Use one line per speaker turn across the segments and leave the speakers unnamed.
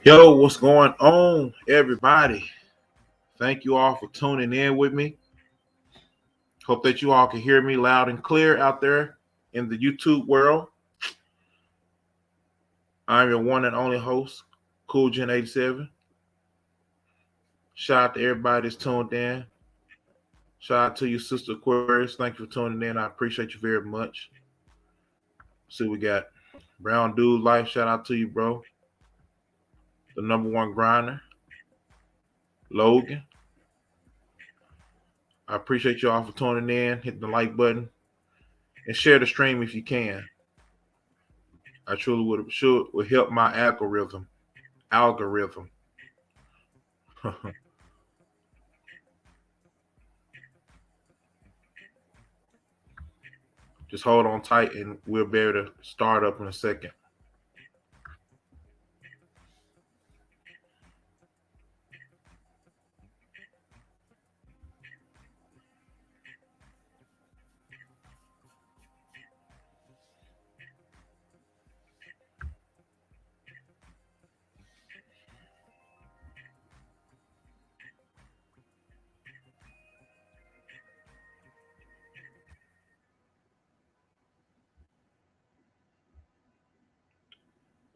Yo, what's going on, everybody? Thank you all for tuning in with me. Hope that you all can hear me loud and clear out there in the YouTube world. I'm your one and only host, CoolGen87. Shout out to everybody that's tuned in. Shout out to you, Sister Aquarius. Thank you for tuning in. I appreciate you very much. See, we got Brown Dude Life. Shout out to you, bro. The number one grinder, Logan. I appreciate you all for tuning in. Hit the like button and share the stream if you can. I truly would help my algorithm. Algorithm. Just hold on tight and we'll be able to start up in a second.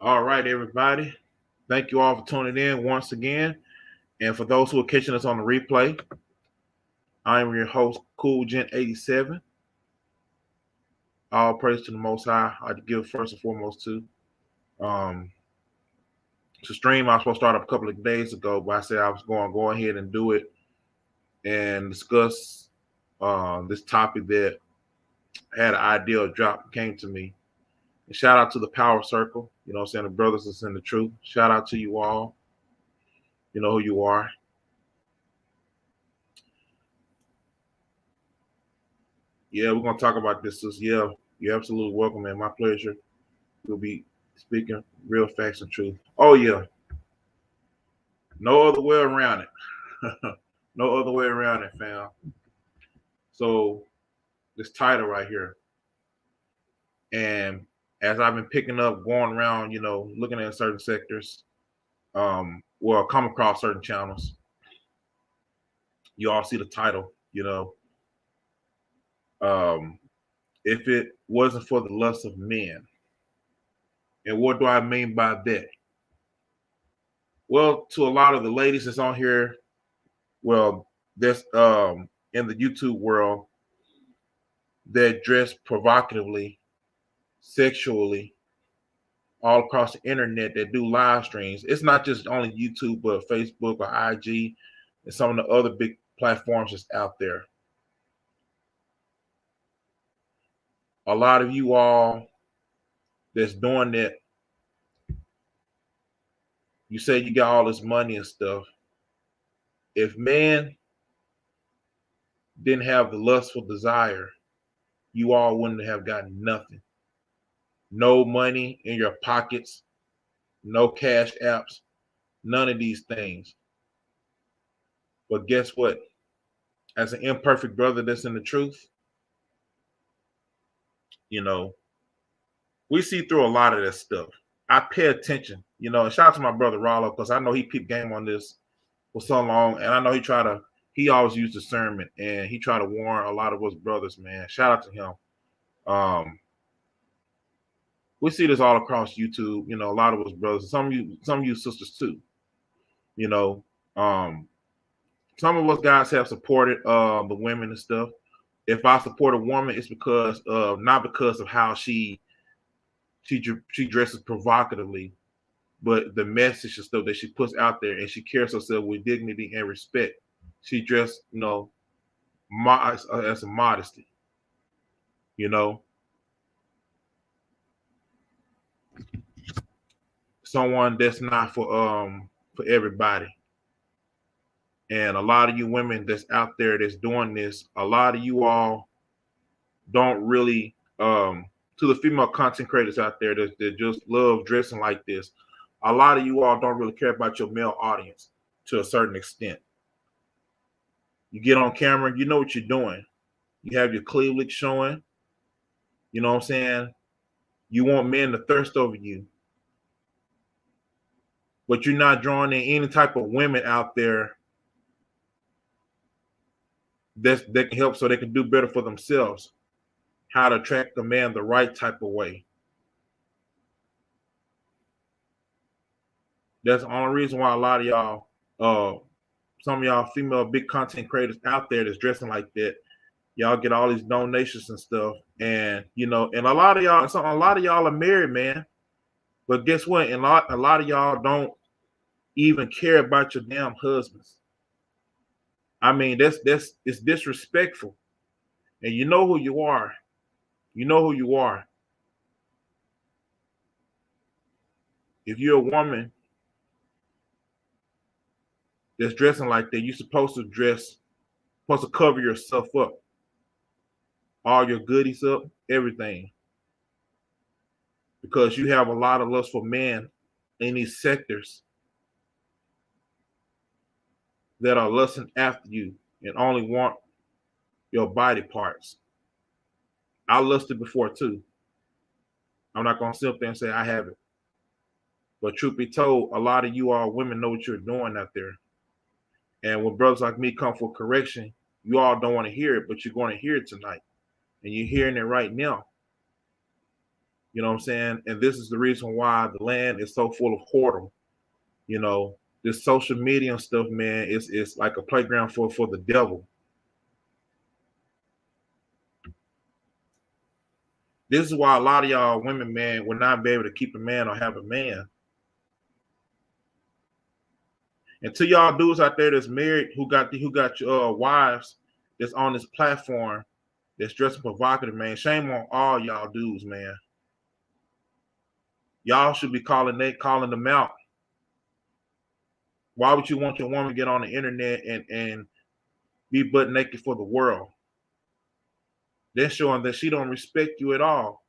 All right, everybody. Thank you all for tuning in once again. And for those who are catching us on the replay, I am your host, CoolGen87. All praise to the Most High. I'd give first and foremost to. Um, to stream, I was supposed to start up a couple of days ago, but I said I was going to go ahead and do it and discuss this topic that had an idea drop came to me. And shout out to the Power Circle, you know what I'm saying, the brothers that's in the truth. Shout out to you all. You know who you are. Yeah, we're gonna talk about this. Yeah, you're absolutely welcome, man. My pleasure. We'll be speaking real facts and truth. Oh yeah, no other way around it. No other way around it, fam. So this title right here, and as I've been picking up, going around, you know, looking at certain sectors, well, come across certain channels, you all see the title, you know. If it wasn't for the lust of men. And what do I mean by that? Well, to a lot of the ladies that's on here, well, that's in the YouTube world that dress provocatively, sexually, all across the internet that do live streams. It's not just only YouTube, but Facebook or IG and some of the other big platforms that's out there. A lot of you all that's doing that, you say you got all this money and stuff. If man didn't have the lustful desire, you all wouldn't have gotten nothing. No money in your pockets, no cash apps, none of these things. But guess what? As an imperfect brother that's in the truth, you know, we see through a lot of this stuff. I pay attention, you know, and shout out to my brother Rollo, because I know he peeped game on this for so long. And I know he always used discernment and he tried to warn a lot of us brothers, man. Shout out to him. We see this all across YouTube, you know, a lot of us brothers, some of you sisters too. You know, some of us guys have supported the women and stuff. If I support a woman, it's because of not because of how she dresses provocatively, but the message and stuff that she puts out there, and she carries herself with dignity and respect. She dressed, you know, as a modesty, you know. Someone that's not for everybody. And a lot of you women that's out there that's doing this, a lot of you all don't really to the female content creators out there that just love dressing like this, a lot of you all don't really care about your male audience to a certain extent. You get on camera, you know what you're doing. You have your cleavage showing. You know what I'm saying? You want men to thirst over you. but you're not drawing in any type of women out there that can help so they can do better for themselves. How to attract the man the right type of way. That's the only reason why a lot of y'all, some of y'all female big content creators out there that's dressing like that, y'all get all these donations and stuff, and and a lot of y'all are married, man. But guess what? And a lot of y'all don't even care about your damn husbands. I mean, that's it's disrespectful. And you know who you are. You know who you are. If you're a woman that's dressing like that, you're supposed to cover yourself up, all your goodies up, everything, because you have a lot of lust for men in these sectors that are lusting after you and only want your body parts. I lusted before too. I'm not gonna sit up there and say I haven't. But truth be told, a lot of you all women know what you're doing out there. And when brothers like me come for correction, you all don't want to hear it, but you're going to hear it tonight. And you're hearing it right now. You know what I'm saying? And this is the reason why the land is so full of whoredom. This social media and stuff, man, it's like a playground for the devil. This is why a lot of y'all women, man, will not be able to keep a man or have a man. And to y'all dudes out there that's married, who got your wives that's on this platform that's dressing provocative, man, shame on all y'all dudes, man. Y'all should be calling them out. Why would you want your woman to get on the internet and be butt naked for the world? They're showing that she don't respect you at all.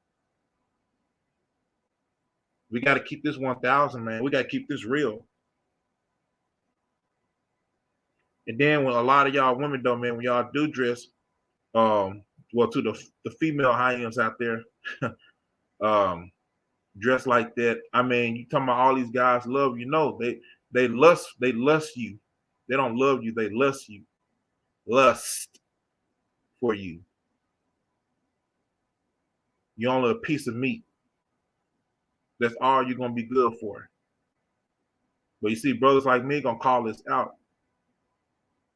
We got to keep this 1,000, man. We got to keep this real. And then when a lot of y'all women, though, man, when y'all do dress, to the female hyenas out there, dress like that. I mean, you talking about all these guys love you? No, they lust you. They don't love you. They lust you. Lust for you. You're only a piece of meat. That's all you're gonna be good for. But you see, brothers like me gonna call this out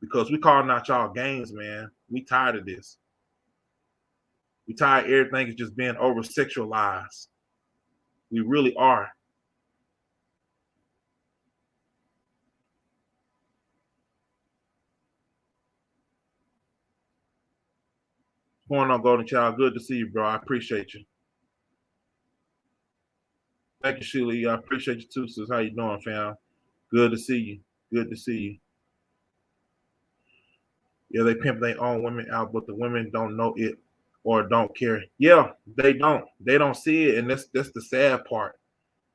because we calling out y'all games, man. We tired of this. We tired of everything is just being over sexualized. We really are. What's going on, Golden Child? Good to see you, bro. I appreciate you. Thank you, Sheila. I appreciate you too, sis. How you doing, fam? Good to see you. Good to see you. Yeah, they pimp their own women out, but the women don't know it or don't care. Yeah, they don't. They don't see it, and that's the sad part.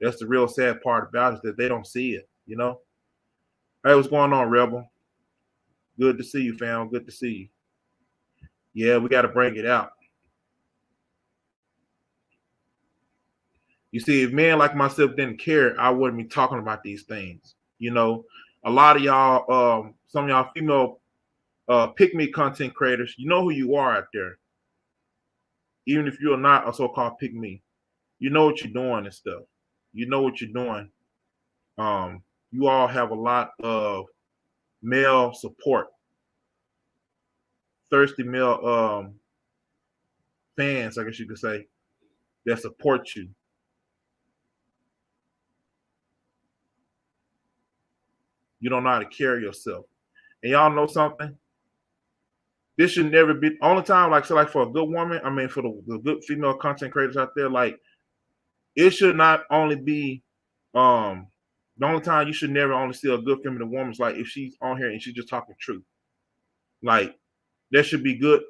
That's the real sad part about it, is that they don't see it. Hey, what's going on, Rebel? Good to see you, fam. Good to see you. Yeah, we got to bring it out. You see, if men like myself didn't care, I wouldn't be talking about these things. A lot of y'all, some of y'all female pick me content creators, you know who you are out there. Even if you're not a so-called pick me, you know what you're doing and stuff. You know what you're doing. You all have a lot of male support, thirsty male fans, I guess you could say, that support you. You don't know how to carry yourself. And y'all know something? This should never be only time, like for a good woman, I mean for the good female content creators out there, like it should not only be the only time you should never only see a good feminine woman is like if she's on here and she's just talking truth. Like there should be good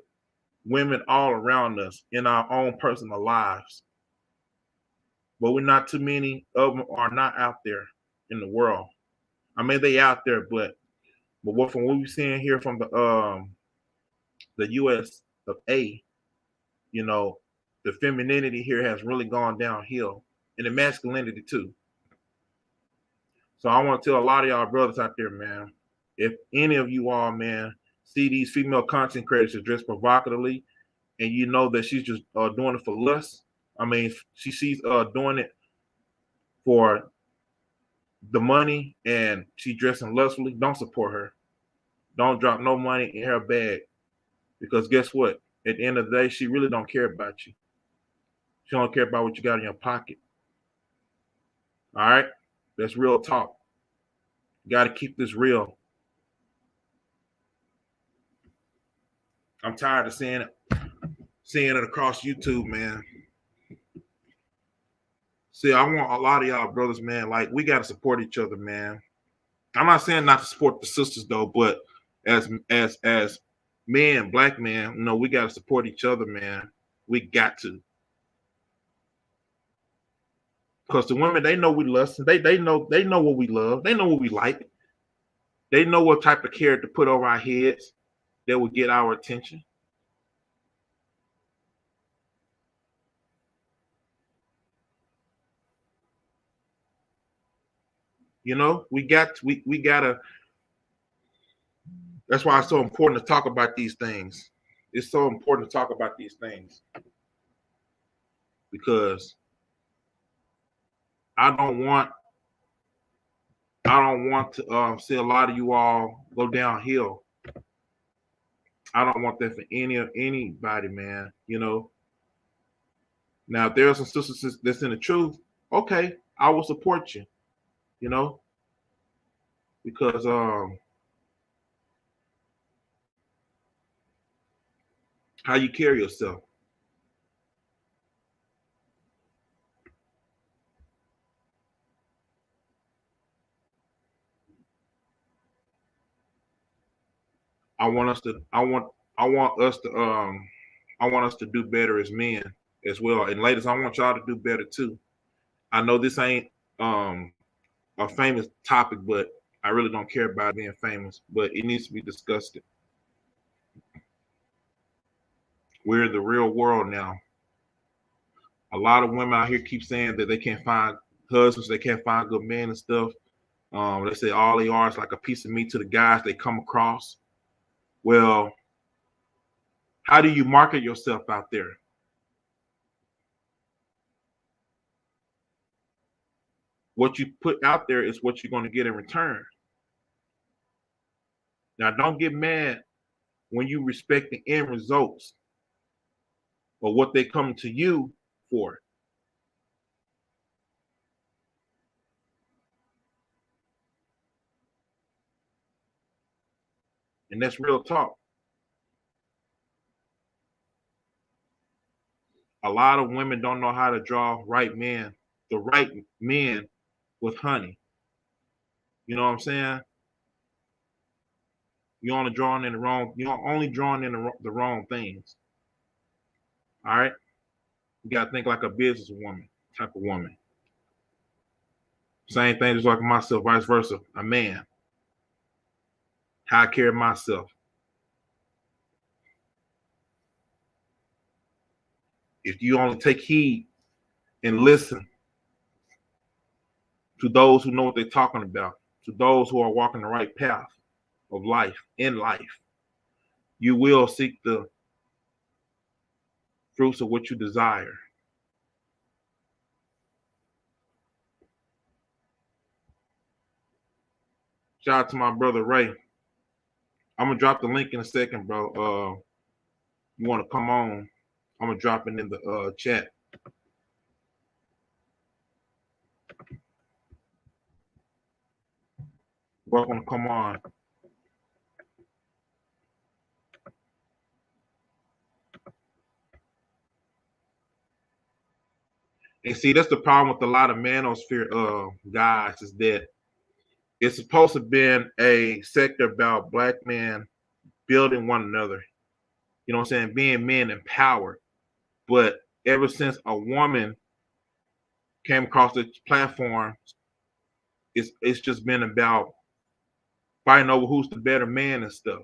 women all around us in our own personal lives. But we're not too many of them are not out there in the world. I mean they out there, but what from what we're seeing here from the US of A, the femininity here has really gone downhill, and the masculinity too. So I want to tell a lot of y'all brothers out there, man, if any of you all, man, see these female content creators that dress provocatively, and you know that she's just doing it for lust. I mean, she sees doing it for the money and she dressing lustfully. Don't support her. Don't drop no money in her bag, because guess what? At the end of the day, she really don't care about you. She don't care about what you got in your pocket. All right, that's real talk. You got to keep this real. I'm tired of seeing it across YouTube, man. See, I want a lot of y'all brothers, man. Like, we got to support each other, man. I'm not saying not to support the sisters though, but as men, black men, you know, we got to support each other, man. We got to, because the women, they know we lust. They know what we love. They know what we like. They know what type of carrot to put over our heads that will get our attention. You know, we gotta. That's why it's so important to talk about these things. It's so important to talk about these things, because I don't want to see a lot of you all go downhill. I don't want that for anybody, man. You know. Now, if there are some sisters that's in the truth, okay, I will support you. You know, because how you carry yourself. I want us to. I want us to. I want us to do better as men as well. And ladies, I want y'all to do better too. I know this ain't um a famous topic, but I really don't care about being famous. But it needs to be discussed. We're in the real world now. A lot of women out here keep saying that they can't find husbands, they can't find good men and stuff. They say all they are is like a piece of meat to the guys they come across. Well, how do you market yourself out there? What you put out there is what you're going to get in return. Now, don't get mad when you respect the end results or what they come to you for. And that's real talk. A lot of women don't know how to draw the right men with honey. You know what I'm saying? You're only drawing in the wrong things. All right. You gotta think like a businesswoman type of woman. Same thing just like myself, vice versa. A man. How I carry myself. If you only take heed and listen to those who know what they're talking about, to those who are walking the right path of life, in life, you will seek the fruits of what you desire. Shout out to my brother Ray. I'm gonna drop the link in a second, bro. You want to come on? I'm gonna drop it in the chat. Welcome to come on. And see, that's the problem with a lot of Manosphere guys, is that it's supposed to be a sector about black men building one another. You know what I'm saying? Being men empowered. But ever since a woman came across the platform, it's just been about fighting over who's the better man and stuff.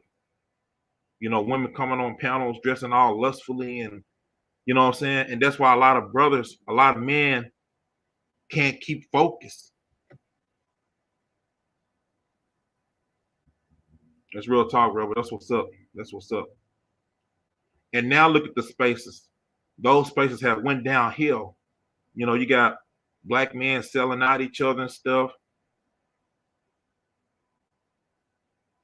You know, women coming on panels dressing all lustfully, and you know what I'm saying? And that's why a lot of brothers, a lot of men can't keep focused. That's real talk, bro. But that's what's up. That's what's up. And now look at the spaces. Those spaces have went downhill. You know, you got black men selling out each other and stuff.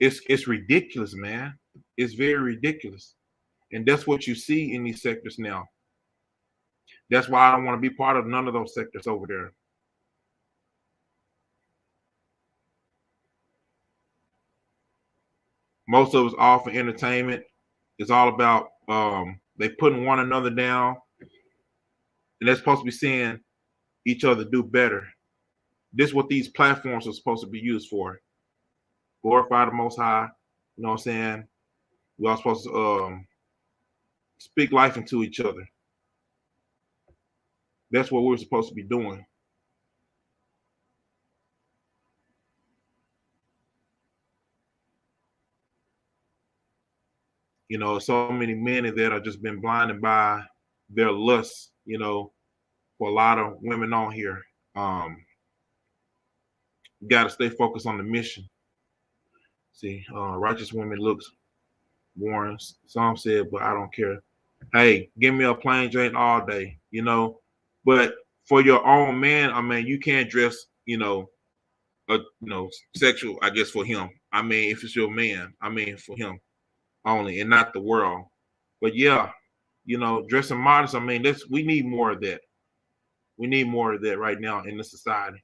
It's ridiculous, man. It's very ridiculous. And that's what you see in these sectors now. That's why I don't want to be part of none of those sectors over there. Most of it's all for entertainment. It's all about they putting one another down, and they're supposed to be seeing each other do better. This is what these platforms are supposed to be used for. Glorify the Most High. You know what I'm saying? We're all supposed to speak life into each other. That's what we're supposed to be doing. You know, so many men in there have just been blinded by their lusts, you know, for a lot of women on here. Got to stay focused on the mission. See, righteous women looks boring. Some said, but I don't care. Hey, give me a plain Jane all day, you know. But for your own man, I mean, you can't dress, sexual, I guess, for him. I mean, if it's your man, I mean, for him only, and not the world. But yeah, you know, dressing modest. I mean, we need more of that. We need more of that right now in the society.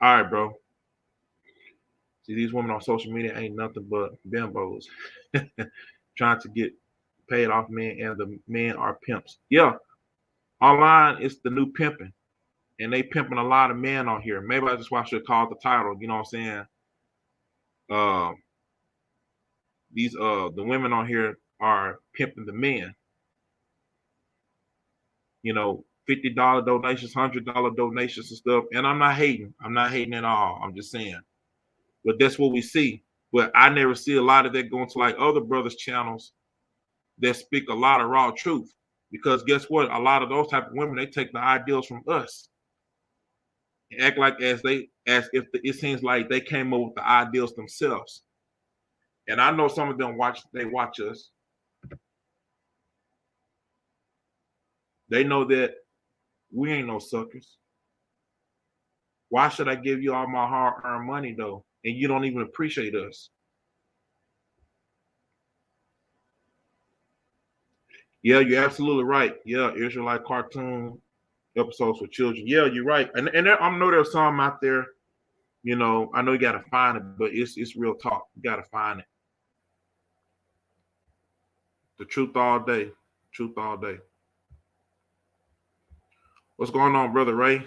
All right, bro. See, these women on social media ain't nothing but bimbos trying to get paid off men, and the men are pimps. Yeah, online it's the new pimping, and they pimping a lot of men on here. Maybe that's why I should call it the title. You know what I'm saying? The women on here are pimping the men. You know, $50 donations, $100 donations and stuff. And I'm not hating. I'm not hating at all. I'm just saying. But that's what we see. But I never see a lot of that going to like other brothers' channels that speak a lot of raw truth. Because guess what? A lot of those type of women, they take the ideals from us. And act like it seems like they came up with the ideals themselves. And I know some of them watch us. They know that we ain't no suckers. Why should I give you all my hard-earned money though, and you don't even appreciate us? Yeah, you're absolutely right. Yeah, Israelite cartoon episodes for children. Yeah, you're right. And I know there's some out there. You know, I know you gotta find it, but it's real talk. You gotta find it. The truth all day. Truth all day. What's going on, brother Ray?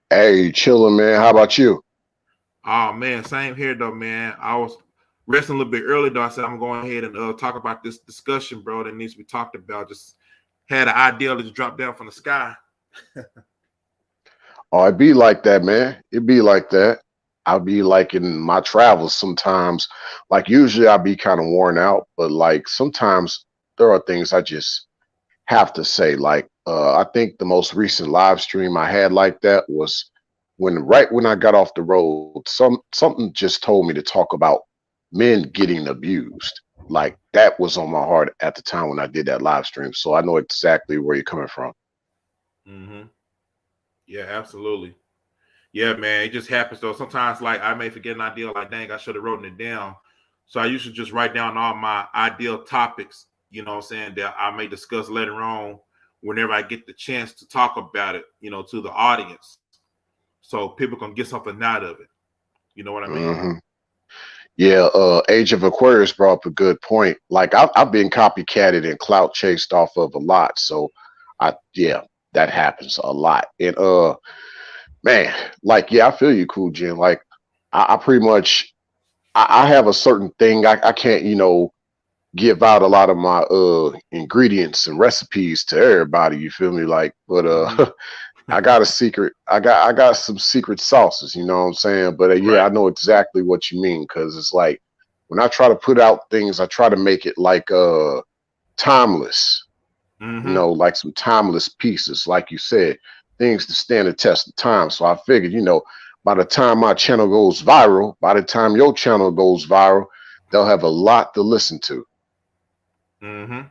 Hey, chilling, man. How about you?
Oh man, same here though, man. I was resting a little bit early though. I said I'm going ahead and talk about this discussion, bro, that needs to be talked about. Just had an idea to just drop down from the sky.
Oh, it be like that, man. It be like that. I'll be like in my travels sometimes. Like usually I'll be kind of worn out, but like sometimes there are things I just have to say. Like I think the most recent live stream I had like that was right when I got off the road, something just told me to talk about men getting abused. Like that was on my heart at the time when I did that live stream. So I know exactly where you're coming from.
Mm-hmm. Yeah, absolutely. Yeah, man. It just happens though. Sometimes like I may forget an idea, like dang, I should have written it down. So I usually just write down all my ideal topics, you know what I'm saying, that I may discuss later on whenever I get the chance to talk about it, you know, to the audience. So people can get something out of it. You know what I mean?
Hmm. Yeah, Age of Aquarius brought up a good point. Like I've been copycatted and clout chased off of a lot. So yeah, that happens a lot. And man, like yeah, I feel you, Cool Jen. Like I pretty much I have a certain thing. I can't, give out a lot of my ingredients and recipes to everybody, you feel me? Like, but
Mm-hmm.
I got a secret. I got some secret sauces, you know what I'm saying? But yeah,
Right.
I know exactly what you mean because it's like when I try to put out things, I try to make it like timeless,
Mm-hmm.
like some timeless pieces, like you said, things to stand the test of time. So I figured, by the time my channel goes viral, by the time your channel goes viral, they'll have a lot to listen to.
Mm-hmm.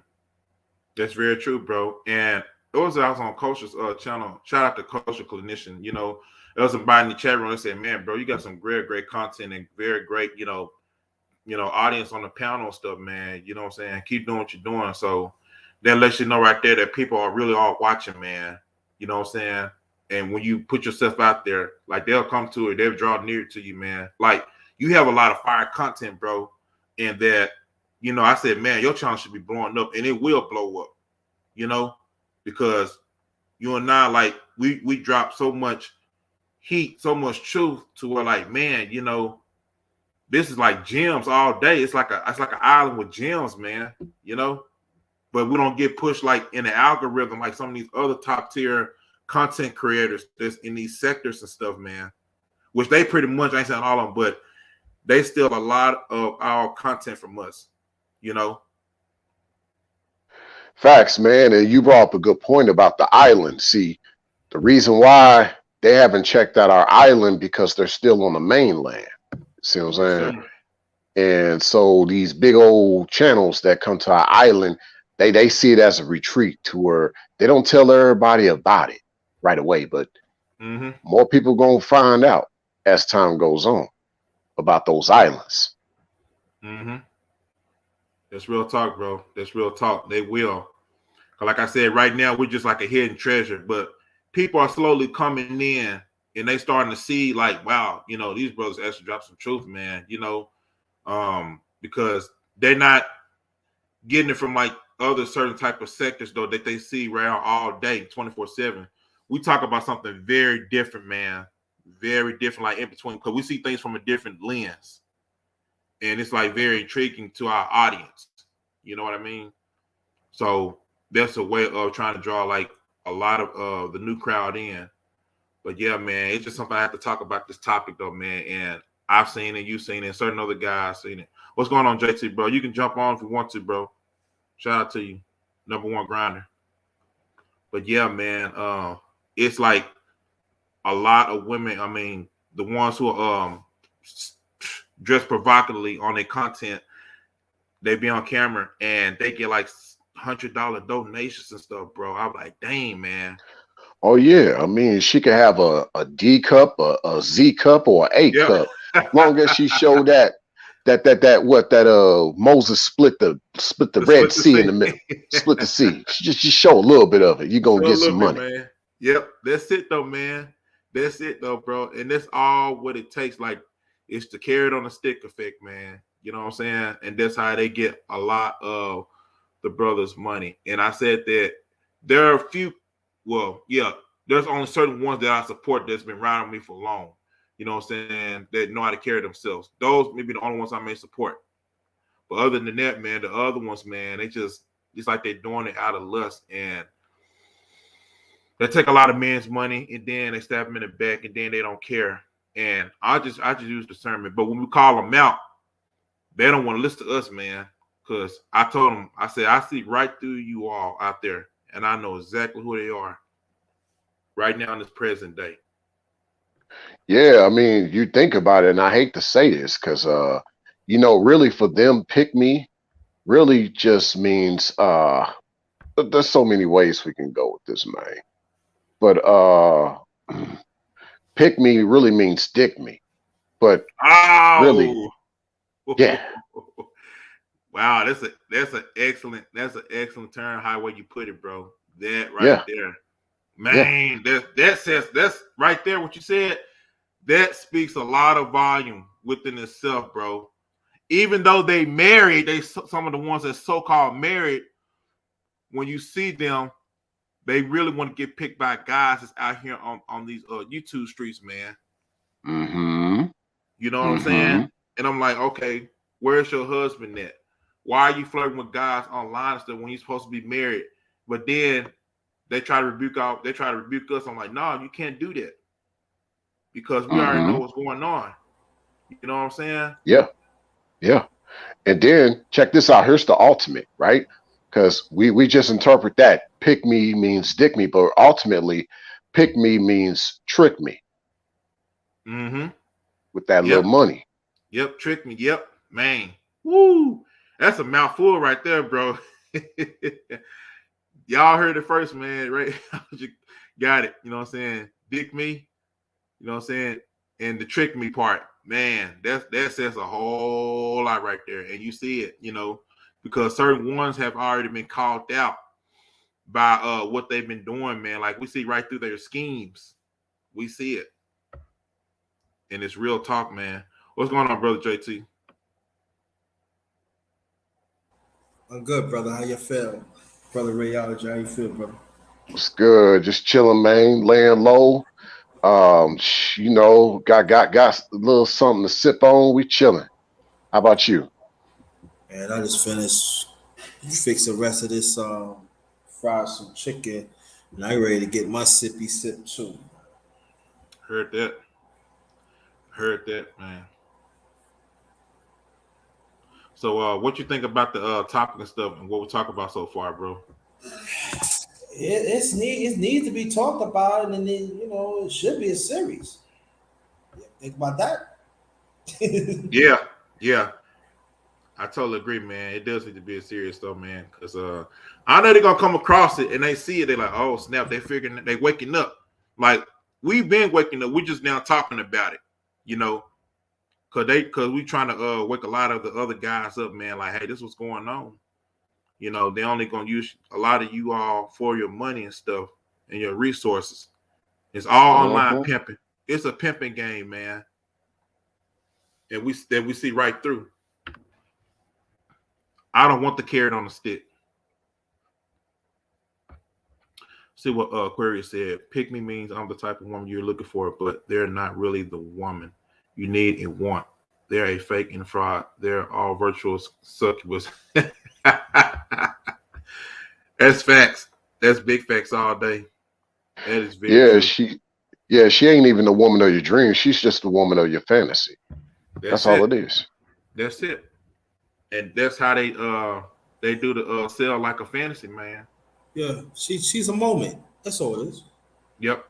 That's very true, bro. And it was I was on Coach's channel. Shout out to Culture Clinician. You know, there was somebody in the chat room that said, "Man, bro, you got some great content and very great, audience on the panel and stuff, man. You know what I'm saying? Keep doing what you're doing." So that lets you know right there that people are really all watching, man. You know what I'm saying? And when you put yourself out there, like they'll come to it, they'll draw near to you, man. Like you have a lot of fire content, bro. And that, I said, man, your channel should be blowing up, and it will blow up, because you and I, like, we drop so much heat, so much truth to where, like, man, this is like gems all day. It's like an island with gems, man, but we don't get pushed like in the algorithm like some of these other top tier content creators that's in these sectors and stuff, man, which they pretty much, I ain't saying all of them, but they steal a lot of our content from us,
Facts, man. And you brought up a good point about the island. See, the reason why they haven't checked out our island because they're still on the mainland. See what I'm saying?
Sure.
And so these big old channels that come to our island, they see it as a retreat to where they don't tell everybody about it right away, but more people gonna find out as time goes on about those islands.
That's real talk, bro. That's real talk. They will. Like I said, right now we're just like a hidden treasure, but people are slowly coming in and they starting to see like, wow, these brothers actually drop some truth, man, because they're not getting it from like other certain type of sectors though that they see around all day, 24/7. We talk about something very different, man. Very different, like in between, because we see things from a different lens. And it's like very intriguing to our audience. You know what I mean? So that's a way of trying to draw like a lot of the new crowd in. But yeah, man, it's just something I have to talk about this topic though, man. And I've seen it, you've seen it, certain other guys seen it. What's going on, JT, bro? You can jump on if you want to, bro. Shout out to you, #1 grinder. But yeah, man, it's like a lot of women. I mean, the ones who are dress provocatively on their content, they be on camera and they get like $100 donations and stuff, bro. I'm like, dang, man.
Oh yeah, I mean, she could have a D cup, a Z cup, or a cup, as long as she show that Moses split the Red Sea in the middle, split the sea. Just show a little bit of it. You're gonna get some money,
man. Yep, that's it though, man. That's it though, bro. And that's all what it takes. Like, it's the carrot on the stick effect, man. You know what I'm saying? And that's how they get a lot of the brothers' money. And I said that there are a few, well, yeah, there's only certain ones that I support that's been riding with me for long. You know what I'm saying? That know how to carry themselves. Those may be the only ones I may support. But other than that, man, the other ones, man, it's like they're doing it out of lust. And they take a lot of men's money and then they stab them in the back and then they don't care. And I just use discernment. But when we call them out, they don't want to listen to us, man. Because I told them, I said, I see right through you all out there. And I know exactly who they are right now in this present day.
Yeah, I mean, you think about it, and I hate to say this because, really for them, pick me really just means, there's so many ways we can go with this, man. But pick me really means dick me. But really, yeah.
Wow, that's an excellent term. How way you put it, bro. That right there, man. Yeah. That says that's right there. What you said, that speaks a lot of volume within itself, bro. Even though they married, some of the ones that so-called married, when you see them, they really want to get picked by guys that's out here on these YouTube streets, man. You know what I'm saying? And I'm like, okay, where's your husband at? Why are you flirting with guys online and stuff when you're supposed to be married? But then they try to rebuke us. I'm like, no, you can't do that. Because we already know what's going on. You know what I'm saying?
Yeah. Yeah. And then check this out. Here's the ultimate, right? Because we just interpret that pick me means dick me, but ultimately pick me means trick me.
Mm-hmm.
with that little
Yep.
money.
Yep. Trick me. Yep. Man. Woo. That's a mouthful right there, bro. Y'all heard it first, man. Right? Got it. You know what I'm saying? Dick me. You know what I'm saying? And the trick me part, man, that says a whole lot right there. And you see it, because certain ones have already been called out by what they've been doing, man. Like we see right through their schemes. We see it. And it's real talk, man. What's going on, brother JT?
I'm good, brother. How you feel? Brother Rayology, how you feel, brother?
What's good? Just chilling, man. Laying low. Got a little something to sip on. We chilling. How about you?
And I just finished fix the rest of this fried some chicken and I ready to get my sippy sip too.
Heard that. Heard that, man. So what you think about the topic and stuff and what we talk about so far, bro?
It needs to be talked about and then it should be a series. Think about that.
Yeah, yeah. I totally agree, man. It does need to be a serious though, man. Because I know they're gonna come across it and they see it, they're like, oh snap, they figuring they waking up. Like we've been waking up, we're just now talking about it, you know. Cause we trying to wake a lot of the other guys up, man. Like, hey, this what's going on. They only gonna use a lot of you all for your money and stuff and your resources. It's all online
Mm-hmm.
pimping. It's a pimping game, man. And we see right through. I don't want the carrot on the stick. See what Aquarius said. Pick me means I'm the type of woman you're looking for, but they're not really the woman you need and want. They're a fake and fraud. They're all virtual succubus. That's facts. That's big facts all day. That is very
Yeah,
true.
she ain't even the woman of your dreams. She's just the woman of your fantasy. That's
That's
all
it.
it is.
That's it. And that's how they do the sell like a fantasy, man.
Yeah, she's a moment. That's all it is.
Yep.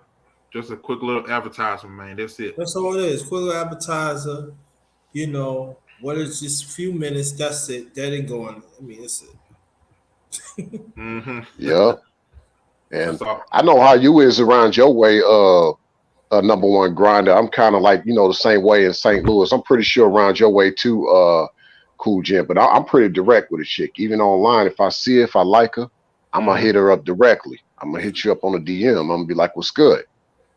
Just a quick little advertisement, man. That's it.
That's all it is. Quick little appetizer. What is just a few minutes? That's it. That ain't going. I mean, that's it.
Mm-hmm.
Yep. And
That's all.
I know how you is around your way, number one grinder. I'm kind of like, the same way in St. Louis. I'm pretty sure around your way too, Cool Gent. But I'm pretty direct with a chick. Even online, if I see her, if I like her, I'm gonna
Mm-hmm.
hit her up directly. I'm gonna hit you up on a DM. I'm gonna be like, "What's good?"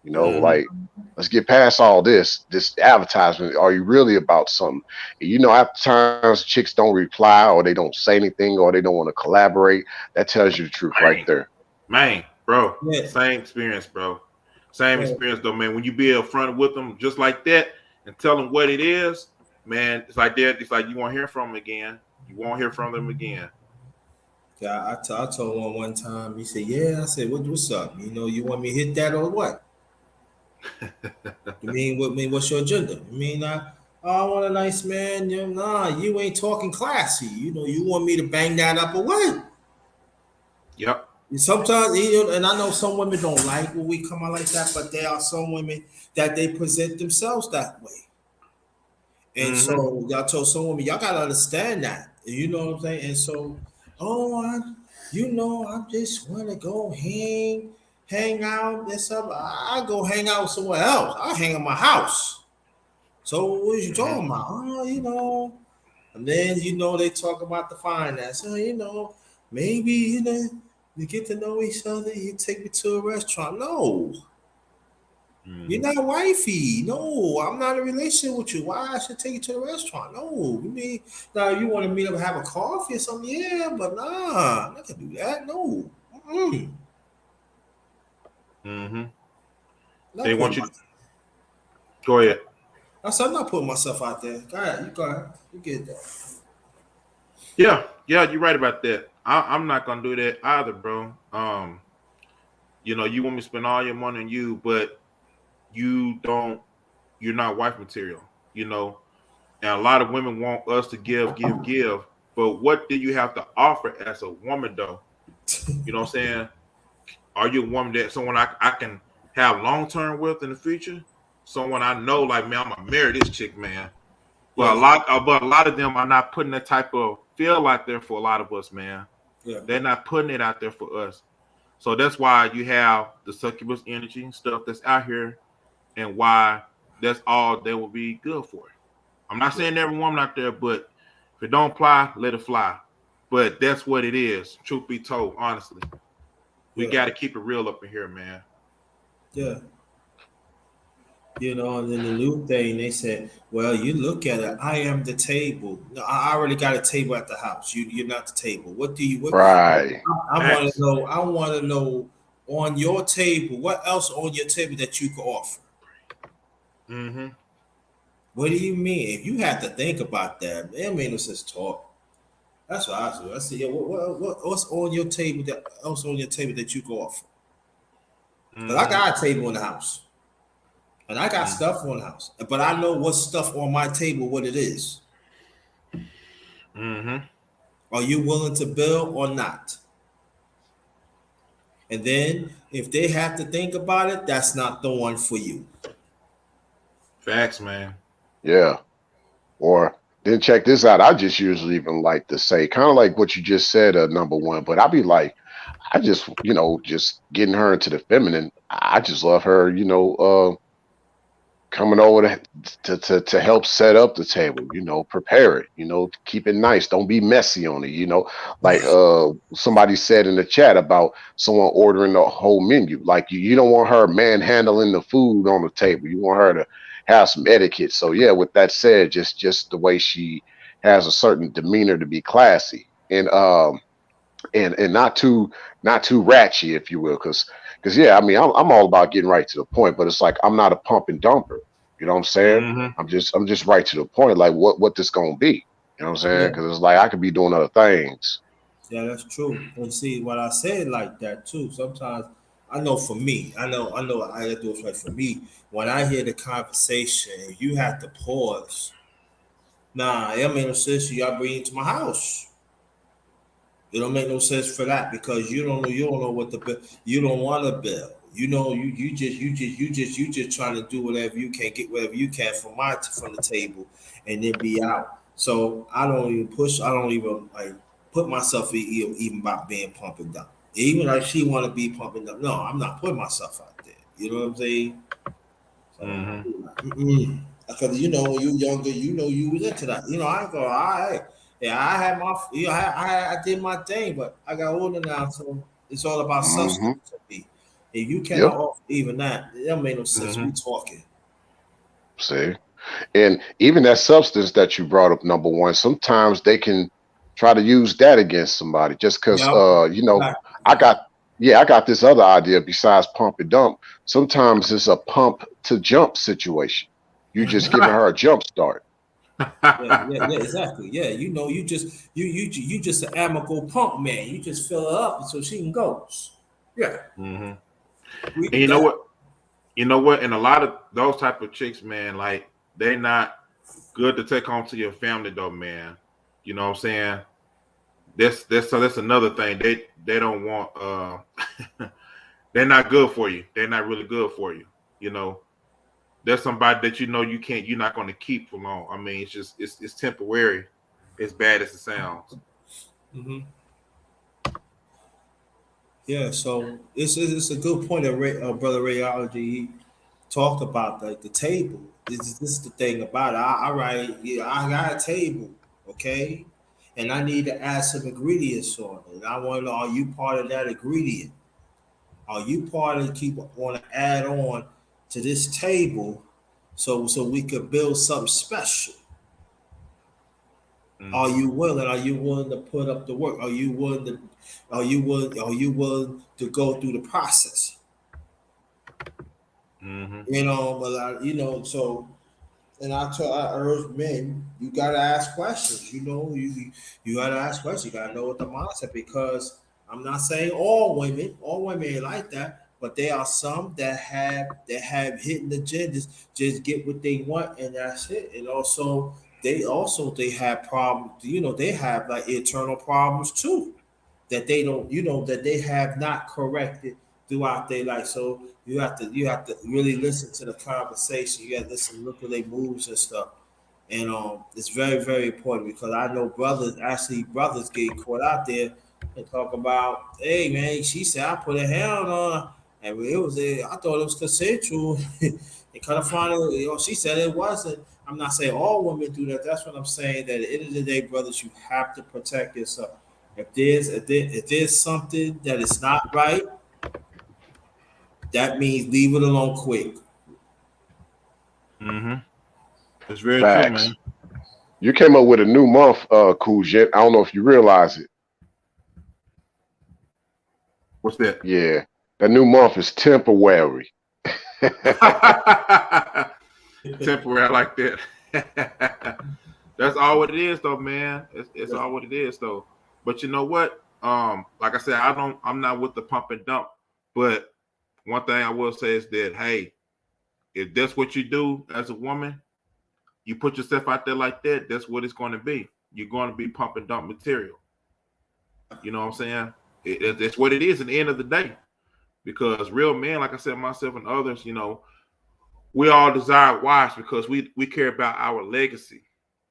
Mm-hmm.
Like, let's get past all this advertisement. Are you really about something? And after times chicks don't reply or they don't say anything or they don't want to collaborate. That tells you the truth right
Man,
there.
man, bro.
Yeah,
Same experience, bro. Same
yeah.
experience, though, man. When you be upfront with them just like that and tell them what it is, man, it's like that. It's like you won't hear from them again. You won't hear from them again.
Yeah, I told one time. He said, "Yeah." I said, "What's up? You want me to hit that or what? You mean what? Mean what's your agenda? You mean I want a nice man. Nah, you ain't talking classy. You want me to bang that up or what?
Yep.
Sometimes, and I know some women don't like when we come out like that, but there are some women that they present themselves that way. And
Mm-hmm.
so y'all told some women, y'all gotta understand that. You know what I'm saying? And so, oh, I just want to go hang out and stuff. I go hang out somewhere else. I hang in my house. So what is you
Mm-hmm.
talking about? Oh, and then they talk about the finance. Oh, maybe you get to know each other. You take me to a restaurant. No, you're
Mm-hmm.
not wifey. No, I'm not in a relationship with you. Why I should take you to the restaurant? No, you mean now you want to meet up and have a coffee or something? Yeah, but nah, I'm not gonna do that. No, mm-mm.
Mm-hmm. They
Not
want
putting
you
my.
to go ahead.
I said I'm not putting myself out there. Go ahead, you go ahead. You get that.
Yeah, yeah, you're right about that. I'm not gonna do that either, bro. You want me to spend all your money on you, but you don't. You're not wife material. You know, and a lot of women want us to give, give, give. But what do you have to offer as a woman, though? You know what I'm saying? Are you a woman that someone I can have long term with in the future? someone I know, like man, I'm gonna marry this chick, man. But
Yeah,
but a lot of them are not putting that type of feel out there for a lot of us, man.
yeah,
They're not putting it out there for us. So that's why you have the succubus energy and stuff that's out here, and why that's all they will be good for. I'm not saying every woman out there, but if it don't fly, let it fly. But that's what it is. Truth be told, honestly, we
yeah,
got to keep it real up in here, man.
yeah. And then the new thing they said, well, you look at it. I am the table. No, I already got a table at the house. You're not the table. What do you? What?
Right.
I want to
Facts.
know. I want to know on your table. What else on your table that you could offer?
Mm-hmm.
What do you mean? If you have to think about that, it mean it's just talk. That's what I do. I say, yeah. What's on your table that else on your table that you could offer? Because I
Mm-hmm.
got a table in the house. And I got
Mm-hmm.
stuff on the house, but I know what stuff on my table, what it is.
Mm-hmm.
Are you willing to build or not? And then if they have to think about it, that's not the one for you.
Facts, man.
Yeah. Or then check this out. I just usually even like to say, kind of like what you just said, number one, but I'll be like, I just, just getting her into the feminine. I just love her, coming over to help set up the table, prepare it, keep it nice, don't be messy on it, like somebody said in the chat about someone ordering the whole menu. Like you don't want her manhandling the food on the table, you want her to have some etiquette. So yeah, with that said, just the way she has a certain demeanor to be classy, and not too ratchet, if you will, because yeah, I mean, I'm all about getting right to the point, but it's like I'm not a pump and dumper. You know what I'm saying?
Mm-hmm.
I'm just right to the point. Like what this gonna be? You know what I'm saying?
Yeah,
Because it's like I could be doing other things.
yeah, that's true. And see, what I say it like that too. Sometimes I know for me, I know I gotta do it right for me. When I hear the conversation, you have to pause. Nah, I mean, no sense. You got bring it to my house. It don't make no sense for that because you don't know what the bill. You don't want to bill. You just trying to do whatever you can, get whatever you can from the table, and then be out. So I don't even push. I don't even like put myself even about being pumping down. Even like she want to be pumping down. No, I'm not putting myself out there. You know what I'm saying? So,
Mm-hmm.
because when you younger, you was into that. I go, all right, yeah, I had my, I did my thing, but I got older now, so it's all about
Hmm.
substance to me. If you cannot
Yep.
offer even that, it don't make no sense. We
Mm-hmm.
talking.
See, and even that substance that you brought up, number one, sometimes they can try to use that against somebody just because,
Yep.
I got, yeah, I got this other idea besides pump and dump. Sometimes it's a pump to jump situation. You just giving her a jump start.
Yeah, exactly. Yeah, you just an amicable pump man. You just fill her up so she can go. Yeah,
Mm-hmm.
we
And
do that.
You know what? And a lot of those type of chicks, man, like they not good to take home to your family, though, man. You know what I'm saying? That's another thing. They don't want. They're not good for you. They're not really good for you. You know, there's somebody that you can't. You're not going to keep for long. I mean, it's just it's temporary. As bad as it sounds.
Hmm. Yeah, so it's a good point that brother Rayology he talked about the table. This is the thing about it. All right, yeah, I got a table, okay, and I need to add some ingredients on it. I want to know, are you part of that ingredient? Are you part of keep want to add on to this table so we could build something special? Are
Mm-hmm.
you willing? Are you willing to put up the work? Are you willing to go through the process?
Mm-hmm.
So and I urge men, you gotta ask questions. You gotta ask questions. You gotta know what the mindset because I'm not saying all women ain't like that, but there are some that have hidden agendas, just get what they want and that's it. And they have problems, they have like internal problems too that they don't, that they have not corrected throughout their life. So you have to really listen to the conversation. You got to listen, look at their moves and stuff. And it's very, very important because I know brothers get caught out there and talk about, hey man, she said I put a hand on her, and I thought it was consensual. They kind of find it, she said it wasn't. I'm not saying all women do that. That's what I'm saying. That at the end of the day, brothers, you have to protect yourself. If there's something that is not right, that means leave it alone quick.
Mm-hmm. It's very true, man.
Facts. You came up with a new month, Cool Jet. I don't know if you realize it.
What's that?
Yeah, that new month is temporary.
Temporary, I like that. That's all what it is, though, man. It's all what it is, though. But you know what? Like I said, I'm not with the pump and dump. But one thing I will say is that, hey, if that's what you do as a woman, you put yourself out there like that, that's what it's going to be. You're going to be pump and dump material. You know what I'm saying? It's what it is at the end of the day. Because real men, like I said, myself and others, we all desire wives because we care about our legacy.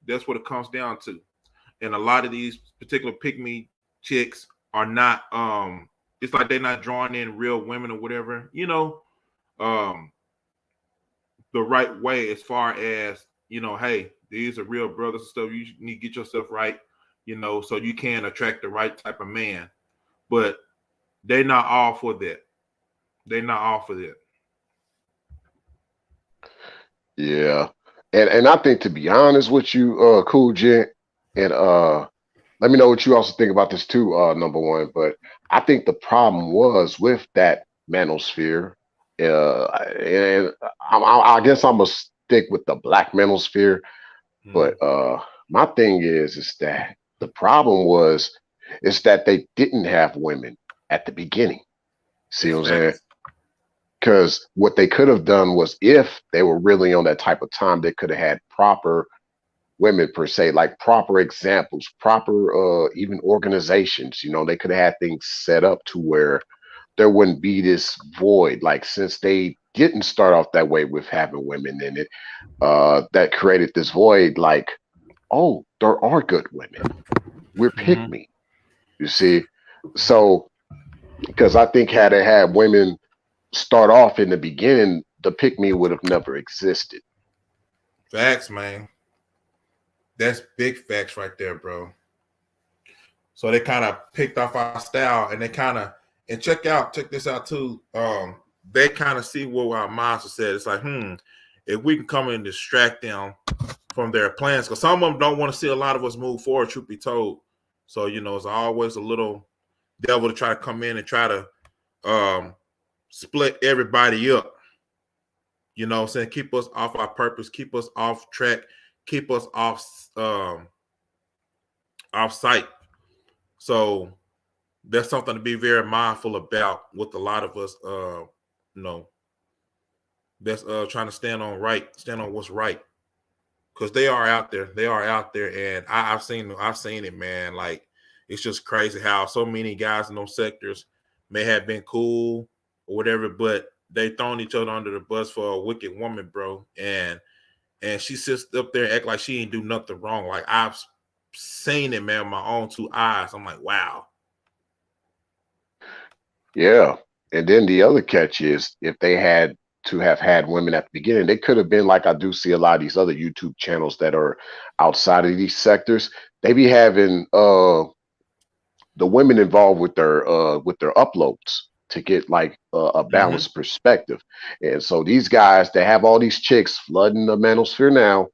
That's what it comes down to. And a lot of these particular pick-me chicks are not, it's like they're not drawing in real women or whatever, um, the right way as far as, hey, these are real brothers and stuff. You need to get yourself right, so you can attract the right type of man. But they're not all for that. They're not all for that.
Yeah, and I think, to be honest with you, Cool Jet, and let me know what you also think about this too, number one. But I think the problem was with that manosphere, and I guess I'm gonna stick with the black manosphere. But my thing is that the problem is that they didn't have women at the beginning. See
That's
what I'm saying?
facts.
Because what they could have done was, if they were really on that type of time, they could have had proper women per se, like proper examples, proper even organizations. They could have had things set up to where there wouldn't be this void. Like, since they didn't start off that way with having women in it, that created this void. Like, oh, there are good women. We're pick
Mm-hmm.
me. You see, so because I think had it had women start off in the beginning, the pick me would have never existed.
Facts, man. That's big facts right there, bro. So they kind of picked off our style, and they kind of check this out too. They kind of see where our minds are set. It's like, if we can come and distract them from their plans, because some of them don't want to see a lot of us move forward. Truth be told, so it's always a little devil to try to come in and try to split everybody up. Saying keep us off our purpose, keep us off track, keep us off site. So that's something to be very mindful about with a lot of us, that's trying to stand on what's right. Because they are out there. They are out there. And I've seen it, man. Like, it's just crazy how so many guys in those sectors may have been cool or whatever, but they thrown each other under the bus for a wicked woman, bro. And she sits up there and act like she ain't do nothing wrong. Like, I've seen it, man, with my own two eyes. I'm like, wow.
Yeah. And then the other catch is, if they had to have had women at the beginning, they could have been like, I do see a lot of these other YouTube channels that are outside of these sectors. They be having the women involved with their uploads to get like a balanced perspective. And so these guys that have all these chicks flooding the manosphere now,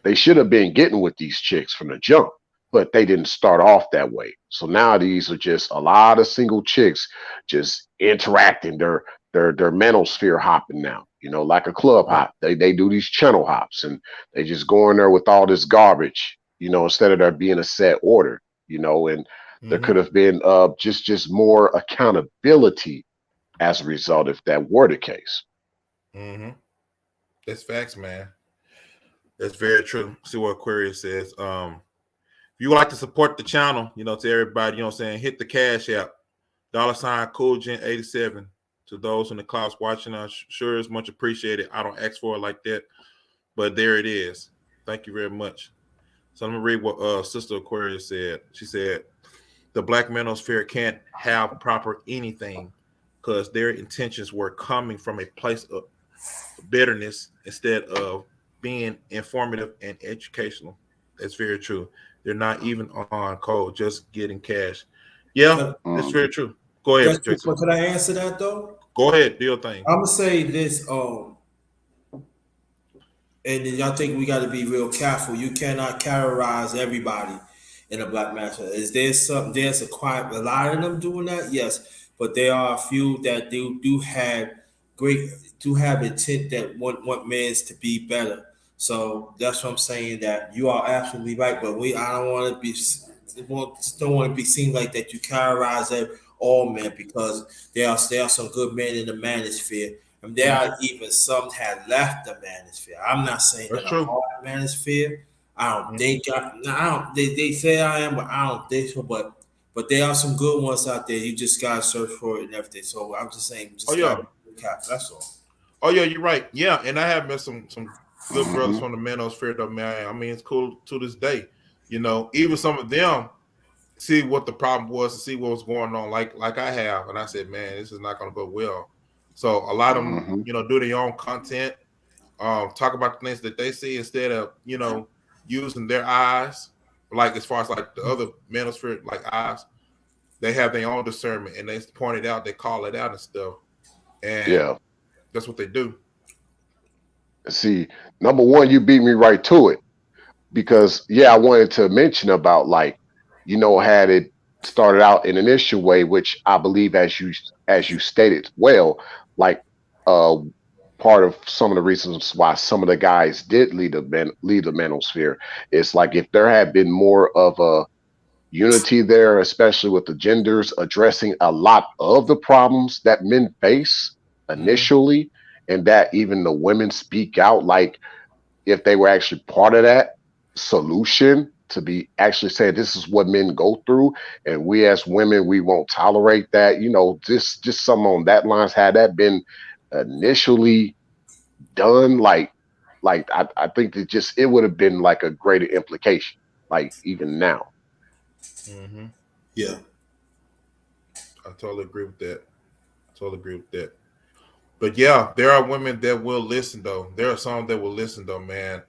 they should have been getting with these chicks from the jump, but they didn't start off that way. So now these are just a lot of single chicks just interacting. They're manosphere hopping now, like a club hop. They do these channel hops, and they just go in there with all this garbage, instead of there being a set order, and there could have been just more accountability as a result, if that were the case.
That's facts, man. That's very true. See what Aquarius says. If you would like to support the channel, to everybody, hit the Cash App. $ Cool Gen 87. To those in the class watching, I'm sure it's much appreciated. I don't ask for it like that, but there it is. Thank you very much. So let me read what Sister Aquarius said. She said, the Black Manosphere can't have proper anything because their intentions were coming from a place of bitterness instead of being informative and educational. That's very true. They're not even on code, just getting cash. Yeah,
But
that's
Mm,
very true. Go ahead,
that's
Jason.
but could I answer that though?
Go ahead, do your thing.
I'm gonna say this. And then I think we got to be real careful. You cannot categorize everybody in a black master. Is there some? There's a lot of them doing that, yes, but there are a few that do have great do have intent that want men's to be better. So that's what I'm saying. That you are absolutely right. But I don't want to be don't want to be seen like that. You categorize all men because there are some good men in the manosphere and there
Mhm.
are even some had left the manosphere. I'm not saying
That's
that I'm
true.
all manosphere. I don't
Mhm.
think I don't. They say I am, but I don't think so. But there are some good ones out there. You just gotta search for it and everything. So I'm just saying,
Oh
just
yeah.
gotta be careful. That's all.
Oh yeah, you're right. Yeah, and I have met some good brothers
mhm,
from the Manosphere though, man. I mean, it's cool to this day. Even some of them see what the problem was and see what was going on, like I have, and I said, man, this is not going to go well. So a lot of them,
mhm.
do their own content, talk about the things that they see instead of using their eyes, like as far as like the other Manosphere like eyes, they have their own discernment and they point it out, they call it out and stuff, and
Yeah.
that's what they do.
See, number one, you beat me right to it because yeah, I wanted to mention about like, had it started out in an issue way, which I believe as you stated well, like uh part of some of the reasons why some of the guys did leave the manosphere is like if there had been more of a unity there, especially with the genders addressing a lot of the problems that men face
Mm-hmm.
initially, and that even the women speak out, like if they were actually part of that solution to be actually saying this is what men go through and we as women we won't tolerate that, just some on that lines had that been initially done, I think that just it would have been like a greater implication, like even now.
Mm-hmm.
Yeah.
I totally agree with that. Totally agree with that. But yeah, there are women that will listen though. There are some that will listen though, man.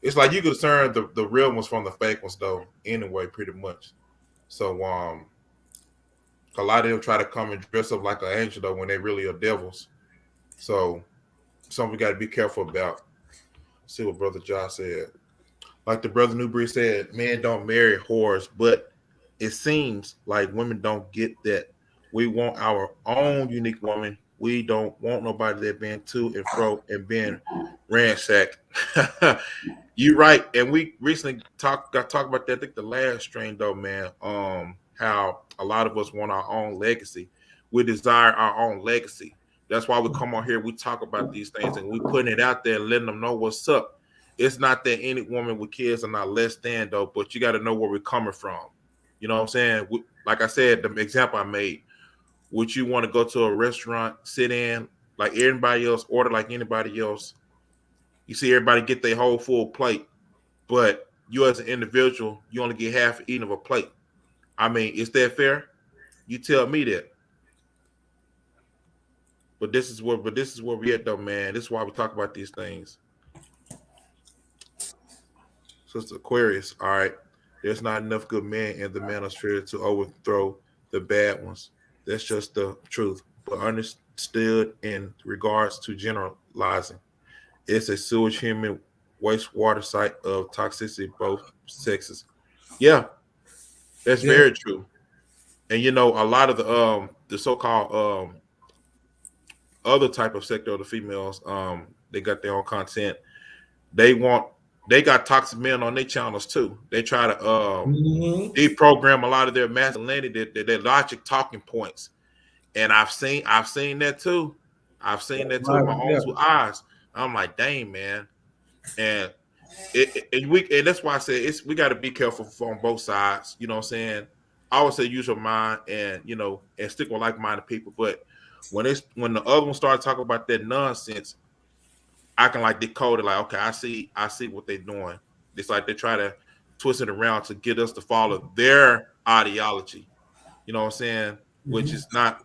It's like you can discern the real ones from the fake ones though, anyway, pretty much. So a lot of them try to come and dress up like an angel though when they really are devils. So something we gotta be careful about. See what Brother Josh said. Like the Brother Newbury said, men don't marry whores, but it seems like women don't get that. We want our own unique woman. We don't want nobody that been to and fro and being ransacked. You right. And we recently talked about that. I think the last strain though, man. How a lot of us want our own legacy. We desire our own legacy. That's why we come on here. We talk about these things and we putting it out there and letting them know what's up. It's not that any woman with kids are not less than though, but you got to know where we're coming from. You know what I'm saying? Like I said, the example I made. Would you want to go to a restaurant, sit in like everybody else, order like anybody else? You see everybody get their whole full plate, but you as an individual, you only get half eaten of a plate. I mean, is that fair? You tell me that. But this is where we at though, man. This is why we talk about these things. So it's Aquarius. All right. There's not enough good men in the manosphere to overthrow the bad ones. That's just the truth. But understood in regards to generalizing. It's a sewage human wastewater site of toxicity both sexes. Yeah, that's
Yeah.
very true. And a lot of the so-called other type of sector of the females, they got their own content. They want they got toxic men on their channels too. They try to
Mm-hmm.
deprogram a lot of their masculinity, their logic talking points. And I've seen that too. I've seen that too with my
Right.
own
Yeah.
two eyes. I'm like, dang man. And and that's why I said we got to be careful on both sides. You know what I'm saying? I would say use your mind and and stick with like-minded people. But when the other one start talking about that nonsense, I can like decode it. Like, okay, I see what they're doing. It's like they try to twist it around to get us to follow their ideology. You know what I'm saying? Which is not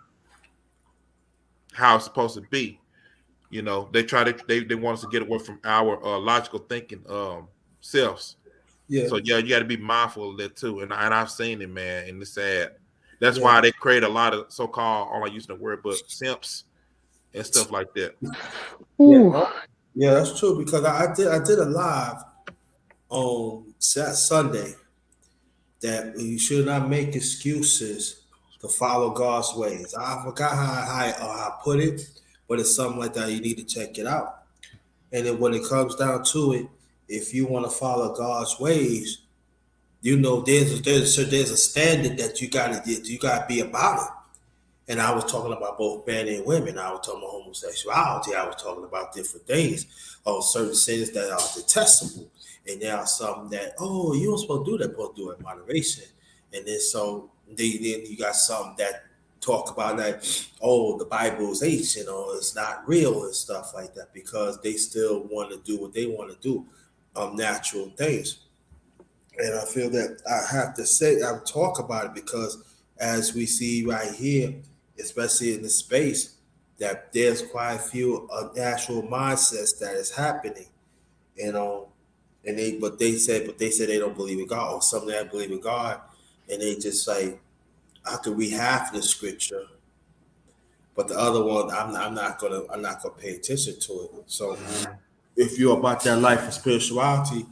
how it's supposed to be. They try to they want us to get away from our logical thinking selves.
Yeah,
So yeah, you got to be mindful of that too. And I've seen it, man, and it's sad. That's
yeah,
why they create a lot of so-called, all I using the word, but simps and stuff like that.
yeah,
Ooh,
yeah. That's true because I did a live on Sunday that you should not make excuses to follow God's ways. I forgot how I put it, but it's something like that. You need to check it out. And then when it comes down to it, if you want to follow God's ways, there's a standard that you gotta be about it. And I was talking about both men and women. I was talking about homosexuality. I was talking about different things, or certain sins that are detestable. And there are some that, oh, you don't supposed to do that, supposed to do it in moderation. And then then you got some that talk about that, oh, the Bible is ancient or it's not real and stuff like that because they still want to do what they want to do, natural things. And I feel that I have to say, I talk about it because as we see right here, especially in this space, that there's quite a few natural mindsets that is happening, you know, and they say they don't believe in God, or some that believe in God, and they just like, I could read half of the scripture, but the other one, I'm not gonna pay attention to it. So if you're about that life of spirituality,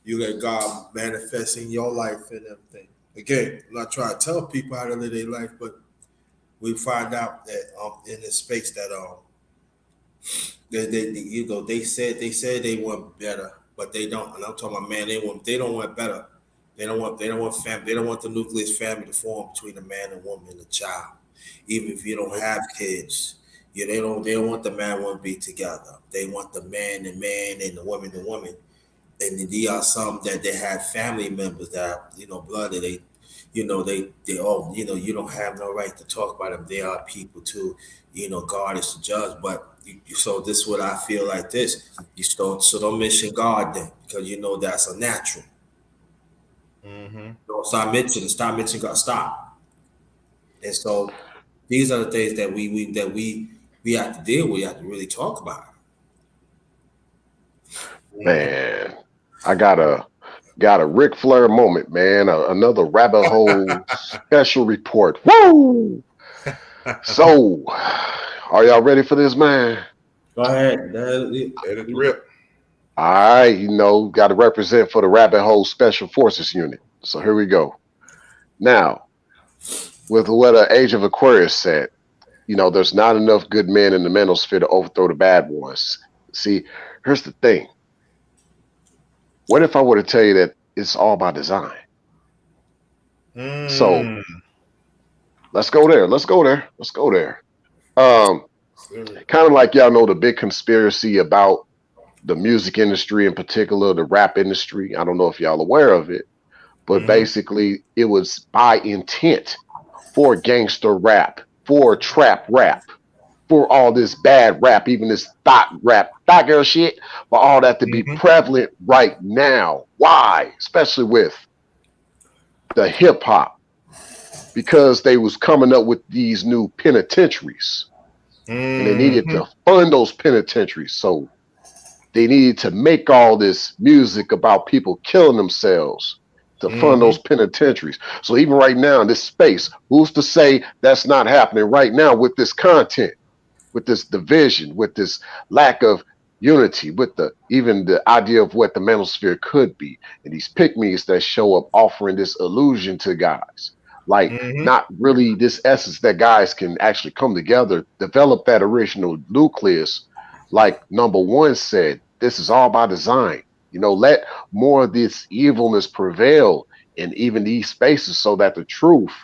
you let God manifest in your life and everything. Again, I'm not trying to tell people how to live their life, but we find out that in this space that they said they want better, but they don't. And I'm talking about man, they don't want better. They don't want family. They don't want the nucleus family to form between a man and woman and a child, even if you don't have kids. Yeah, they don't want the man and woman to be together. They want the man and the woman. And then there are some that they have family members that blood that they all you don't have no right to talk about them. They are people too. God is the judge, but so this is what I feel like this. Don't mention God then because that's a natural.
Mm-hmm.
Don't stop mentioning God. Stop. And so these are the things that we have to deal with. We have to really talk about.
man, I got a Ric Flair moment, man. Another rabbit hole special report. Woo! So, are y'all ready for this, man?
Go ahead.
Let it rip.
All right, got to represent for the Rabbit Hole Special Forces Unit. So here we go. Now, with what Age of Aquarius said, there's not enough good men in the Manosphere to overthrow the bad ones. See, here's the thing. What if I were to tell you that it's all by design? So let's go there. Let's go there. Let's go there. Kind of like y'all know the big conspiracy about the music industry, in particular the rap industry. I don't know if y'all aware of it, but basically it was by intent for gangster rap, for trap rap, for all this bad rap, even this thought rap, thought girl shit, for all that to be prevalent right now. Why? Especially with the hip hop, because they was coming up with these new penitentiaries, and they needed to fund those penitentiaries. So they needed to make all this music about people killing themselves to fund those penitentiaries. So even right now in this space, who's to say that's not happening right now with this content, with this division, with this lack of unity, with even the idea of what the manosphere could be, and these pick-me's that show up offering this illusion to guys, like not really this essence that guys can actually come together, develop that original nucleus. Like number one said, this is all by design. Let more of this evilness prevail in even these spaces so that the truth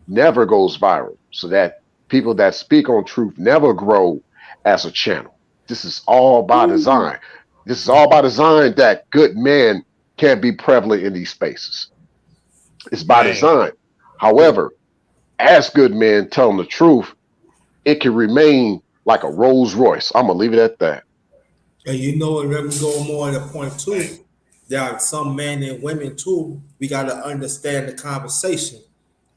never goes viral, so that people that speak on truth never grow as a channel. This is all by design. This is all by design that good men can't be prevalent in these spaces. It's by design.
Yeah.
However, as good men telling the truth, it can remain like a Rolls Royce. I'm gonna leave it at that.
And you know, and let me go more to the point too. There are some men and women too. We got to understand the conversation.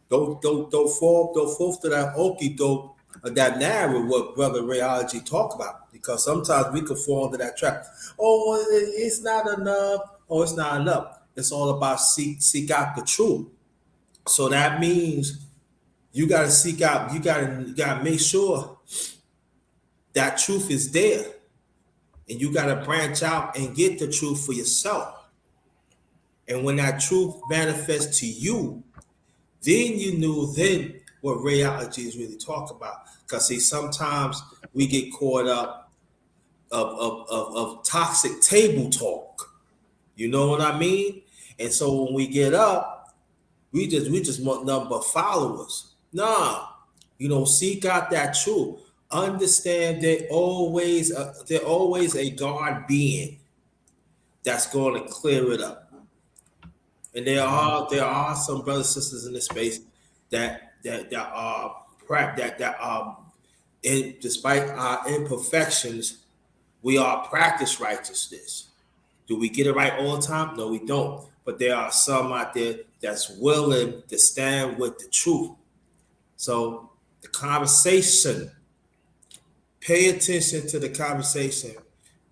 Don't fall to that okey doke or that narrative what Brother Rayology talk about. Because sometimes we could fall into that trap. Oh, it's not enough. Oh, it's not enough. It's all about seek out the truth. So that means you got to seek out. You got to make sure that truth is there, and you got to branch out and get the truth for yourself. And when that truth manifests to you, then you knew then what reality is really talking about. Because see, sometimes we get caught up of toxic table talk. You know what I mean? And so when we get up, we just want nothing but followers. Nah, seek out that truth. Understand they're always a God being that's going to clear it up. And there are some brothers and sisters in this space that are in despite our imperfections, we are practice righteousness. Do we get it right all the time? No, we don't. But there are some out there that's willing to stand with the truth. So the conversation, pay attention to the conversation.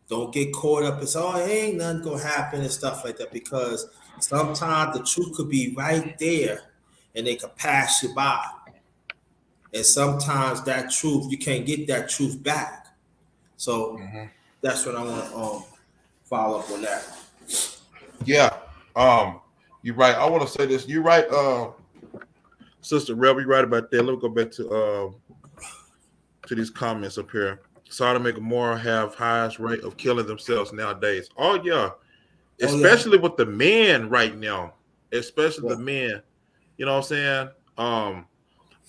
Don't get caught up and say, oh, ain't nothing gonna happen and stuff like that. Because sometimes the truth could be right there and they could pass you by. And sometimes that truth, you can't get that truth back. So that's what I want to follow up on that.
Yeah. You're right. I want to say this. You're right, Sister Rebel. You're right about that. Let me go back to these comments up here. Sodom and Gomorrah have highest rate of killing themselves nowadays. Oh yeah, especially with the men right now. Especially the men. You know what I'm saying?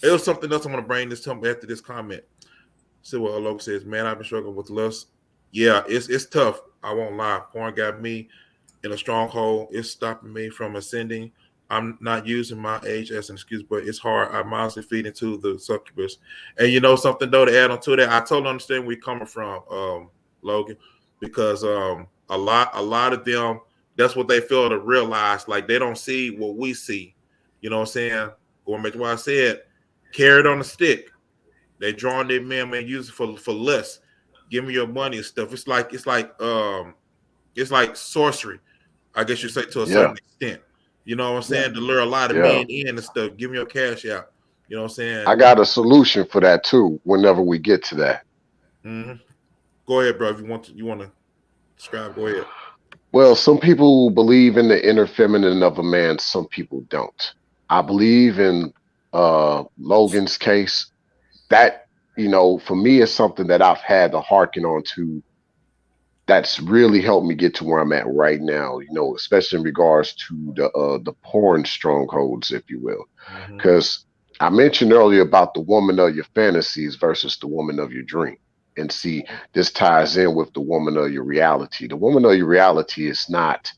It was something else I want to bring this to after this comment. See what Logan says. Man, I've been struggling with lust. Yeah, it's tough. I won't lie. Porn got me in a stronghold. It's stopping me from ascending. I'm not using my age as an excuse, but it's hard. I honestly feed into the succubus. And you know something though to add on to that, I totally understand where you're coming from, Logan, because a lot of them, that's what they fail to realize. Like they don't see what we see. You know what I'm saying? Going back to what I said, carrot on a stick. They drawing their man, use it for less. Give me your money and stuff. It's like sorcery, I guess you say, to a
Yeah,
certain extent. You know what I'm
Yeah.
saying? To lure a lot of
yeah.
men in and stuff. Give me your cash out. You know what I'm saying?
I got a solution for that too. Whenever we get to that.
hmm Go ahead, bro. If you want to describe, go ahead.
Well, some people believe in the inner feminine of a man. Some people don't. I believe in Logan's case that for me is something that I've had to hearken on to that's really helped me get to where I'm at right now, especially in regards to the porn strongholds, if you will.
hmm
Because I mentioned earlier about the woman of your fantasies versus the woman of your dream. And see, this ties in with the woman of your reality. The woman of your reality is not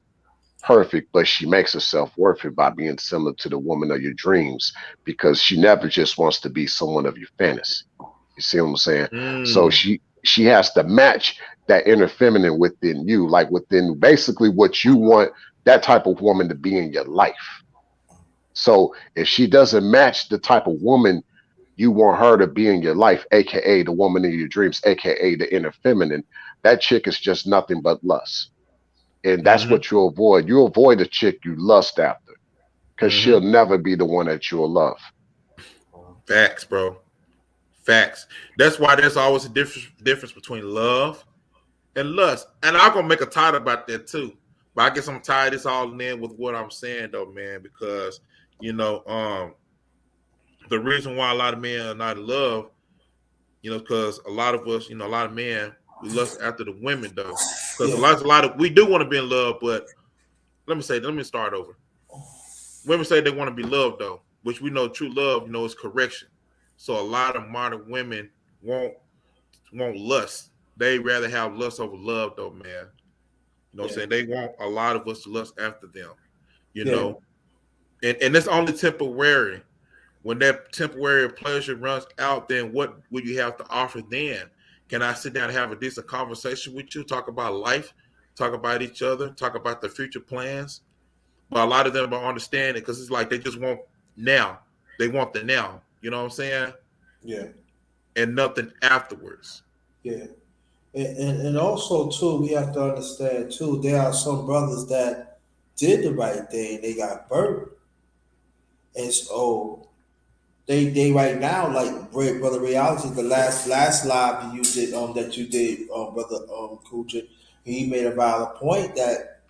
perfect, but she makes herself worth it by being similar to the woman of your dreams because she never just wants to be someone of your fantasy. You see what I'm saying? So
Mm.
she has to match that inner feminine within you, like within basically what you want that type of woman to be in your life. So if she doesn't match the type of woman you want her to be in your life, aka the woman in your dreams, aka the inner feminine, that chick is just nothing but lust. And that's
hmm
what you avoid. You avoid a chick you lust after because she'll
hmm
never be the one that you'll love.
Facts, bro. Facts. That's why there's always a difference between love and lust. And I'm gonna make a title about that too. But I guess I'm gonna tie this all in with what I'm saying though, man, because you know, the reason why a lot of men are not in love, because a lot of us, a lot of men, we lust after the women though. Because
Yeah.
a lot of we do want to be in love, but let me start over. Women say they want to be loved though, which we know true love, is correction. So a lot of modern women won't lust. They rather have lust over love though, man. You know what I'm
Yeah.
saying? They want a lot of us to lust after them, you
Yeah.
know. And it's only temporary. When that temporary pleasure runs out, then what will you have to offer then? Can I sit down and have a decent conversation with you, talk about life, talk about each other, talk about the future plans? But a lot of them don't understand it because it's like they just want now. They want the now. You know what I'm saying?
Yeah,
And nothing afterwards.
yeah. And also too, we have to understand too, there are some brothers that did the right thing, they got burnt. And so they right now, like brother reality, the last live that you did, brother Kuja, he made a valid point that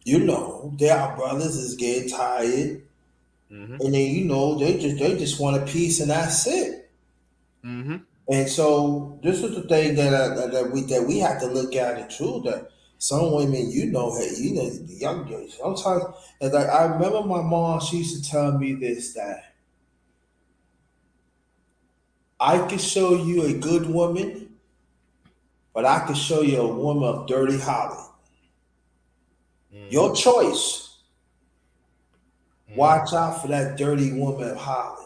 there are brothers is getting tired,
Mm-hmm.
and then they just want a piece and that's it.
Mm-hmm.
And so this is the thing that we have to look at it too. That some women, hey, the young girls sometimes. And like I remember my mom, she used to tell me this, that I can show you a good woman, but I can show you a woman of dirty Holly.
Mm-hmm.
Your choice.
Mm-hmm.
Watch out for that dirty woman of Holly.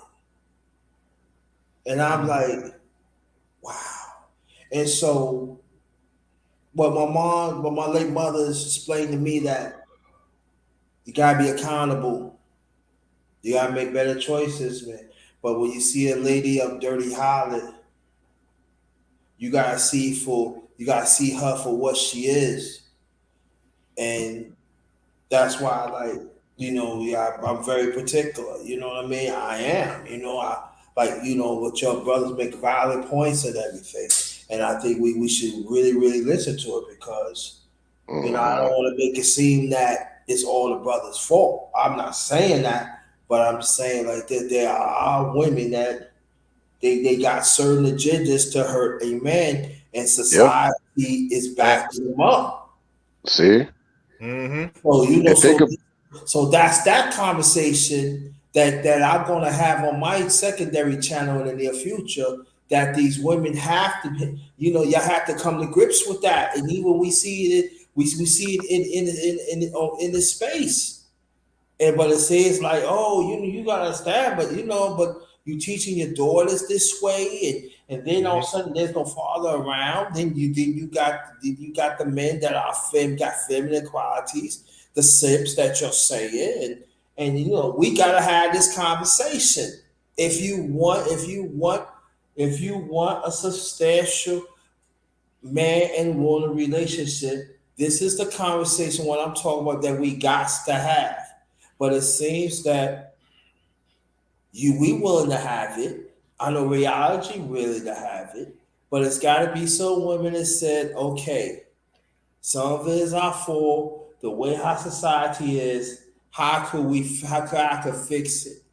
And I'm
Mm-hmm.
like, wow. And so, what my late mother explained to me that you gotta be accountable. You gotta make better choices, man. But when you see a lady of dirty Holly, you gotta see her for what she is. And that's why, like, yeah, I'm very particular. You know what I mean? I am. I like, what your brothers make valid points and everything. And I think we should really, really listen to it because, I don't
Hmm.
want to make it seem that it's all the brother's fault. I'm not saying that, but I'm saying like that there are women that they got certain agendas to hurt a man, and
Yeah.
society is
Facts.
backing them up.
See,
Mm-hmm.
So
and think of
so that's that conversation that I'm gonna have on my secondary channel in the near future. That these women have to, you have to come to grips with that, and even we see it, we see it in the space. And but it says like, oh, you gotta understand, but you teaching your daughters this way, and then all of a
Mm-hmm.
sudden there's no father around. Then you got the men that are got feminine qualities, the simps that you're saying, and we gotta have this conversation. If you want a substantial man and woman relationship, this is the conversation what I'm talking about that we got to have. But it seems that we willing to have it. I know reality willing to have it, but it's got to be some women that said, okay, some of it is our fault. The way our society is, how could I could fix it?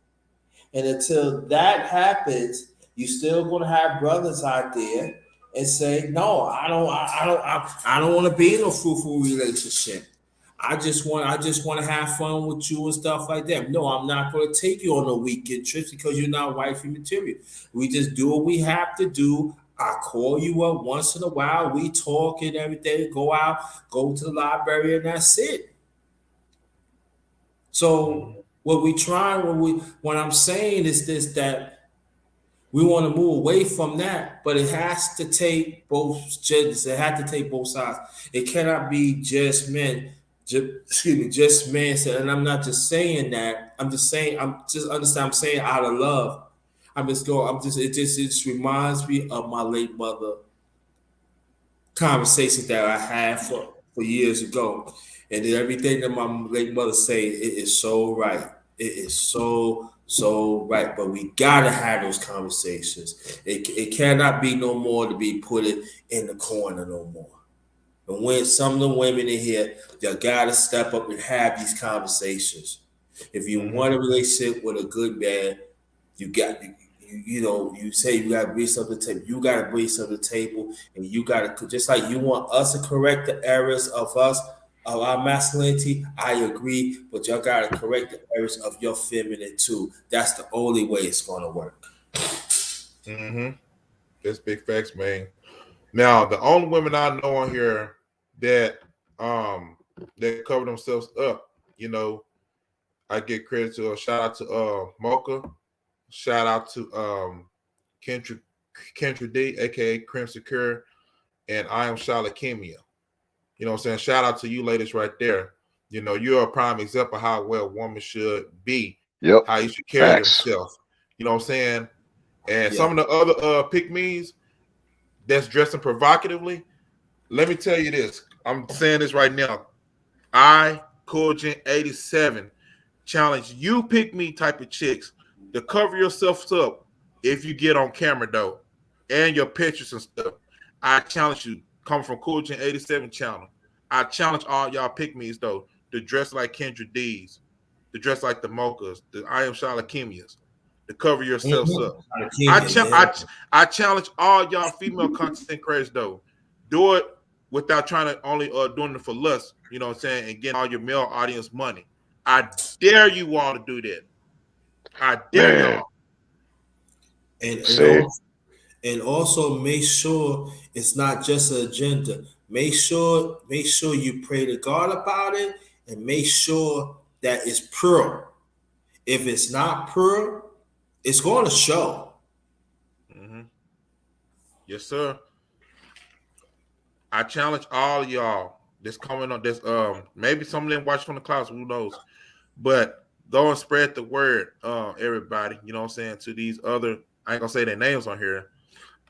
And until that happens, you still gonna have brothers out there and say, no, I don't want to be in a fruitful relationship. I just want to have fun with you and stuff like that. No, I'm not gonna take you on a weekend trips because you're not wifey material. We just do what we have to do. I call you up once in a while. We talk and everything. Go out, go to the library, and that's it.
Mm-hmm.
So what I'm saying is this, that we want to move away from that, but it has to take both genders. It has to take both sides. It cannot be just men. Just men. And I'm not just saying that. I'm just saying. I'm just understand. I'm saying out of love. I'm just going. I'm just. It just reminds me of my late mother conversations that I had for years ago, and then everything that my late mother say, it is so right. It is so right. But we gotta have those conversations. It cannot be no more to be put it in the corner no more. And when some of the women in here, you gotta step up and have these conversations. If you
Mm-hmm.
want a relationship with a good man, you say you got to bring something to the table. You got to bring something to the table, and you got to, just like you want us to correct the errors of our masculinity. I agree, but y'all got to correct the errors of your feminine too. That's the only way it's gonna work.
Mm-hmm. That's big facts, man. Now, the only women I know on here that that cover themselves up, I give credit to a shout out to Mocha. Shout out to Kendra Kendra D, aka Crimson Cure, and I am Charlotte Kimia. You know what I'm saying? Shout out to you ladies right there. You know, you're a prime example of how well a woman should be,
Yep.
how you should carry
Facts.
themselves. You know what I'm saying? And
Yeah.
some of the other pick me's that's dressing provocatively, let me tell you this. I'm saying this right now. I, Cool Gen 87, challenge you pick me type of chicks to cover yourselves up if you get on camera though, and your pictures and stuff. I challenge you, come from Cool Gen 87 channel. I challenge all y'all pick me's though to dress like Kendra D's, to dress like the Mochas, the I Am Shala Kimias, to cover yourselves up. I, cha- I, I challenge all y'all female content creators though. Do it without trying to only doing it for lust, you know what I'm saying, and getting all your male audience money. I dare you all to do that. I dare
Man,
y'all.
and and
see,
also, and also make sure it's not just an agenda. Make sure you pray to God about it, and make sure that it's pure. If it's not pure, it's going to show.
Mm-hmm. Yes, sir. I challenge all y'all that's coming on this. Maybe some of them watch from the clouds, who knows? But go and spread the word, everybody. You know what I'm saying? To these other, I ain't gonna say their names on here,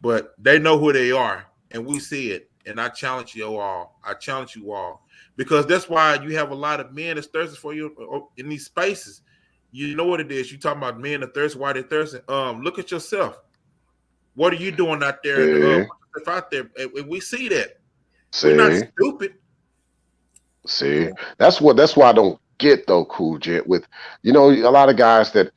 but they know who they are, and we see it. And I challenge you all. I challenge you all because that's why you have a lot of men that's thirsty for you in these spaces. You know what it is. You talking about men that thirsty, why they thirsty? Look at yourself. What are you doing out there? And
see,
stuff out there, and we see that. We're not
see,
stupid.
see. That's why I don't get though, Cool Jet. With a lot of guys that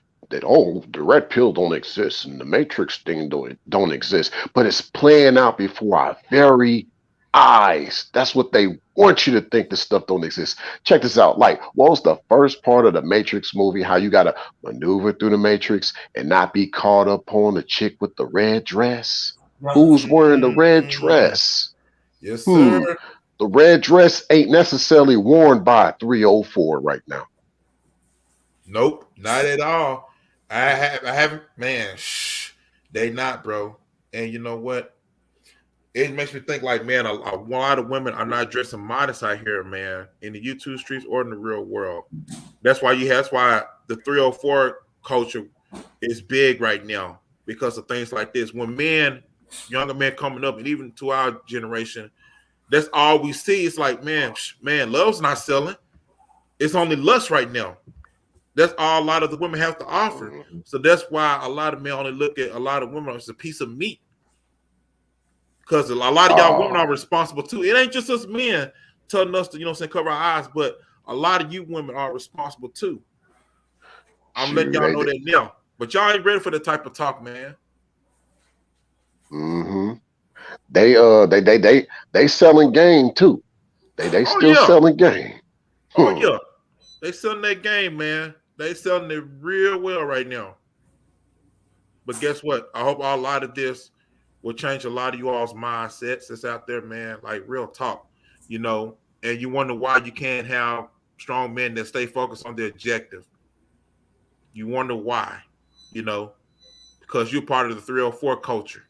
oh, the red pill don't exist and the Matrix thing don't exist, but it's playing out before our very eyes. That's what they want you to think. This stuff don't exist. Check this out. Like, what was the first part of the Matrix movie? How you gotta maneuver through the Matrix and not be caught up on the chick with the red dress? Who's wearing the red
Mm,
dress?
yes, sir.
Hmm. The red dress ain't necessarily worn by a 304 right now.
Nope, not at all. I haven't, man. Shh, they not, bro. And you know what? It makes me think like, man, a lot of women are not dressing modest out here, man, in the YouTube streets or in the real world. That's why the 304 culture is big right now because of things like this. When men, younger men coming up, and even to our generation, that's all we see. It's like, man, love's not selling. It's only lust right now. That's all a lot of the women have to offer.
Mhm.
So that's why a lot of men only look at a lot of women as a piece of meat. Because a lot of y'all women
Oh,
are responsible too. It ain't just us men telling us to, cover our eyes, but a lot of you women are responsible too. I'm letting
shoot,
y'all know that now. But y'all ain't ready for the type of talk, man.
hmm they selling game too. They
Oh
still
yeah.
selling game.
Oh
Hmm.
yeah. They selling that game, man. They selling it real well right now. But guess what? I hope a lot of this will change a lot of you all's mindsets that's out there, man. Like real talk, you know. And you wonder why you can't have strong men that stay focused on the objective. You wonder why, you know, because you're part of the 304 culture.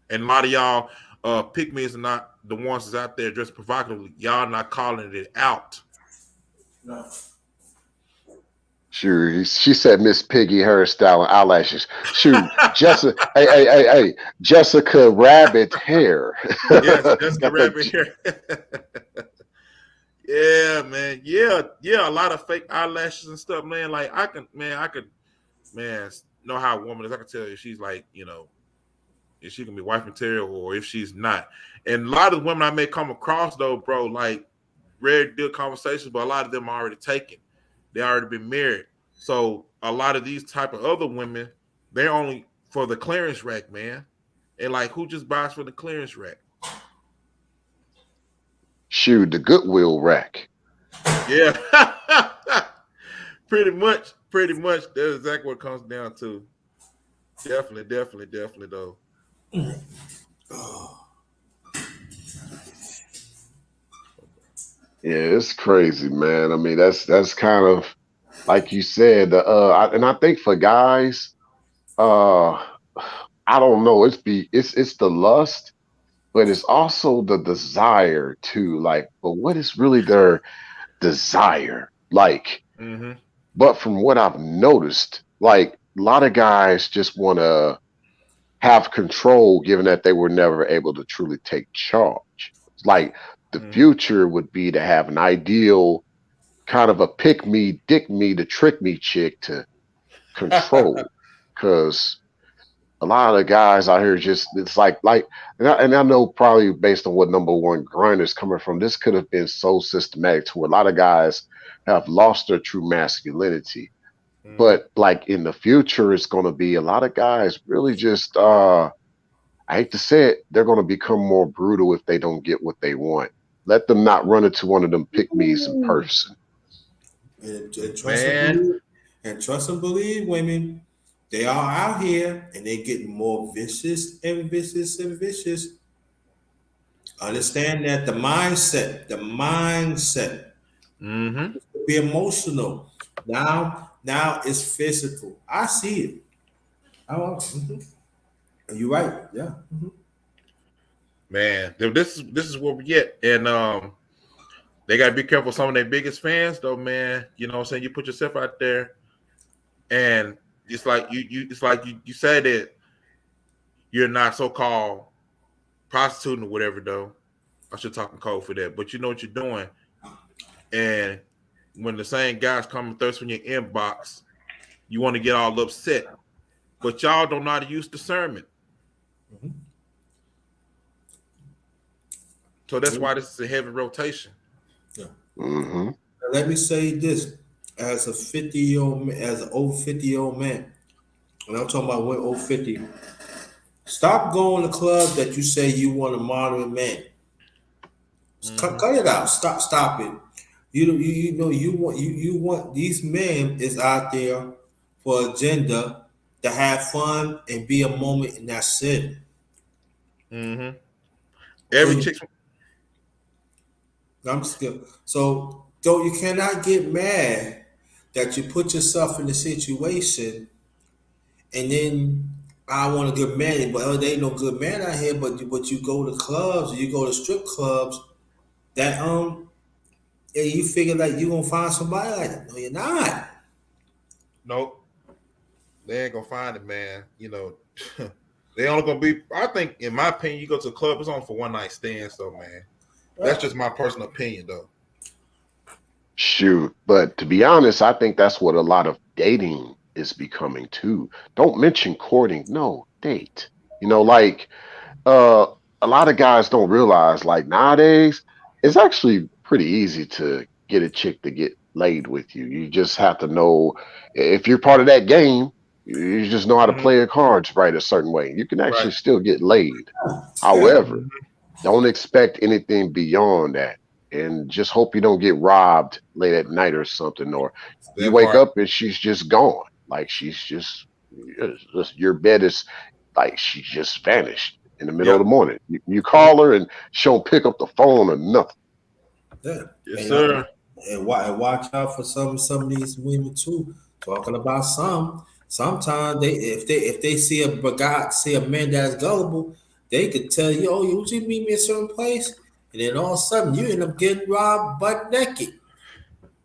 And a lot of y'all pick me are not the ones that's out there dressed provocatively. Y'all not calling it out.
No.
Sure, she said Miss Piggy hairstyle and eyelashes. Shoot, Jessica, hey, Jessica Rabbit hair.
Yes, Jessica
Got that.
Rabbit here. Yeah, man. Yeah. A lot of fake eyelashes and stuff, man. Like I could, man, know how a woman is. I can tell you she's like, if she can be wife material or if she's not. And a lot of women I may come across though, bro, like very good conversations, but a lot of them are already taken. They already been married. So a lot of these type of other women, they're only for the clearance rack, man. And like, who just buys for the clearance rack?
Shoot, the Goodwill rack.
Yeah. Pretty much. That's exactly what it comes down to. Definitely, though.
Yeah, it's crazy, man. I mean, that's kind of like you said, and I think for guys, uh, I don't know. It's the lust, but it's also the desire too. Like, but what is really their desire? Like,
Mm-hmm.
but from what I've noticed, like a lot of guys just want to have control, given that they were never able to truly take charge. Like the
Mm-hmm.
future would be to have an ideal kind of a pick me, dick me, to trick me chick to control. Because a lot of the guys out here just it's like and I know probably based on what number one grind is coming from, this could have been so systematic to where a lot of guys have lost their true masculinity.
Mm-hmm.
But like in the future, it's gonna be a lot of guys really just I hate to say it, they're gonna become more brutal if they don't get what they want. Let them not run into one of them pick me's in person.
And trust and
Man,
believe, and trust and believe, women, they are out here and they getting more vicious and vicious and vicious. Understand that the mindset
mm-hmm.
be emotional. Now it's physical. I see it. Oh, you're right. Yeah.
Man, this is where we get. And they gotta be careful. Some of their biggest fans though, man. You know what I'm saying? You put yourself out there and it's like you said that you're not so called prostituting or whatever though. I should talk in code for that. But you know what you're doing. And when the same guys come and thirst in your inbox, you want to get all upset. But y'all don't know how to use discernment. So that's why this is a heavy rotation.
Yeah.
Hmm.
Let me say this: as a 50-year old, as an over 50-year-old man, and I'm talking about when over 50, stop going to clubs that you say you want a moderate man.
Mm-hmm.
Cut it out. Stop it. You know you want these men is out there for agenda to have fun and be a moment and that's it.
Mm-hmm.
So
Every chick.
I'm still so though you cannot get mad that you put yourself in a situation and then I want a good man, but there ain't no good man out here. But you go to clubs, you go to strip clubs that and you figure like you gonna find somebody like that. No, you're not.
Nope. They ain't gonna find it, man. You know, they only gonna be. I think, in my opinion, you go to a club, it's on for one night stands, though, man. That's
Right.
just my personal opinion, though.
Shoot, but to be honest, I think that's what a lot of dating is becoming too. Don't mention courting, no, date. You know, like uh a lot of guys don't realize like nowadays it's actually pretty easy to get a chick to get laid with you. You just have to know if you're part of that game, you just know how to
Mm-hmm.
play your cards right a certain way. You can
Right.
actually still get laid.
Yeah.
However,
Mm-hmm.
don't expect anything beyond that. And just hope you don't get robbed late at night or something, or you
That
wake
part.
up and she's just gone. Like your bed is like she just vanished in the middle of the
Yep.
morning. You call her and she don't pick up the phone or nothing.
Yeah.
Yes,
And,
sir.
and watch out for some of these women too. Talking about sometimes if they see a man that's gullible, they could tell you, oh, you should meet me a certain place, and then all of a sudden you end up getting robbed butt naked.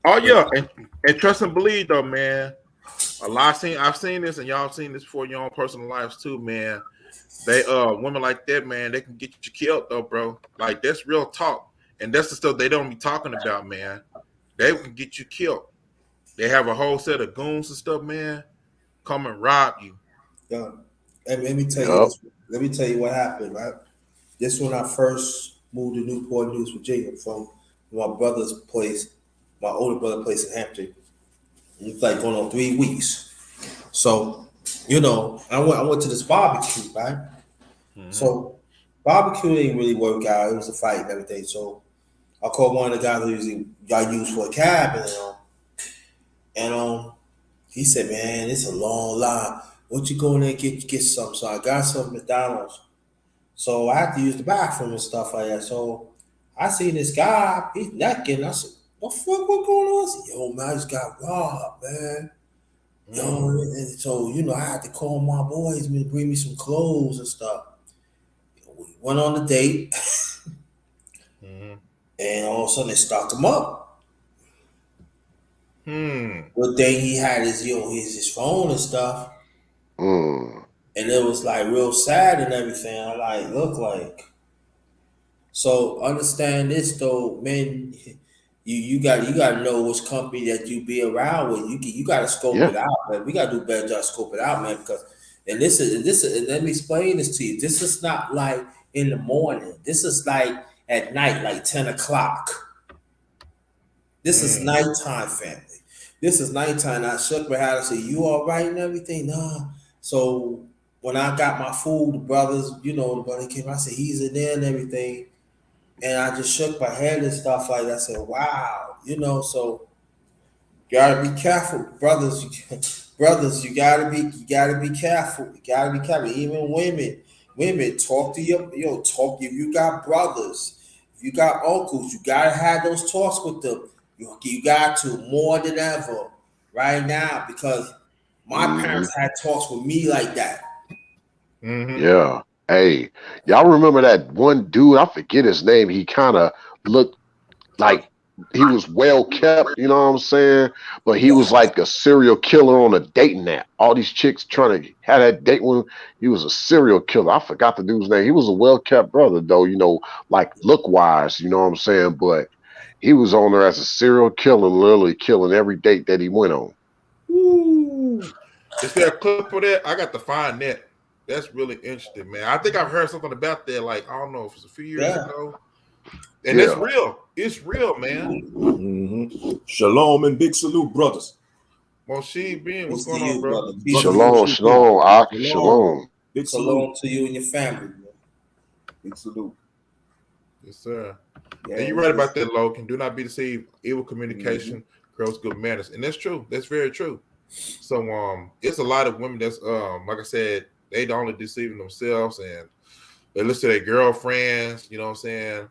Oh
And
yeah, and trust and believe though, man. A lot I've seen this, and y'all seen this for your own personal lives too, man. They women like that, man, they can get you killed though, bro. Like that's real talk. And that's the stuff they don't be talking about, man. They can get you killed. They have a whole set of goons and stuff, man. Come and rob you.
let me tell you
Yup.
this. Let me tell you what happened. Right, this when I first moved to Newport News, Virginia, from my brother's place, my older brother place in Hampton. It's like going on 3 weeks. So, I went to this barbecue, right?
Mm-hmm.
So barbecue didn't really work out. It was a fight and everything. So I called one of the guys who usually y'all use for a cab, and he said, "Man, it's a long line. Won't you go in there and get something?" So I got some McDonald's. So I had to use the bathroom and stuff like that. So I seen this guy, he's naked. I said, what fuck, what going on? I said, yo, man, I just got robbed, man. Yo, and so I had to call my boys to bring me some clothes and stuff. We went on the date, and all of a sudden they stocked him up. Good thing he had his phone and stuff,
Mm.
and it was like real sad and everything. I like look like. So understand this though, man. You got to know which company that you be around with. You got to scope
Yeah.
it out, man. We got to do a better job scope it out, man. Because and this is let me explain this to you. This is not like in the morning. This is like at night, like 10 o'clock. This is nighttime, family. This is nighttime. I shook my head and said, "You all right and everything?" Nah. So when I got my food, the brothers, the brother came. I said, "He's in there and everything." And I just shook my head and stuff like that. I said, wow, so you gotta be careful, brothers. Brothers, you gotta be careful. You gotta be careful. Even women, talk to talk if you got brothers, if you got uncles, you gotta have those talks with them. You got to more than ever right now because my parents had talks with me like that.
Yeah. Hey, y'all remember that one dude? I forget his name. He kind of looked like he was well kept, you know what I'm saying? But he was like a serial killer on a dating app. All these chicks trying to have that date with him. He was a serial killer. I forgot the dude's name. He was a well kept brother, though, like look wise, you know what I'm saying? But he was on there as a serial killer, literally killing every date that he went on.
Ooh. Is there a clip of that? I got to find that. That's really interesting, man. I think I've heard something about that. Like, I don't know if it's a few years ago. And it's real. It's real, man.
Shalom and big salute, brothers.
Moshi Ben, what's going on, bro?
Shalom, shalom, shalom.
Big
salute to you and your family.
Big salute.
Yes, sir. Yeah, and you're right about that, Logan. Do not be deceived. Evil communication grows good manners. And that's true. That's very true. So it's a lot of women that's like I said, they only deceiving themselves and they listen to their girlfriends, you know what I'm saying?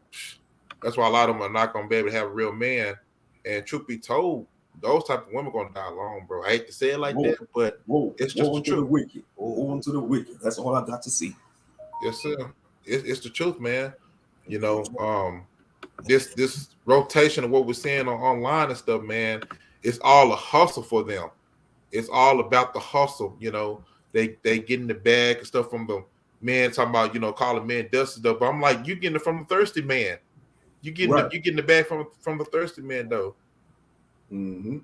That's why a lot of them are not gonna be able to have a real man. And truth be told, those type of women are gonna die alone, bro. I hate to say it like that, but it's just the truth.
Woe unto the wicked. That's all I got to see.
Yes, sir. It's the truth, man. This rotation of what we're seeing online and stuff, man, it's all a hustle for them. It's all about the hustle, They getting the bag and stuff from the men talking about, calling men dusty stuff. But I'm like, you getting it from the thirsty man. You getting the bag from the thirsty man though.
They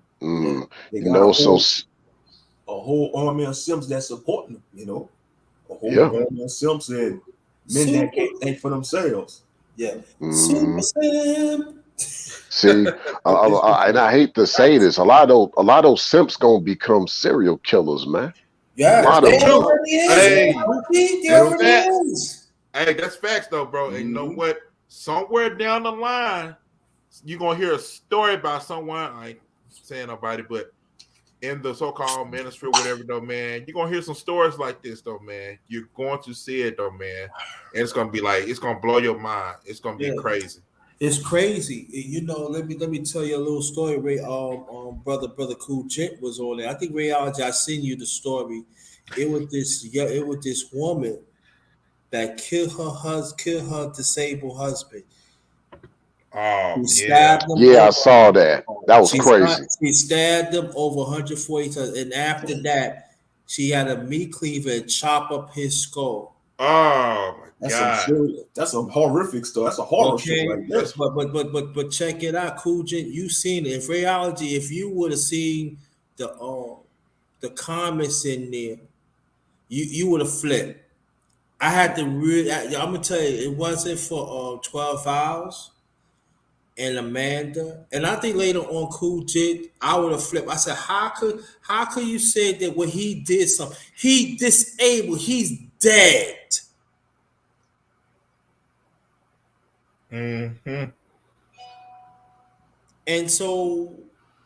got a whole army of simps that's supporting them, a whole army of simps and men that can't think for themselves.
Yeah. Super simp.
See, and I hate to say this, a lot of those simps gonna become serial killers, man.
Yeah,
hey, that's facts though, bro. And you know what? Somewhere down the line, you're gonna hear a story about someone. I ain't saying nobody, but in the so-called Manosphere, whatever, though, man, you're gonna hear some stories like this, though, man. You're going to see it, though, man, and it's gonna be like it's gonna blow your mind. It's gonna be crazy.
It's crazy, Let me tell you a little story. Ray, brother Cool Gent was on there. I think Ray Alge, I seen you the story. It was this woman that killed her disabled husband.
Oh,
yeah, I saw that. That was crazy.
She stabbed him over 140 times, and after that, she had a meat cleaver and chop up his skull.
Oh my God,
that's a horrific story. That's a horror show right there.
But check it out, Cool Gent. You seen it. In reality, if you would have seen the comments in there, you would have flipped. I had to really. I'm gonna tell you, it wasn't for 12 hours. And Amanda, and I think later on, Cool Gent, I would have flipped. I said, "How could you say that when he did something, he disabled, he's dead?" And so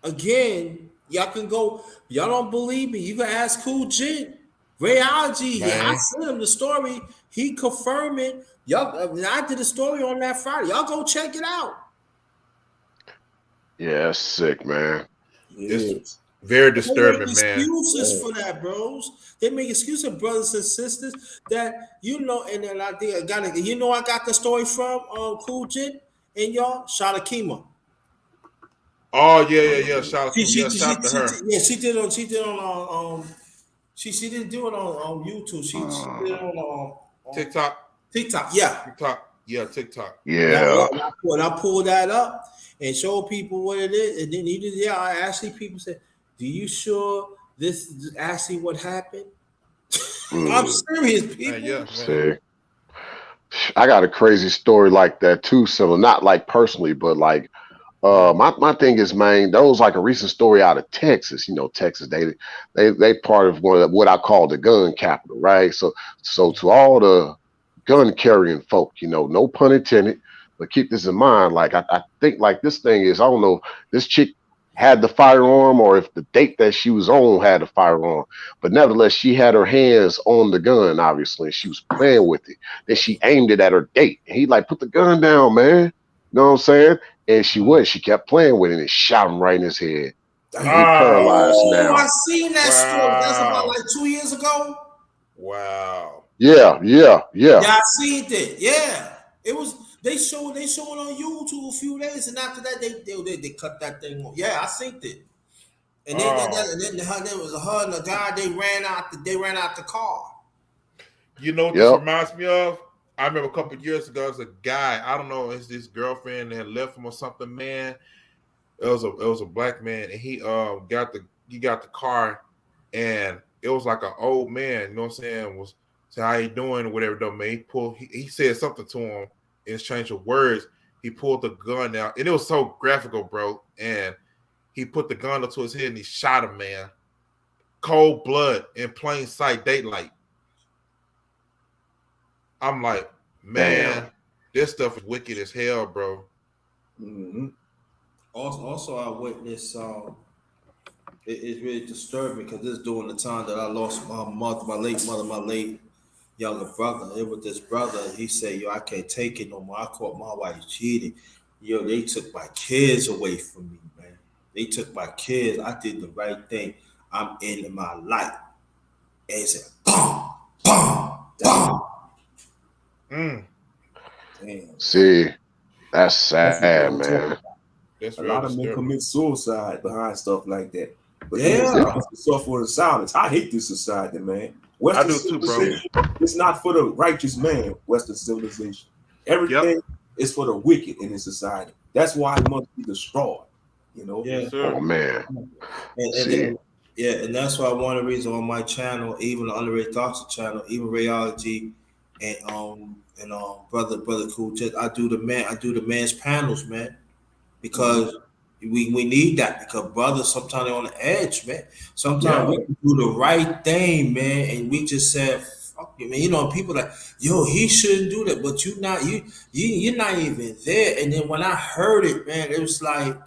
again, y'all can go. Y'all don't believe me? You can ask Cool Gent. Rayology, I sent him the story. He confirmed it. Y'all, I did a story on that Friday. Y'all go check it out.
Yeah, that's sick, man.
It's very
They make
disturbing, man.
excuses for that, bros. They make excuses, brothers and sisters, that and then I think I got it. I got the story from Cool Jit and y'all Shalakima.
Oh yeah. Shout out to
She,
him.
she,
Yeah,
she,
shout out to
she,
her.
she, yeah, she didn't do it on YouTube. She did it on
TikTok.
TikTok. Yeah.
TikTok. Yeah, TikTok.
Yeah.
And I pulled that up and showed people what it is, and then I actually people said, "Do you sure this is actually what happened?" I'm serious,
Man,
people.
yeah, man.
See, I got a crazy story like that too, similar. Not like personally, but like my thing is, man, that was like a recent story out of Texas. Texas, they part of one of what I call the gun capital, right? So to all the gun carrying folk, no pun intended, but keep this in mind. Like I think like this thing is, I don't know, this chick had the firearm or if the date that she was on had the firearm, but nevertheless she had her hands on the gun. Obviously, and she was playing with it. Then she aimed it at her date, and he like, put the gun down, man. You know what I'm saying? And she kept playing with it and shot him right in his head. He paralyzed
Oh, I
now.
seen that story. That's about like 2 years ago.
Wow.
Yeah.
Yeah, I seen it. Yeah, it was. They showed it on YouTube a few days, and after that, they cut that thing off. Yeah, I seen it. And then there was her and the guy. They ran out. They ran out the car.
You know what this reminds me of? I remember a couple of years ago, there was a guy. I don't know, it's his girlfriend that had left him or something. Man, it was a black man, and he got the car, and it was like an old man. You know what I'm saying? Was say how you doing or whatever. Though, man, he said something to him in exchange of words. He pulled the gun out, and it was so graphical, bro. And he put the gun up to his head and he shot him, man. Cold blood in plain sight, daylight. I'm like, man, this stuff is wicked as hell, bro.
Mm-hmm. Also, I witnessed. It's really disturbing because this is during the time that I lost my mother, my late younger brother. It was this brother. He said, "Yo, I can't take it no more. I caught my wife cheating. Yo, they took my kids away from me, man. They took my kids. I did the right thing. I'm ending my life." And he said, "Boom, boom, boom."
Damn.
See, that's sad, man.
That's
a lot of men commit suicide behind stuff like that. But suffer in silence. I hate this society, man. Western
I do too, bro.
It's not for the righteous man. Western civilization. Everything is for the wicked in this society. That's why it must be destroyed.
Yeah.
Oh man.
And that's why one of the reasons on my channel, even the Underrated Toxic channel, even Rayology, and brother Cool Jet, I do the man's panels, man, because we need that, because brothers sometimes they're on the edge, man. Sometimes we can do the right thing, man, and we just said, fuck you, man. People like, yo, he shouldn't do that, but you're not even there. And then when I heard it, man, it was like,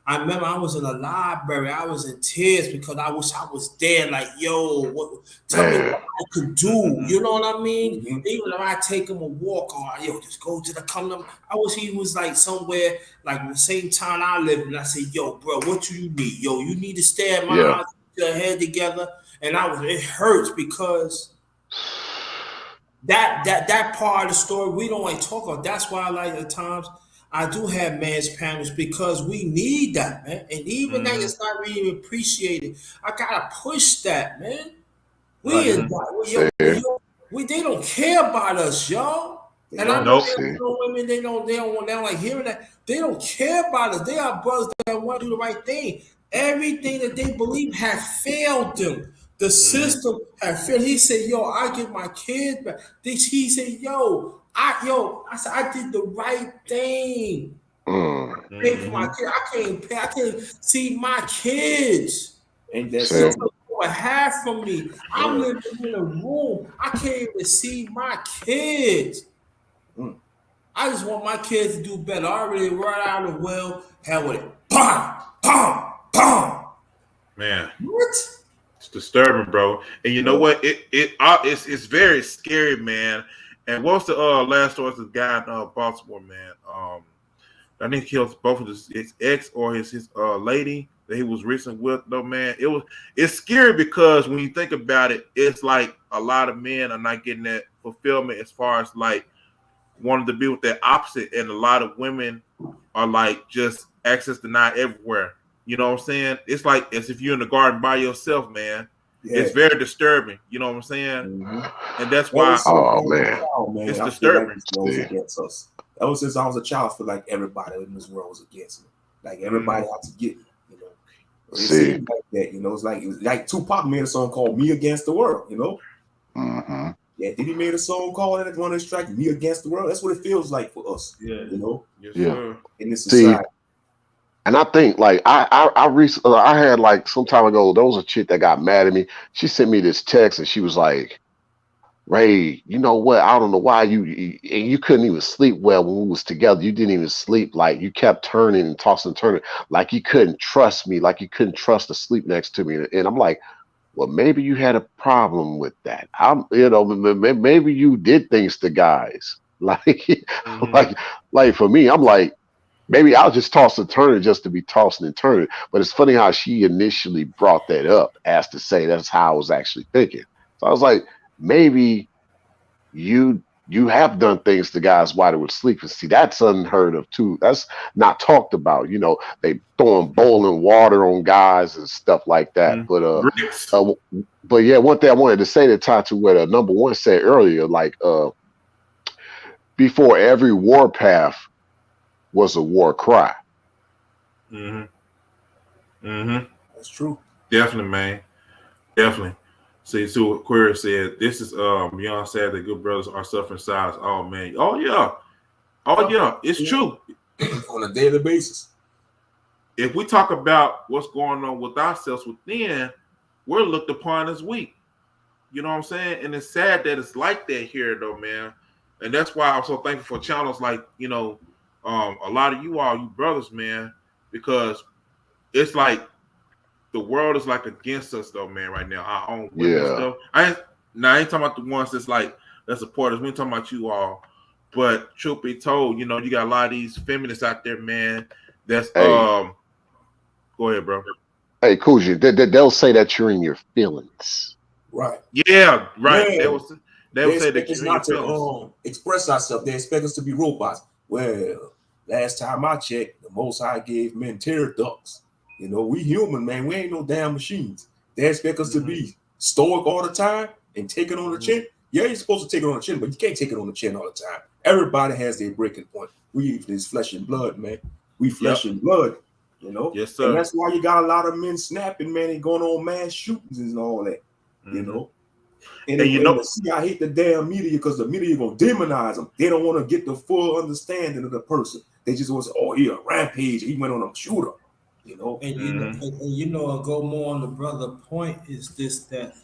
I remember I was in a library. I was in tears because I wish I was there. Like, yo, tell me what I could do. You know what I mean? Mm-hmm. Even if I take him a walk or just go to the come. I wish he was like somewhere like the same town I live in. And I say, yo, bro, what do you need? Yo, you need to stay at my house, put your head together. And it hurts because that part of the story we don't like talk about. That's why at times I do have man's panels, because we need that, man. And even that is not really appreciated. I gotta push that, man. They don't care about us, y'all. And I know women, they don't like hearing that. They don't care about us. They are brothers that want to do the right thing. Everything that they believe has failed them. The system has failed. He said, yo, I get my kids back. He said, I said, I did the right thing. Pay for my kids. I can't see my kids.
And that's
what half from me. I'm living in a room. I can't even see my kids. I just want my kids to do better. I already right out of the well. Hell with it. Bam, bam, bam.
Man.
What?
It's disturbing, bro. And you know what? It's very scary, man. And what's the last story of this guy in Baltimore, man? I think he killed both of his ex or his lady that he was recent with. Though, man, it's scary because when you think about it, it's like a lot of men are not getting that fulfillment as far as like wanted to be with that opposite, and a lot of women are like just access denied everywhere. You know what I'm saying? It's like as if you're in the garden by yourself, man. Yeah. It's very disturbing. You know what I'm saying? Mm-hmm. And that's why.
Oh man,
it's disturbing.
Like against us. Ever since I was a child, I feel like everybody in this world was against me. Like everybody had to get me. You know, it seemed like that. You know, it was like Tupac made a song called "Me Against the World." You know.
Mm-hmm.
Yeah, did he made a song called it one of his tracks, "Me Against the World"? That's what it feels like for us. Yeah, you know.
Yes,
yeah.
In this society.
And I think like I recently I had like some time ago, there was a chick that got mad at me. She sent me this text and she was like, "Ray, you know what? I don't know why you couldn't even sleep well when we was together. You didn't even sleep. Like you kept turning and tossing and turning, like you couldn't trust me, like you couldn't trust to sleep next to me." And I'm like, well, maybe you had a problem with that. Maybe you did things to guys. Like, mm-hmm. like for me, I'm like, maybe I'll just toss and turn it just to be tossing and turning. But it's funny how she initially brought that up as to say that's how I was actually thinking. So I was like, maybe you have done things to guys while they were sleeping. See, that's unheard of too. That's not talked about. You know, they throwing boiling water on guys and stuff like that. Mm-hmm. But yeah, one thing I wanted to say that tied to what number one said earlier, like before every warpath was a war cry.
Mm-hmm. Mm-hmm.
That's true.
Definitely, man. Definitely. See, so Query said, this is beyond sad that good brothers are suffering silence. Oh man. Oh yeah. It's true.
On a daily basis.
If we talk about what's going on with ourselves within, we're looked upon as weak. You know what I'm saying? And it's sad that it's like that here though, man. And that's why I'm so thankful for channels like, you know, a lot of you brothers, man, because it's like the world is like against us though, man, right now. Our own women stuff. I ain't talking about the ones that's like that support us. We ain't talking about you all. But truth be told, you know, you got a lot of these feminists out there, man. That's go ahead, bro.
Hey, Kuji, they'll say that you're in your feelings.
Right.
Yeah, right.
Yeah.
They would say that
you're not to express ourselves. They expect us to be robots. Well, last time I checked, the Most High gave men tear ducts. You know, we human, man. We ain't no damn machines. They expect us to be stoic all the time and take it on the chin. Yeah, you're supposed to take it on the chin, but you can't take it on the chin all the time. Everybody has their breaking point. We is flesh and blood, man. We flesh and blood, you know?
Yes, sir.
And that's why you got a lot of men snapping, man, and going on mass shootings and all that, you know? And you know, see, I hate the damn media because the media gonna demonize them. They don't want to get the full understanding of the person. They just want to say, "Oh, he a rampage. He went on a shooter," you know.
And you know, I'll go more on the brother point is this that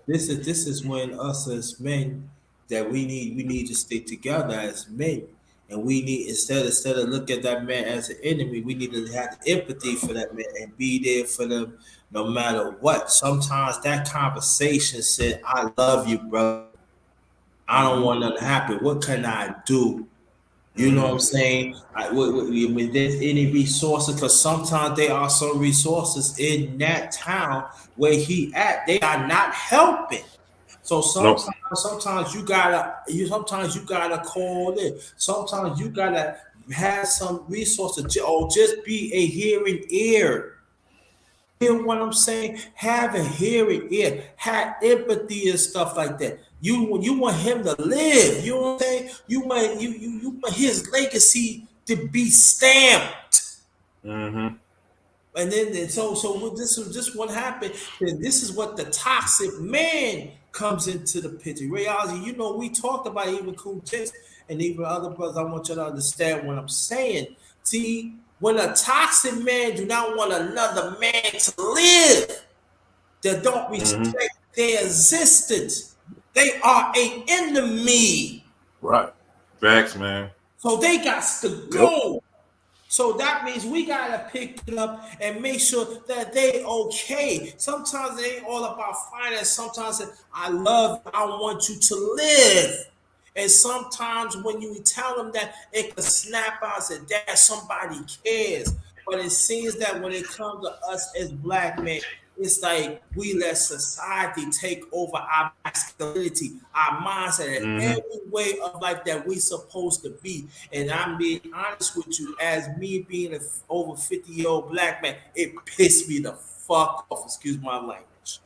this is when us as men that we need to stick together as men, and we need instead of look at that man as an enemy, we need to have empathy for that man and be there for them no matter what. Sometimes that conversation said, "I love you, bro. I don't want nothing to happen. What can I do?" You know what I'm saying? When there's any resources, because sometimes there are some resources in that town where he at, they are not helping. So sometimes you gotta call in. Sometimes you gotta have some resources or just be a hearing ear. You know what I'm saying? Have a hearing ear, have empathy and stuff like that. You want him to live. You know what I'm saying? You want his legacy to be stamped.
Mm-hmm.
And then so this is just what happened. And this is what the toxic man comes into the picture. Reality, you know, we talked about even Cool Jets and even other brothers. I want you to understand what I'm saying. See, when a toxic man do not want another man to live, that don't respect their existence, they are an enemy.
Right.
Facts, man.
So they got to go. Yep. So that means we gotta pick it up and make sure that they okay. Sometimes it ain't all about finance. Sometimes I want you to live. And sometimes when you tell them that, it can snap out and say, that somebody cares. But it seems that when it comes to us as black men, it's like we let society take over our masculinity, our mindset, and
Mm-hmm.
every way of life that we supposed to be. And I'm being honest with you, as me being an over 50-year-old black man, it pissed me the fuck off. Excuse my language.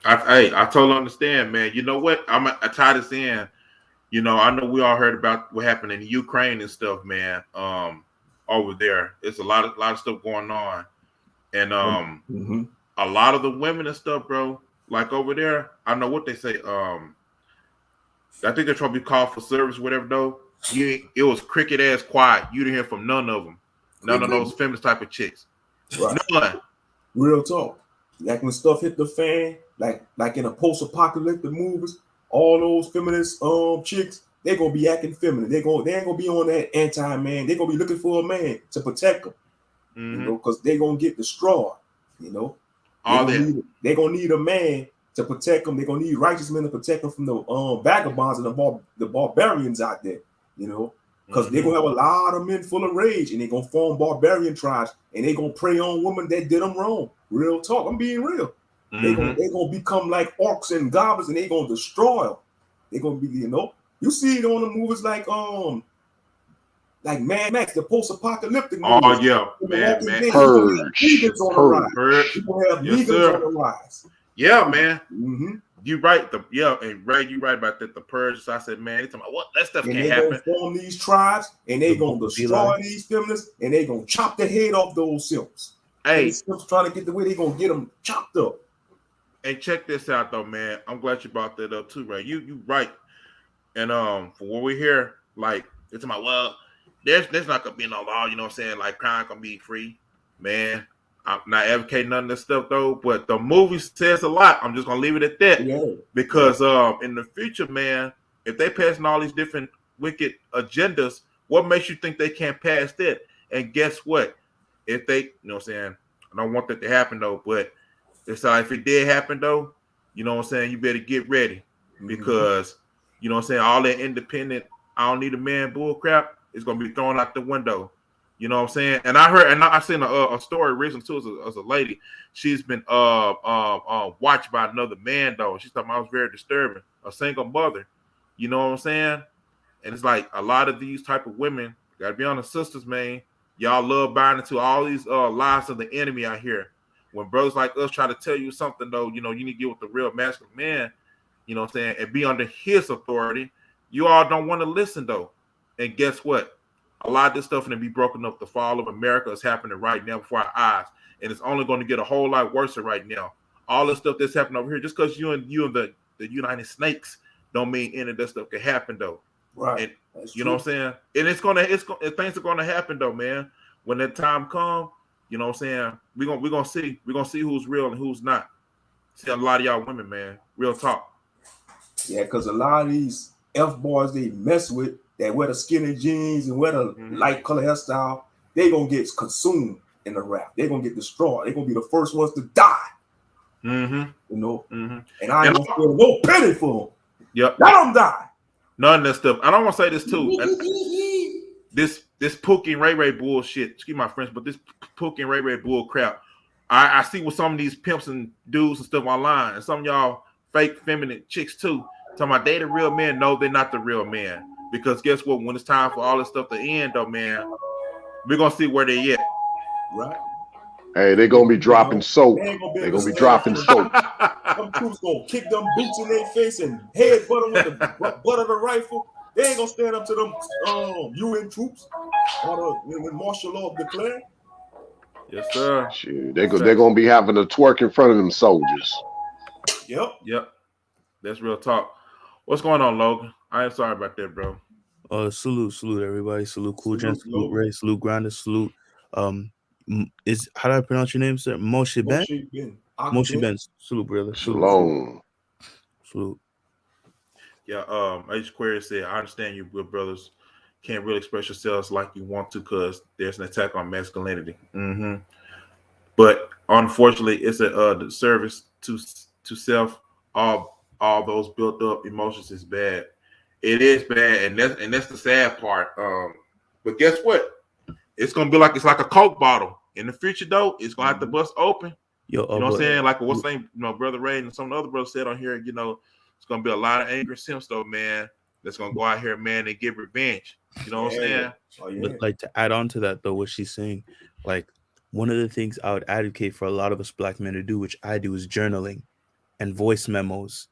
I totally understand, man. You know what? I tie this in. You know, I know we all heard about what happened in Ukraine and stuff, man. Over there, it's a lot of stuff going on, and
Mm-hmm.
a lot of the women and stuff, bro. Like over there, I know what they say. I think they're trying to be called for service, whatever. Though it was cricket ass quiet. You didn't hear from none of them, none of those feminist type of chicks.
Right.
None.
Real talk. Like when stuff hit the fan, like in a post-apocalyptic movies, all those feminist chicks, they gonna be acting feminine. They ain't gonna be on that anti-man. They gonna be looking for a man to protect them.
Mm-hmm.
You know, because they gonna get destroyed. You know,
All that.
They gonna need a man to protect them. They gonna need righteous men to protect them from the vagabonds and the barbarians out there. You know, because they're gonna have a lot of men full of rage, and they're gonna form barbarian tribes, and they're gonna prey on women that did them wrong. Real talk. I'm being real.
Mm-hmm.
They gonna become like orcs and goblins, and they gonna destroy them. They're gonna be, you know, you see it on the movies like Mad Max, the post-apocalyptic movies.
Oh yeah, man.
Purge.
Vegans on the rise.
Purge.
You gonna have
Yes,
vegans
sir.
on the rise.
Yeah, man.
Mm-hmm.
You right. And Ray, you right about that. The purge. So I said, man, they talking about what that stuff
And
can't
they
happen.
gonna form these tribes, and they gonna destroy these feminists, and they gonna chop the head off those simps.
Hey,
These simps trying to get the way, they gonna get them chopped up.
hey, check this out though, man. I'm glad you brought that up too, Ray. You right. And for what we hear, like it's about, well, there's not gonna be no law, you know what I'm saying? Like crime gonna be free, man. I'm not advocating none of this stuff though, but the movie says a lot. I'm just gonna leave it at that.
Yeah.
Because in the future, man, if they passing all these different wicked agendas, what makes you think they can't pass that? And guess what? If they, you know what I'm saying, I don't want that to happen though, but it's if it did happen though, you know what I'm saying, you better get ready because you know what I'm saying, all that independent, I don't need a man bull crap is gonna be thrown out the window. You know what I'm saying? And I heard, and I seen a story recently too as a lady. She's been watched by another man though. She's talking about it was very disturbing. A single mother. You know what I'm saying? And it's like a lot of these type of women, gotta be on the sisters, man. Y'all love buying into all these lies of the enemy out here. When brothers like us try to tell you something though, you know, you need to get with the real masculine man, you know what I'm saying, and be under his authority. You all don't want to listen though. And guess what? A lot of this stuff going to be broken up. The fall of America is happening right now before our eyes, and it's only going to get a whole lot worse right now. All the stuff that's happening over here, just because you and the United Snakes don't mean any of that stuff can happen though.
Right.
And you know what I'm saying? And things are gonna happen though, man. When that time comes, you know what I'm saying? We're gonna see who's real and who's not. See a lot of y'all women, man. Real talk.
Yeah, because a lot of these F boys they mess with that wear the skinny jeans and wear the light color hairstyle, they gonna get consumed in the rap. They're gonna get destroyed. They're gonna be the first ones to die.
Mm-hmm.
You know,
and
I ain't gonna feel no pity for them.
Yep.
Let them die.
None of that stuff. I don't want to say this too. this Pookie and Ray Ray bullshit. Excuse my French, but this Pookie and Ray Ray bull crap. I see with some of these pimps and dudes and stuff online, and some of y'all fake feminine chicks too. Talking about they the real men. No, they're not the real men. Because guess what? When it's time for all this stuff to end, though, man, we're gonna see where they at.
Right.
Hey, they're gonna be dropping soap. They're gonna be dropping soap.
Some troops gonna kick them boots in their face and headbutt them with the butt of the rifle. They ain't gonna stand up to them UN troops or the martial law declared.
Yes, sir.
Shoot, they're gonna be having to twerk in front of them soldiers.
Yep.
That's real talk. What's going on, Logan? I am sorry about that, bro.
Salute everybody. Salute Cool Gen, salute Ray, salute Grinder, salute is how do I pronounce your name, sir? Moshe Ben? Moshe Ben. Salute, brother.
Shalom.
Salute.
Yeah, H Query said, I understand you good brothers can't really express yourselves like you want to because there's an attack on masculinity. But unfortunately, it's a service to self. All those built up emotions is bad. It is bad, and that's the sad part. But guess what? It's gonna be like it's like a Coke bottle in the future, though. It's gonna have to bust open.
Yo,
You know what I'm
but
saying? Like what's name, Brother Ray and some of the other brothers said on here. It's gonna be a lot of angry Sims, though, man. That's gonna go out here, man, and get revenge. You know what I'm saying?
Oh, yeah.
But like to add on to that though, what she's saying, like one of the things I would advocate for a lot of us black men to do, which I do, is journaling and voice memos.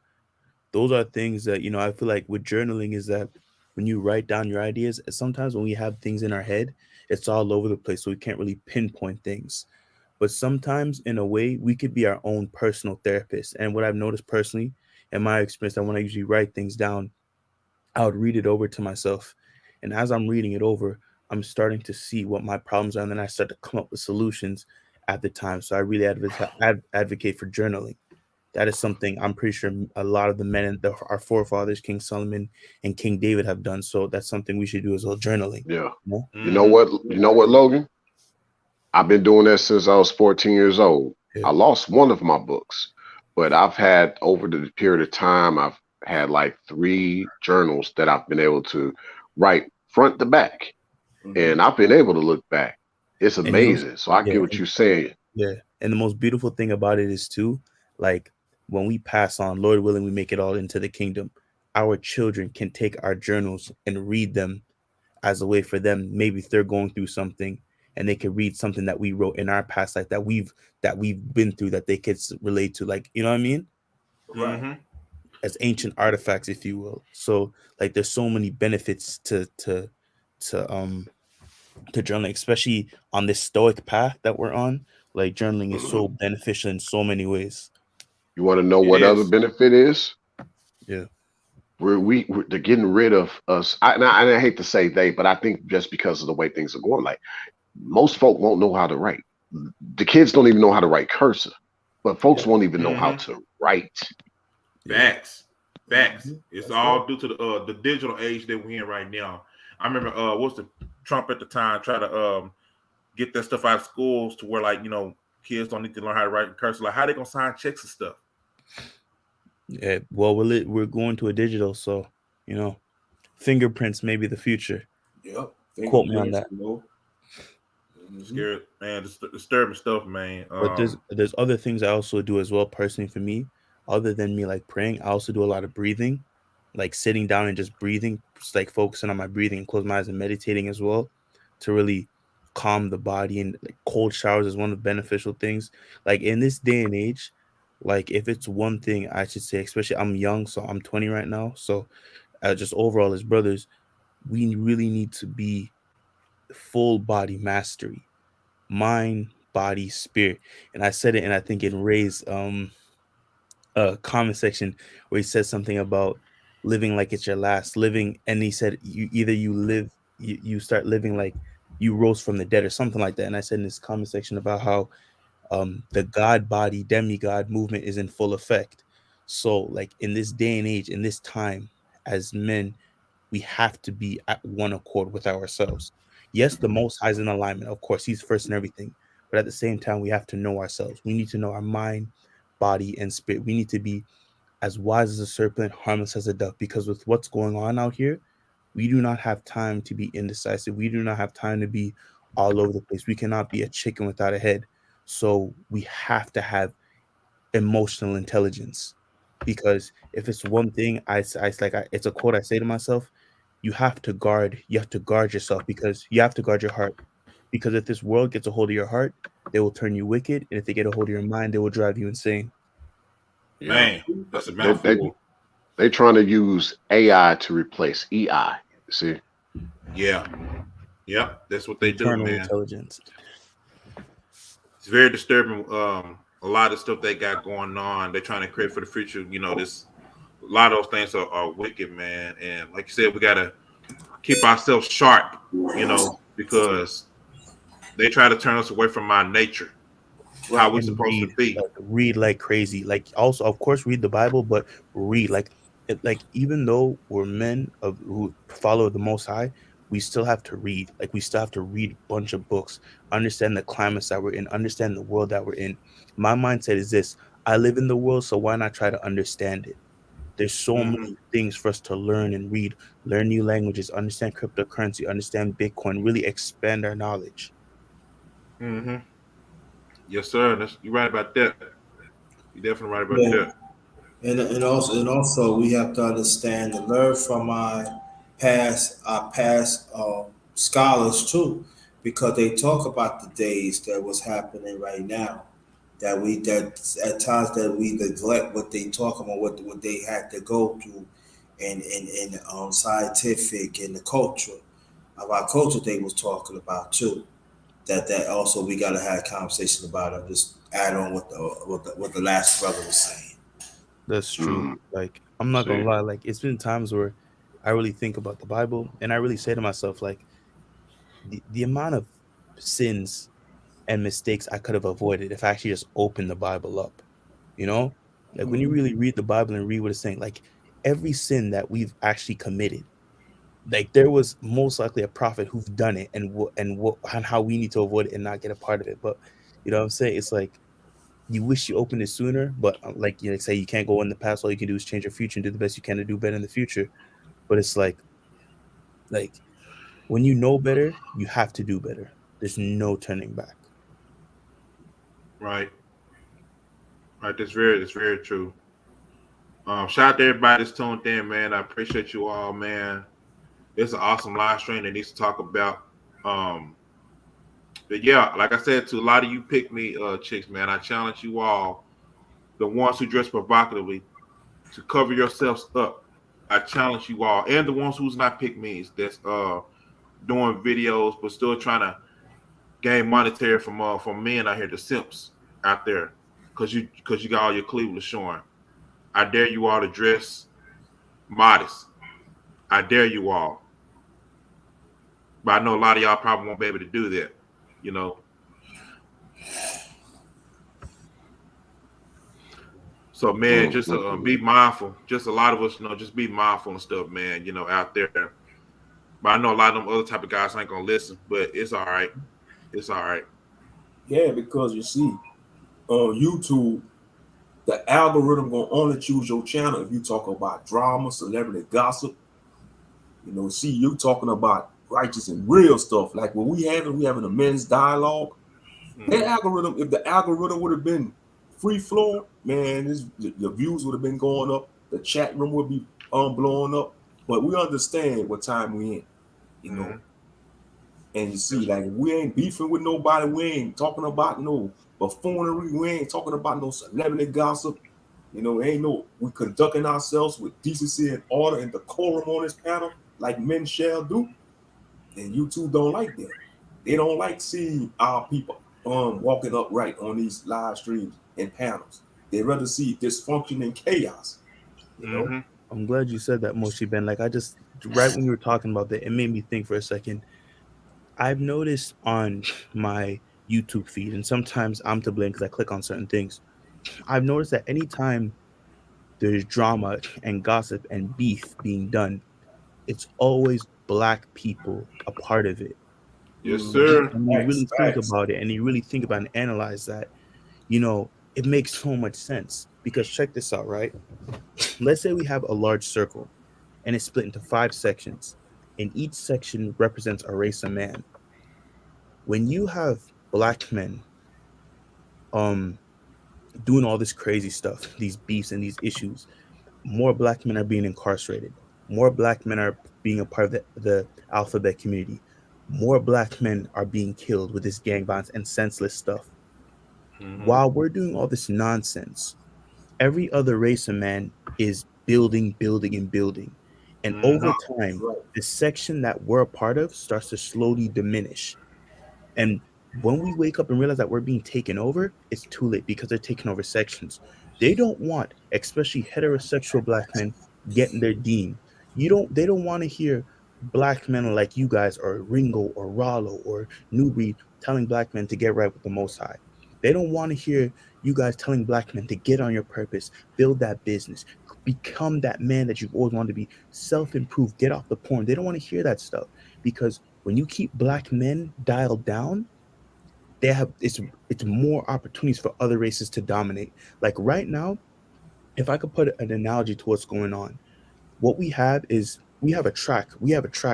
Those are things that, I feel like with journaling is that when you write down your ideas, sometimes when we have things in our head, it's all over the place. So we can't really pinpoint things. But sometimes in a way, we could be our own personal therapist. And what I've noticed personally in my experience, that when I usually write things down, I would read it over to myself. And as I'm reading it over, I'm starting to see what my problems are. And then I start to come up with solutions at the time. So I really advocate for journaling. That is something I'm pretty sure a lot of the men and our forefathers, King Solomon and King David, have done. So that's something we should do as well, journaling.
Yeah.
You know?
You know what? You know what, Logan? I've been doing that since I was 14 years old.
Yeah.
I lost one of my books, but I've had over the period of time, I've had like 3 journals that I've been able to write front to back, and I've been able to look back. It's amazing. So I get what you're saying.
Yeah. And the most beautiful thing about it is too, like when we pass on, Lord willing, we make it all into the kingdom, our children can take our journals and read them as a way for them, maybe if they're going through something, and they could read something that we wrote in our past life that we've been through, that they could relate to, like, you know what I mean?
Right.
As ancient artifacts, if you will. So like there's so many benefits to journaling, especially on this stoic path that we're on. Like journaling is so beneficial in so many ways.
You want to know what other benefit is?
Yeah.
They're getting rid of us. I hate to say they, but I think just because of the way things are going, like most folk won't know how to write. The kids don't even know how to write cursive, but folks won't even know how to write.
Facts. It's all due to the digital age that we're in right now. I remember what's the Trump at the time try to get that stuff out of schools to where, like, kids don't need to learn how to write in cursive. Like, how they gonna sign checks and stuff?
Yeah, well, we're going to a digital, so fingerprints may be the future.
Yep.
Quote me on that.
Scared, man. Disturbing stuff, man.
But there's other things I also do as well, personally, for me. Other than me like praying, I also do a lot of breathing, like sitting down and just breathing, just like focusing on my breathing and close my eyes and meditating as well, to really calm the body. And like cold showers is one of the beneficial things. Like in this day and age, like if it's one thing I should say, especially I'm young, so I'm 20 right now. So just overall as brothers, we really need to be full body mastery, mind, body, spirit. And I said it, and I think in Ray's comment section where he said something about living like it's your last living, and he said you start living like you rose from the dead or something like that. And I said in this comment section about how the God body demigod movement is in full effect. So like in this day and age, in this time, as men, we have to be at one accord with ourselves. Yes, the Most High is in alignment. Of course, He's first in everything. But at the same time, we have to know ourselves. We need to know our mind, body, and spirit. We need to be as wise as a serpent, harmless as a dove. Because with what's going on out here, we do not have time to be indecisive. We do not have time to be all over the place. We cannot be a chicken without a head. So we have to have emotional intelligence. Because if it's one thing, it's a quote I say to myself: you have to guard yourself, because you have to guard your heart. Because if this world gets a hold of your heart, they will turn you wicked, and if they get a hold of your mind, they will drive you insane.
Man, that's a mouthful.
They trying to use AI to replace EI. See?
Yeah. Yep, that's what they
Internal
do, man.
Intelligence.
It's very disturbing. A lot of stuff they got going on. They're trying to create for the future. This a lot of those things are wicked, man. And like you said, we gotta keep ourselves sharp, because they try to turn us away from our nature, how we're supposed to be.
Read like crazy. Like also, of course, read the Bible, but read like even though we're men who follow the Most High, we still have to read. Like we still have to read a bunch of books, understand the climates that we're in, understand the world that we're in. My mindset is this: I live in the world, so why not try to understand it? There's so many things for us to learn and read, learn new languages, understand cryptocurrency, understand Bitcoin, really expand our knowledge.
Mm-hmm. Yes, sir. You're right about that. You're definitely right about
Yeah.
that.
And also we have to understand and learn from our past scholars too, because they talk about the days that was happening right now, that at times that we neglect what they talk about, what they had to go through, and scientific and the culture of our culture they was talking about too. That also we gotta have a conversation about it. Just add on what the last brother was saying.
That's true.
Mm.
Like, I'm not gonna
See.
lie, like it's been times where I really think about the Bible and I really say to myself, like, the amount of sins and mistakes I could have avoided if I actually just opened the Bible up. You know? Like when you really read the Bible and read what it's saying, like every sin that we've actually committed, like there was most likely a prophet who've done it and how we need to avoid it and not get a part of it. But you know what I'm saying? It's like you wish you opened it sooner, but like you know, say you can't go in the past. All you can do is change your future and do the best you can to do better in the future. But it's like when you know better, you have to do better. There's no turning back.
Right. Right. That's very true. Shout out to everybody that's tuned in, man. I appreciate you all, man. It's an awesome live stream that needs to talk about. Um, but yeah, like I said to a lot of you pick me chicks, man, I challenge you all, the ones who dress provocatively, to cover yourselves up. I challenge you all, and the ones who's not pick me's that's doing videos but still trying to gain monetary from men out here, the simps out there, because you got all your Cleveland showing. I dare you all to dress modest. I dare you all. But I know a lot of y'all probably won't be able to do that, you know. So man,
Mm,
just
mm,
be
mm.
mindful. Just a lot of us, just be mindful and stuff, man. Out there. But I know a lot of them other type of guys ain't gonna listen, but it's all right. It's all right.
Yeah, because you see, on YouTube, the algorithm gonna only choose your channel if you talk about drama, celebrity gossip. See you talking about righteous and real stuff like what we having a men's dialogue. That
Mm-hmm.
algorithm, if the algorithm would have been free flow, man, the views would have been going up, the chat room would be blowing up. But we understand what time we in, you know.
Mm-hmm.
And you see, like we ain't beefing with nobody, we ain't talking about no buffoonery, we ain't talking about no celebrity gossip. Ain't no we conducting ourselves with decency and order and decorum on this panel like men shall do. And YouTube don't like that. They don't like seeing our people walking upright on these live streams and panels. They rather see dysfunction and chaos, you know.
Mm-hmm.
I'm glad you said that, Moshi Ben. Like I just right when you were talking about that, it made me think for a second. I've noticed on my YouTube feed, and sometimes I'm to blame because I click on certain things. I've noticed that anytime there's drama and gossip and beef being done, it's always black people a part of it.
Yes,
Mhm.
sir.
And you
Facts,
really think
facts.
about it and you really think about and analyze that, it makes so much sense. Because check this out, right? Let's say we have a large circle and it's split into 5 sections, and each section represents a race of man. When you have black men um doing all this crazy stuff, these beefs and these issues, more black men are being incarcerated. More black men are being a part of the alphabet community. More black men are being killed with this gang violence and senseless stuff.
Mm-hmm.
While we're doing all this nonsense, every other race of man is building, building, and building. And
Mm-hmm.
over
Nah,
time,
right.
the section that we're a part of starts to slowly diminish. And when we wake up and realize that we're being taken over, it's too late because they're taking over sections. They don't want, especially heterosexual black men, getting their dean. They don't want to hear black men like you guys or Ringo or Rollo or New Breed telling black men to get right with the most high. They don't want to hear you guys telling black men to get on your purpose, build that business, become that man that you've always wanted to be, self-improve, get off the porn. They don't want to hear that stuff because when you keep black men dialed down, they have it's more opportunities for other races to dominate. Like right now, if I could put an analogy to what's going on, what we have is we have a track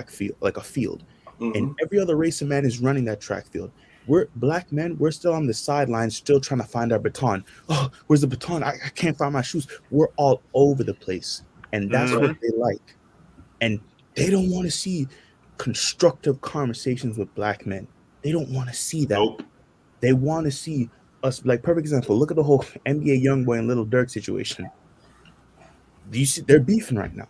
field, like a field, and
Mm-hmm.
every other race of man is running that track field. We're black men, we're still on the sidelines, still trying to find our baton. Oh, where's the baton? I can't find my shoes. We're all over the place, and that's what
Mhm.
they like. And they don't want to see constructive conversations with black men. They don't want to see that.
Nope.
They want to see us, like, perfect example. Look at the whole NBA YoungBoy and Little Dirk situation. Do you see they're beefing right now?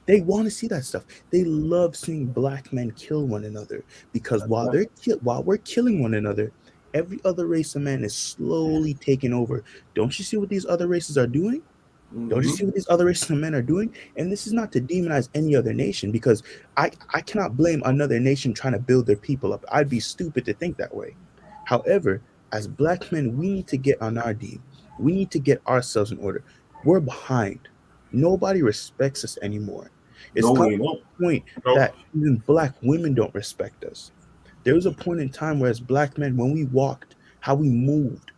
They want to see that stuff. They love seeing black men kill one another because
That's right.
while we're killing one another, every other race of man is slowly taking over. Don't you see what these other races are doing? Don't you
Mm-hmm.
see what these other races of men are doing? And this is not to demonize any other nation, because I cannot blame another nation trying to build their people up. I'd be stupid to think that way. However, as black men, we need to get on our D. We need to get ourselves in order. We're behind. Nobody respects us anymore. It's
No,
come
they
to
don't.
the point
Nope.
that even black women don't respect us. There was a point in time where, as black men, when we walked, how we moved,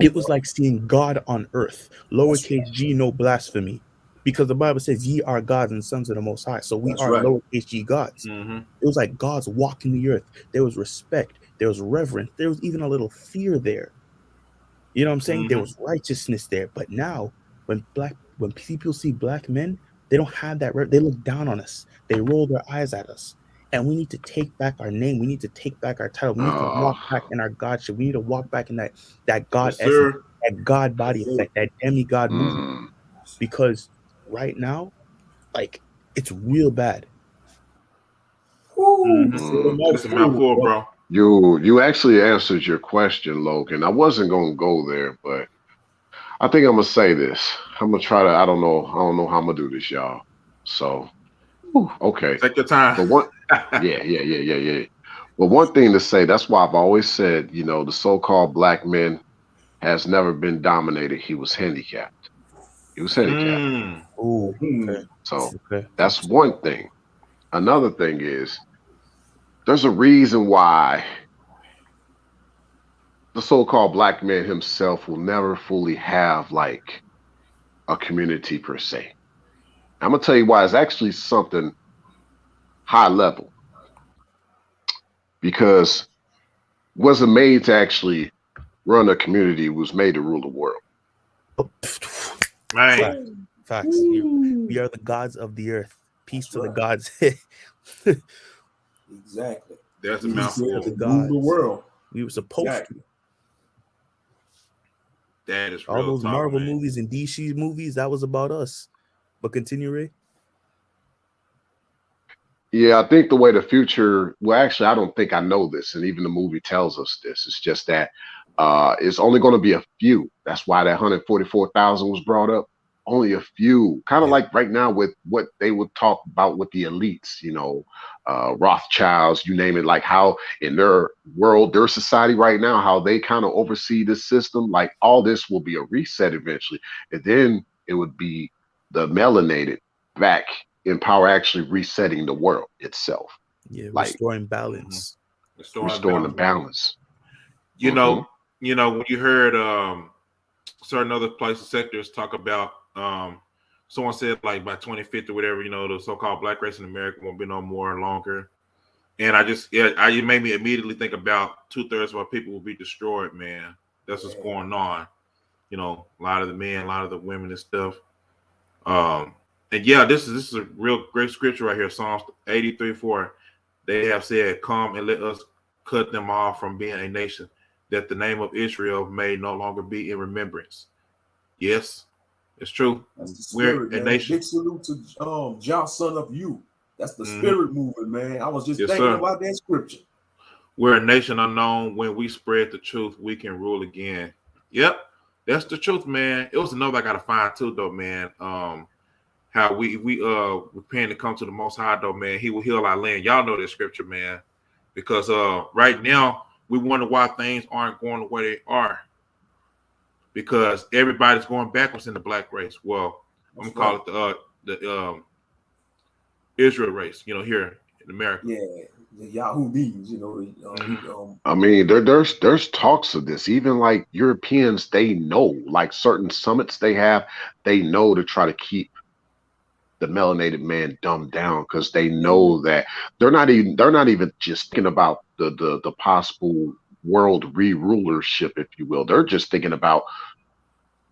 it was like seeing God on earth.
That's
Lowercase g, no blasphemy. Because the Bible says, ye are gods and sons of the Most High. So we
that's
are
right.
lowercase g gods.
Mm-hmm.
It was like God's walking the earth. There was respect. There was reverence. There was even a little fear there. You know what I'm saying? There
Mm-hmm.
was righteousness there. But now, when people see black men, they don't have that. They look down on us. They roll their eyes at us. And we need to take back our name. We need to take back our title. We need to
Oh,
walk back in our godship. We need to walk back in that God
Yes,
essence,
sir.
that God body
That's it.
effect, that demigod movement.
mm,
Because right now, like, it's real bad.
Woo, you
Mm-hmm.
said a
mm.
It's a
mouthful,
mouthful,
bro.
bro.
You actually answered your question, Logan. I wasn't gonna go there, but I think I'm gonna say this. I'm gonna try to. I don't know how I'm gonna do this, y'all. So, whew, okay.
Take your time.
But one, yeah. But one thing to say. That's why I've always said, the so-called black man has never been dominated. He was handicapped. He was handicapped.
Mm.
Oh,
Hmm.
okay.
So
Okay.
that's one thing. Another thing is there's a reason why the so-called black man himself will never fully have like a community per se. I'm gonna tell you why. It's actually something high level because wasn't made to actually run a community. It was made to rule the world.
Oh,
Man.
facts. Facts. We are the gods of the earth. Peace
That's
to the
right.
gods.
Exactly.
That's a
He
Peace
said
to
mouthful.
the
to rule the
gods.
world.
We were supposed to.
Exactly.
That is
All
real
those
talk,
Marvel
man.
movies and DC movies, that was about us. But continue, Ray.
Yeah, I think the way the future. Well, actually, I don't think I know this, and even the movie tells us this. It's just that it's only going to be a few. That's why that 144,000 was brought up. Only a few, kind of
Yeah.
like right now with what they would talk about with the elites. Rothschilds, you name it. Like how in their world, their society right now, how they kind of oversee this system. Like all this will be a reset eventually, and then it would be the melanated back in power actually resetting the world itself,
Yeah,
like
restoring
Mm-hmm.
balance.
Restoring
restoring the
balance, man.
balance.
You
Hmm.
know, when you heard certain other places sectors talk about someone said like by 2050 or whatever, the so-called black race in America won't be no more longer. And it made me immediately think about 2/3 of our people will be destroyed, man. That's what's
Yeah.
going on. A lot of the men, a lot of the women and stuff. Um, and yeah, this is a real great scripture right here. Psalms 83:4. They have said, "Come and let us cut them off from being a nation, that the name of Israel may no longer be in remembrance." Yes, it's true.
That's the
We're
spirit,
a
man.
nation.
Big salute to John, son of you. That's the
Hmm.
spirit moving, man. I was just
Yes,
thinking
sir.
about that scripture.
We're a nation unknown. When we spread the truth, we can rule again. Yep, that's the truth, man. It was another I gotta find too, though, man. How we're praying to come to the Most High, though, man. He will heal our land. Y'all know that scripture, man. Because right now we wonder why things aren't going the way they are. Because everybody's going backwards in the black race. Well, I'm
That's
gonna call
right.
it the Israel race. Here in America.
Yeah, the Yahoo memes,
I mean, there's talks of this. Even like Europeans, they know like certain summits they have, they know to try to keep the melanated man dumbed down because they know that they're not even just thinking about the possible world re-rulership, if you will. They're just thinking about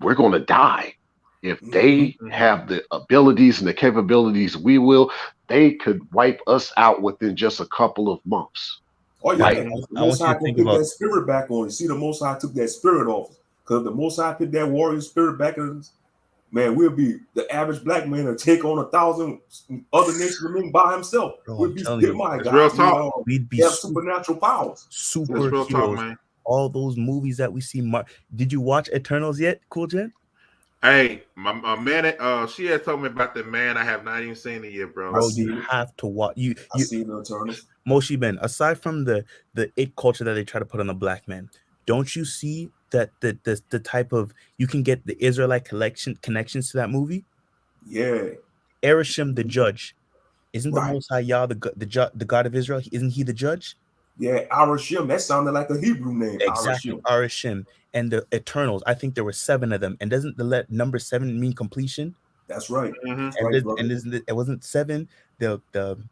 we're going to die. If they have the abilities and the capabilities we will, they could wipe us out within just a couple of months.
Oh yeah,
Like,
the
I
Most
want you
High
to
gonna
think
put
about
that spirit back on you. See, the Most High took that spirit off. Because the Most High put that warrior spirit back in us, man, we'll be the average black man to take on 1,000 other nations of men by himself.
Bro,
We'll
I'm
be
telling you,
my
It's real
God.
talk.
we'd be
Have supernatural powers.
It's real talk,
superheroes.
man.
All those movies that we see. Did you watch Eternals yet, Cool Jen?
Hey, my man, she had told me about that, man. I have not even seen it yet, bro.
Bro,
seen
you
it.
have to watch.
I
You
see the Eternals.
Moshi Ben, aside from the it culture that they try to put on the black man, don't you see that the type of you can get the Israelite connections to that movie?
Yeah,
Ereshim the judge. Isn't the
right.
Most High Yah the God of Israel? Isn't he the judge?
Yeah, Arashim. That sounded like a Hebrew name.
Exactly,
Arashim.
Ereshim. And the Eternals, I think there were 7 of them. And doesn't the number 7 mean completion?
That's right.
Mm-hmm.
That's right, brother.
And isn't it wasn't 7 the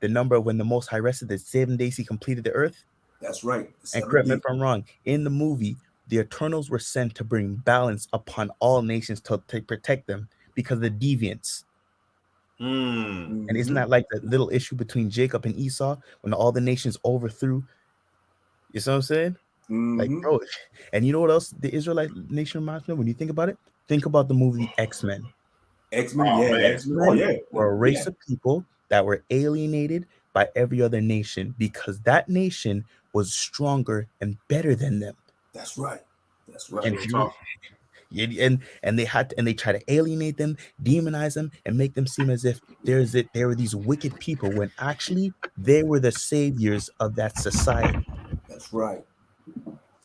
number when the Most High rested, the 7 days he completed the earth?
That's right.
And correct me if I'm wrong, in the movie, the Eternals were sent to bring balance upon all nations to protect them because of the deviants.
Mm.
And isn't that like the little issue between Jacob and Esau when all the nations overthrew? You see what I'm saying? Like, bro, and you know what else the Israelite nation reminds me of when you think about it? Think about the movie X-Men.
X-Men,
Oh,
yeah,
man.
X-Men. Oh, yeah.
Were a race of people that were alienated by every other nation because that nation was stronger and better than them.
That's right. That's right.
And if you and they had to, and they try to alienate them, demonize them, and make them seem as if there were these wicked people when actually they were the saviors of that society.
That's right.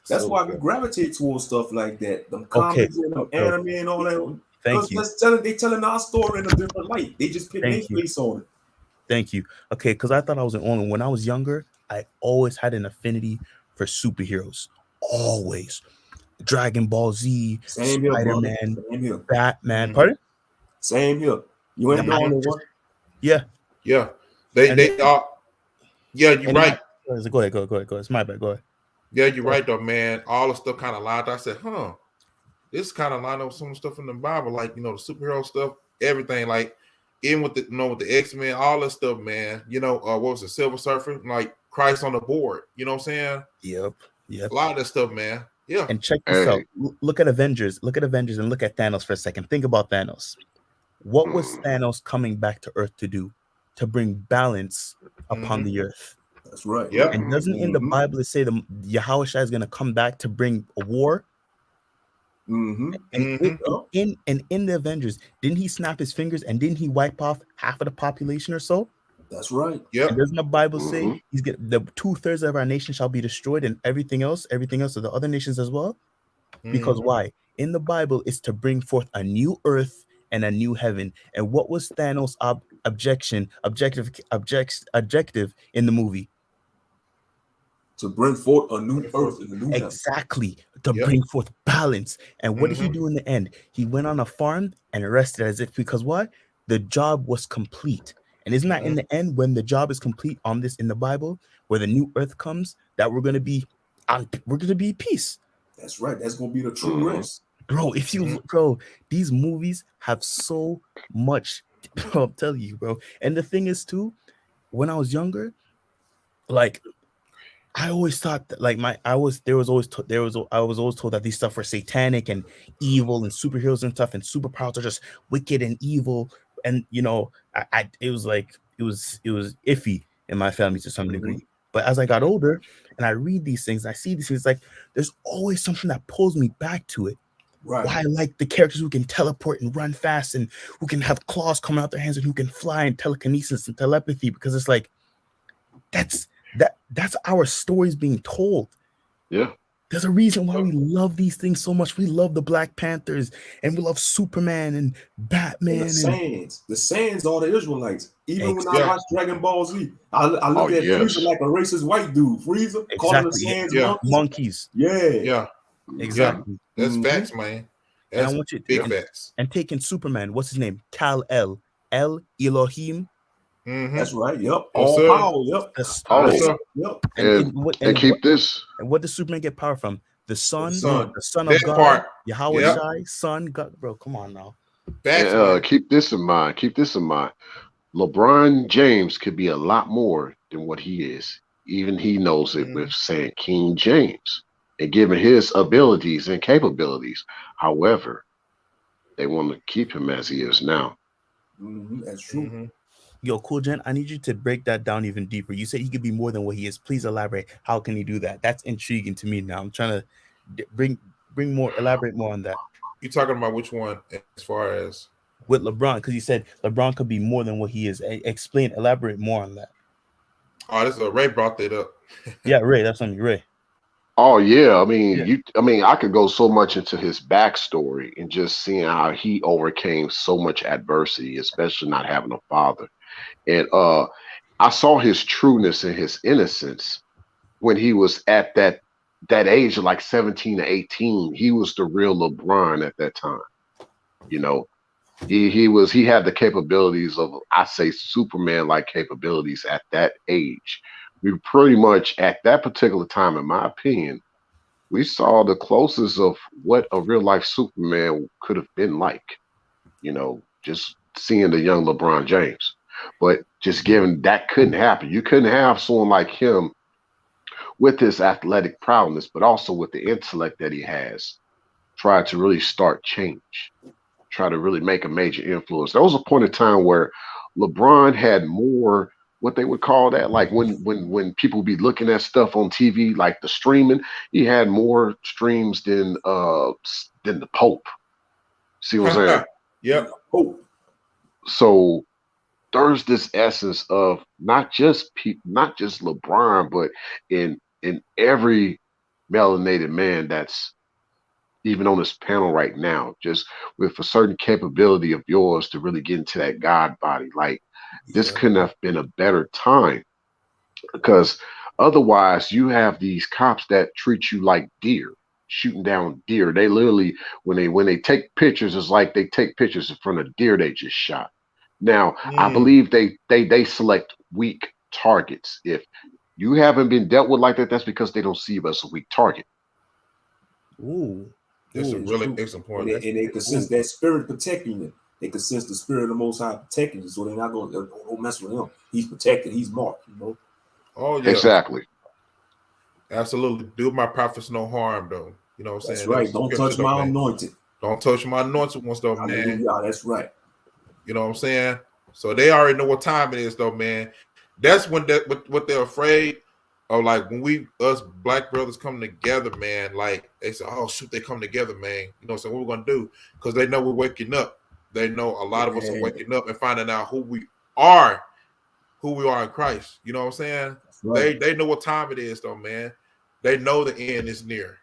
That's
So,
why we gravitate towards stuff like that. Them
Okay.
comics and them anime and all that.
Thank you.
Because they telling our story in a different light. They just put their
Thank you.
face on it.
Thank you. Okay, because I thought I was the only one. When I was younger, I always had an affinity for superheroes. Always. Dragon Ball Z,
Same here, brother.
Spider-Man,
Same here.
Batman. Pardon?
Same here. You ain't the only one.
Yeah.
Yeah. They are. Yeah, you're right.
Go ahead. It's my bad. Go ahead.
Yeah, you're right though, man. All the stuff kind of lined. I said, this kind of lined up with some stuff in the Bible, like the superhero stuff, everything. Like even with the with the X-Men, all this stuff, man. What was it, Silver Surfer? Like Christ on the board. You know what I'm saying?
Yep.
A lot of that stuff, man. Yeah.
And check this out. Look at Avengers. Look at Avengers and look at Thanos for a second. Think about Thanos. What was Thanos coming back to Earth to do? To bring balance upon the earth.
That's right.
Yeah.
And doesn't in the Bible it say the Yahushua is going to come back to bring a war? And in the Avengers, didn't he snap his fingers and didn't he wipe off half of the population or so?
That's right.
Yeah.
And doesn't the Bible say he's the 2/3 of our nation shall be destroyed and everything else of the other nations as well? Because why? In the Bible, it's to bring forth a new earth and a new heaven. And what was Thanos' objective in the movie?
To bring forth a new earth and a new heaven.
Exactly. To bring forth balance. And what did he do in the end? He went on a farm and rested as if because what? The job was complete. And isn't that in the end when the job is complete on this in the Bible, where the new earth comes, that we're gonna be peace.
That's right. That's gonna be the true rest.
Bro, these movies have so much. Bro, I'm telling you, bro. And the thing is too, when I was younger, like I always thought that I was always told that these stuff were satanic and evil and superheroes and stuff and superpowers are just wicked and evil. And it was iffy in my family to some degree. But as I got older and I read these things, I see these things, like there's always something that pulls me back to it.
Right.
Why I like the characters who can teleport and run fast and who can have claws coming out their hands and who can fly and telekinesis and telepathy, because it's like that's our stories being told.
Yeah.
There's a reason why we love these things so much. We love the Black Panthers and we love Superman and Batman.
And the Saiyans are the Israelites. Even when I
Yeah.
watch Dragon Ball Z, I look at
yes.
Frieza like a racist white dude. Frieza calling the
Exactly.
Saiyans
Yeah.
monkeys.
Monkeys.
Yeah.
Exactly.
That's
Mhm.
facts, man.
And I
That's
want you
big
to
facts.
and taking Superman. What's his name? Kal-El. El Elohim.
Mm-hmm.
That's right. Yep.
Yes,
All
sir.
power. Yep.
The
Oh,
Yes, sir.
Yep.
and keep this.
And what does Superman get power from? The sun,
sun.
the son
That
of God,
part.
Yahweh
Yep.
Shai, son, God. Bro, come on now.
Facts,
And,
man.
keep this in mind. Keep this in mind. LeBron James could be a lot more than what he is. Even he knows it with saying King James and given his abilities and capabilities. However, they want to keep him as he is now.
That's true.
Mhm.
Yo, Cool Jen, I need you to break that down even deeper. You said he could be more than what he is. Please elaborate. How can he do that? That's intriguing to me now. I'm trying to bring more, elaborate more on that.
You talking about which one as far as?
With LeBron, because you said LeBron could be more than what he is. Explain, elaborate more on that.
Oh, this is Ray brought that up.
Yeah, Ray, that's on you, Ray.
Oh yeah, I mean,
Yeah.
I could go so much into his backstory and just seeing how he overcame so much adversity, especially not having a father. And I saw his trueness and his innocence when he was at that age of like 17 to 18. He was the real LeBron at that time. You know, he had the capabilities of, I say, Superman like capabilities at that age. We pretty much at that particular time, in my opinion, we saw the closest of what a real life Superman could have been like. You know, just seeing the young LeBron James. But just given that couldn't happen. You couldn't have someone like him with his athletic prowess, but also with the intellect that he has, try to really start change, try to really make a major influence. There was a point in time where LeBron had more, what they would call that, like when people be looking at stuff on TV, like the streaming, he had more streams than the Pope. See what I'm saying?
Yep.
Oh,
So there's this essence of not just LeBron, but in every melanated man that's even on this panel right now, just with a certain capability of yours to really get into that God body. Like this
Yeah.
couldn't have been a better time, because otherwise you have these cops that treat you like deer, shooting down deer. They literally, when they take pictures, it's like they take pictures in front of deer they just shot. Now, I believe they select weak targets. If you haven't been dealt with like that, that's because they don't see you as a weak target.
Ooh.
That's a
it's
really
true.
excellent point.
And they can sense that spirit protecting them. They can sense the spirit of the Most High protecting you, so they're not going to don't mess with him. He's protected. He's marked. You know.
Oh yeah,
Exactly.
absolutely. Do my prophets no harm, though. You know what I'm
That's
saying?
right.
That's
Don't
scripture,
touch
though,
my
man.
anointed.
Don't touch my anointed ones, though, man.
Hallelujah. That's right.
You know what I'm saying? So they already know what time it is, though, man. That's when what they're afraid of, like when us black brothers come together, man. Like they say, oh shoot, they come together, man. You know what I'm saying? What we're gonna do? Because they know we're waking up. They know a lot of us are waking up and finding out who we are in Christ. You know what I'm saying?
Right.
They know what time it is, though, man. They know the end is near.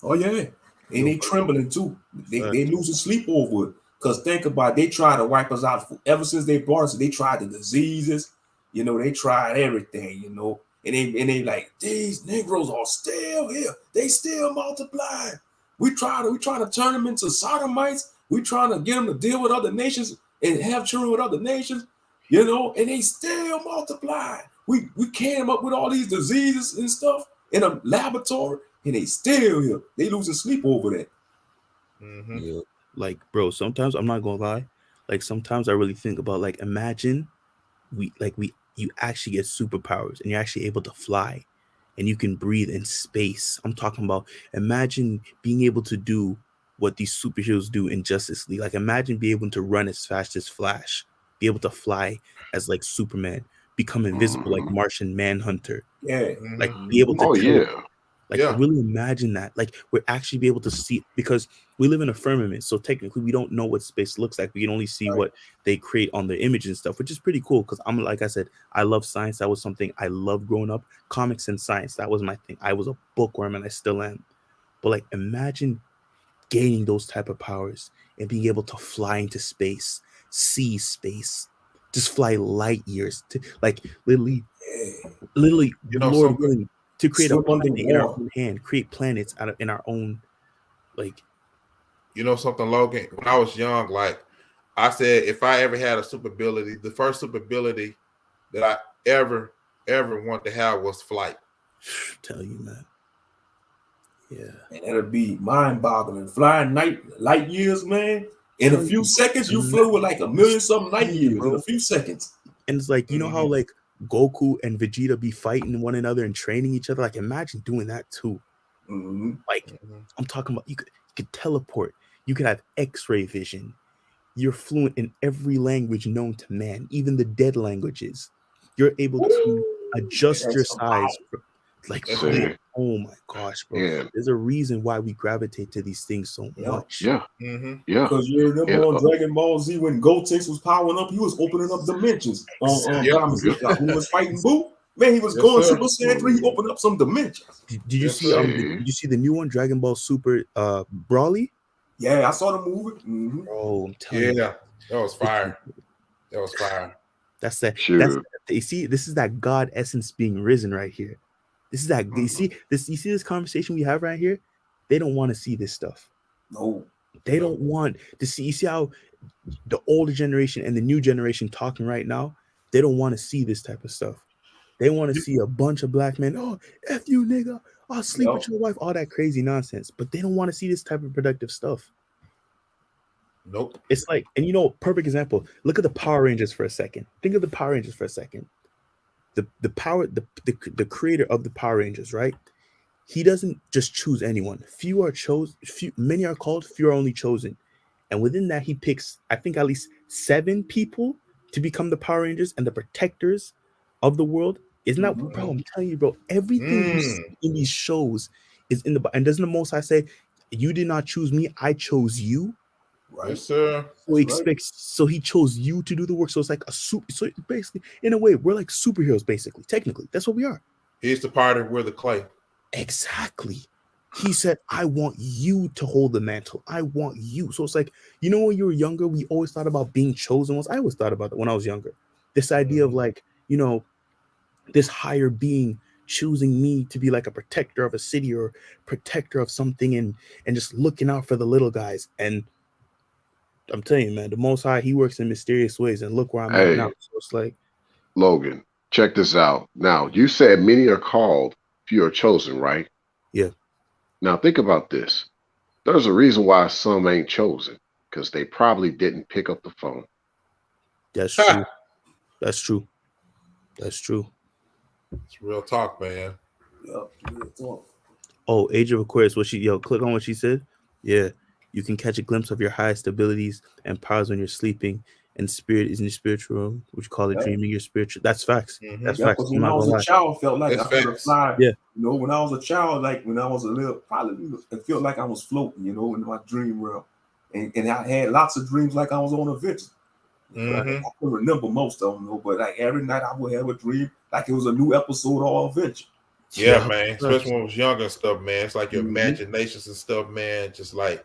Oh yeah, and they trembling too. They losing sleep over it. Cause think about it, they try to wipe us out ever since they brought us. They tried the diseases, you know. They tried everything, you know. And they like, these Negroes are still here. They still multiplying. We try to turn them into sodomites. We trying to get them to deal with other nations and have children with other nations, you know. And they still multiply. We came them up with all these diseases and stuff in a laboratory, and they still here. They losing sleep over that.
Mm-hmm.
Yeah. Like, bro, sometimes I'm not gonna lie. Like, sometimes I really think about, like, imagine you actually get superpowers and you're actually able to fly and you can breathe in space. I'm talking about, imagine being able to do what these superheroes do in Justice League. Like, imagine being able to run as fast as Flash, be able to fly as like Superman, become invisible like Martian Manhunter.
Yeah.
Like, be able to
Oh
tell
yeah.
Like, really imagine that. Like, we're actually be able to see, because we live in a firmament. So technically, we don't know what space looks like. We can only see what they create on the image and stuff, which is pretty cool. Because I'm, like I said, I love science. That was something I loved growing up. Comics and science, that was my thing. I was a bookworm, and I still am. But like, imagine gaining those type of powers and being able to fly into space, see space, just fly light years to, like, literally,
You know
Lord
something?
willing, to create a
Swim
planet in our
underwater.
own hand, create planets out of in our own, like,
You know something, Logan? When I was young, like I said, if I ever had a super ability, the first super ability that I ever wanted to have was flight.
tell you, man. Yeah.
And that'll be mind-boggling. Flying light years, man. In a few seconds, you flew with like 1,000,000-something light years in a few seconds.
And it's like, you know how like Goku and Vegeta be fighting one another and training each other? Like, imagine doing that too. Like, I'm talking about, you could teleport, you could have X-ray vision, you're fluent in every language known to man, even the dead languages. You're able to adjust your size. Like, oh my gosh, bro.
Yeah.
There's a reason why we gravitate to these things so much.
Yeah.
Because you remember on Dragon Ball Z when Gotenks was powering up, he was opening up dimensions on Diamond Zip. When he was fighting Boo, man, he was going Super Saiyan 3, he opened up some dimensions.
Did you see did you see the new one, Dragon Ball Super Broly?
Yeah, I saw the movie.
Oh, I'm telling you.
Yeah, that was fire. That was fire.
That's that.
Sure.
That's, you see, this is that God essence being risen right here. This is that. You see this conversation we have right here. They don't want to see this stuff.
No,
they don't want to see. You see how the older generation and the new generation talking right now? They don't want to see this type of stuff. They want to see a bunch of black men. Oh, F you, nigga. I'll sleep with your wife. All that crazy nonsense. But they don't want to see this type of productive stuff.
Nope.
It's like, and you know, perfect example. Look at the Power Rangers for a second. Think of the Power Rangers for a second. The creator of the Power Rangers, right? He doesn't just choose anyone. Few are chosen. Many are called. Few are only chosen. And within that, he picks, I think, at least 7 people to become the Power Rangers and the protectors of the world. Isn't that, bro? I'm telling you, bro. Everything you see in these shows is in the. And doesn't the Most High say, "You did not choose me; I chose you."
Right, yes, sir.
So he expects. So he chose you to do the work. So it's like a super. So basically, in a way, we're like superheroes. Basically, technically, that's what we are.
He's the part of we're the clay.
Exactly. He said, "I want you to hold the mantle. I want you." So it's like, you know, when you were younger, we always thought about being chosen. I always thought about that when I was younger. This idea of like, you know, this higher being choosing me to be like a protector of a city or protector of something, and just looking out for the little guys. And I'm telling you, man, the Most High, he works in mysterious ways. And look where I'm at now. So it's like,
Logan, check this out. Now, you said many are called, few are chosen, right?
Yeah.
Now, think about this. There's a reason why some ain't chosen, because they probably didn't pick up the phone.
That's true. That's true. That's true.
It's real talk, man.
Yep, real talk.
Oh, Age of Aquarius. Click on what she said. Yeah. You can catch a glimpse of your highest abilities and powers when you're sleeping, and spirit is in your spiritual room, which you call it dreaming your spiritual. That's facts. That's facts.
When I was a child, felt like I could fly.
Yeah.
You know, when I was a child, like when I was a little, probably it felt like I was floating, you know, in my dream realm. And I had lots of dreams like I was on a adventure. I can remember most of them, though, but like every night I would have a dream like it was a new episode of adventure.
Yeah, man. Especially when I was younger and stuff, man. It's like your imaginations and stuff, man. Just like.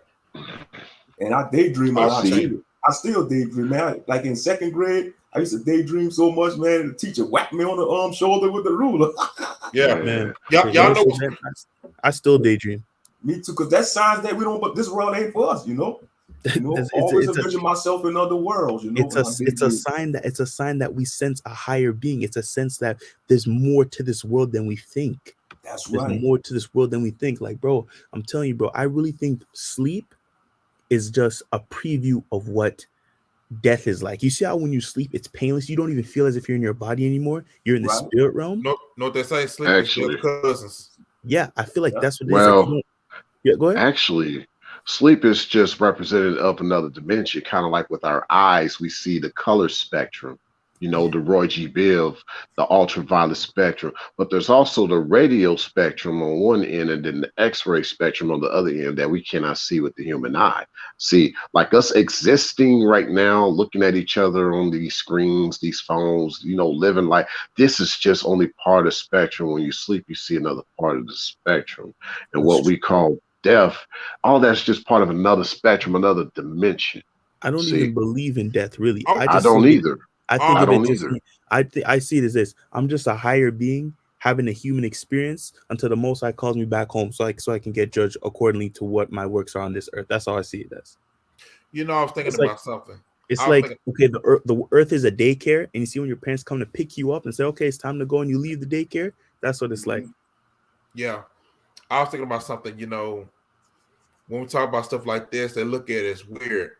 And I daydream a lot. I still daydream, man. Like in 2nd grade, I used to daydream so much, man. The teacher whacked me on the shoulder with the ruler.
Yeah, man. Y'all know.
I still daydream.
Me too, because that's signs that we don't. But this world ain't for us, you know. You know, always envision myself in other worlds. You know,
it's a sign that we sense a higher being. It's a sense that there's more to this world than we think.
That's right.
There's more to this world than we think. Like, bro, I'm telling you, bro. I really think sleep is just a preview of what death is like. You see how when you sleep, it's painless. You don't even feel as if you're in your body anymore. You're in the spirit realm.
No, they say sleep is cousins.
Yeah, I feel like that's what it is.
Well,
like, yeah, go ahead.
Actually, sleep is just representative of another dimension. Kind of like with our eyes, we see the color spectrum. you know, the Roy G. Biv, the ultraviolet spectrum, but there's also the radio spectrum on one end and then the X-ray spectrum on the other end that we cannot see with the human eye. See, like us existing right now, looking at each other on these screens, these phones, you know, living like this is just only part of the spectrum. When you sleep, you see another part of the spectrum. And
That's
what we call death, all that's just part of another spectrum, another dimension.
I don't
See,
even believe in death, really.
Oh,
I
I
just
don't
see it.
either.
I think
I
oh,
of it
don't
just.
either.
I see it as this. I'm just a higher being having a human experience until the Most High calls me back home, so I can get judged accordingly to what my works are on this earth. That's all I see it as.
you know, I was thinking
It's like
about something.
it's
I was
like
thinking,
okay, the earth is a daycare, and you see when your parents come to pick you up and say, okay, it's time to go, and you leave the daycare. That's what it's like.
yeah, I was thinking about something. You know, when we talk about stuff like this, they look at it as weird.